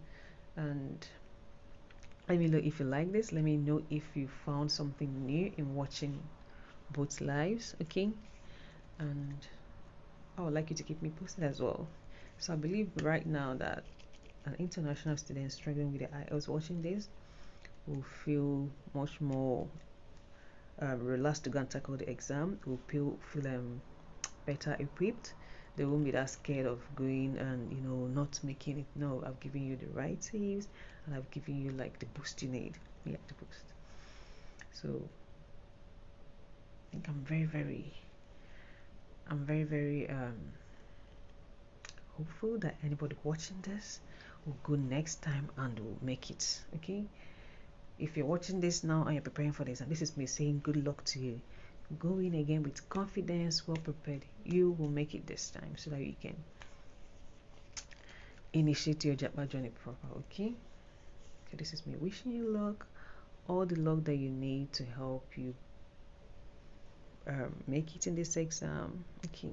and let me know if you like this. Let me know if you found something new in watching both lives. Okay, and I would like you to keep me posted as well. So I believe right now that an international student struggling with the IELTS watching this will feel much more relaxed to go and tackle the exam. Will feel better equipped. They won't be that scared of going and not making it. No, I've given you the right tips, and I've given you like the boost you need. Yeah, the boost. So I think I'm very hopeful that anybody watching this will go next time and will make it. Okay, if you're watching this now and you're preparing for this, and this is me saying good luck to you, go in again with confidence, well prepared. You will make it this time so that you can initiate your JAPA journey proper. Okay, so this is me wishing you luck, all the luck that you need to help you make it in this exam. Okay,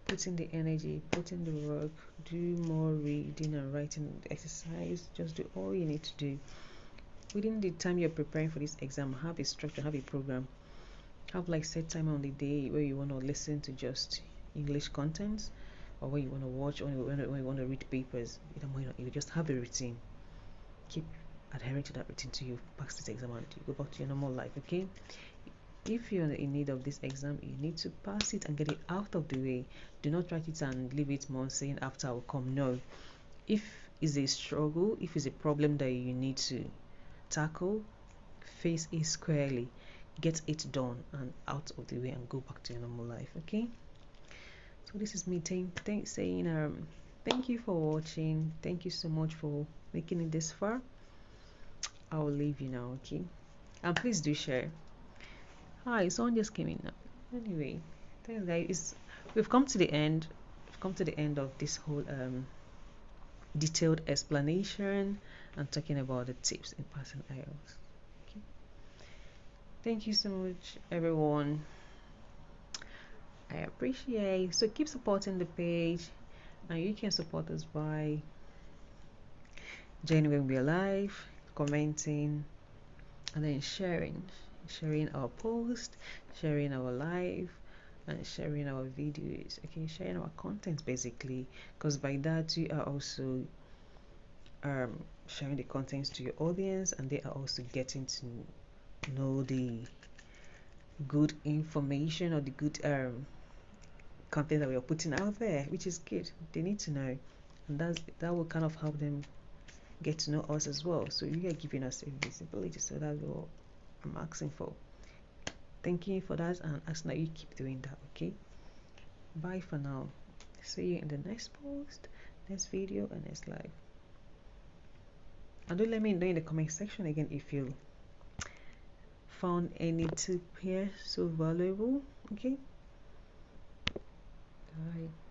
put in the energy, put in the work, do more reading and writing exercise. Just do all you need to do within the time you're preparing for this exam. Have a structure, have a program, have like set time on the day where you want to listen to just English contents, or where you want to watch, or when you want to read papers. You just have a routine. Keep adhering to that routine till you pass this exam and you go back to your normal life. Okay, if you're in need of this exam, you need to pass it and get it out of the way. Do not write it and leave it more saying after I will come. No, if it's a struggle, if it's a problem that you need to tackle, face it squarely, get it done and out of the way, and go back to your normal life. Okay, so this is me saying thank you for watching. Thank you so much for making it this far. I will leave you now. Okay, and please do share. Hi, someone just came in now. Anyway, thanks guys. We've come to the end. We've come to the end of this whole detailed explanation and talking about the tips in passing IELTS. Okay. Thank you so much, everyone. I appreciate. So keep supporting the page, and you can support us by joining when we're live, commenting, and then sharing our post, sharing our live, and sharing our videos. Okay, sharing our content basically, because by that you are also sharing the contents to your audience, and they are also getting to know the good information or the good content that we are putting out there, which is good. They need to know, and that will kind of help them get to know us as well. So you are giving us a visibility, so that's what I'm asking for. Thank you for that, and asking that you keep doing that. Okay, bye for now. See you in the next post, next video, and next live. And do let me know in the comment section again if you found any tip here so valuable. Okay, bye.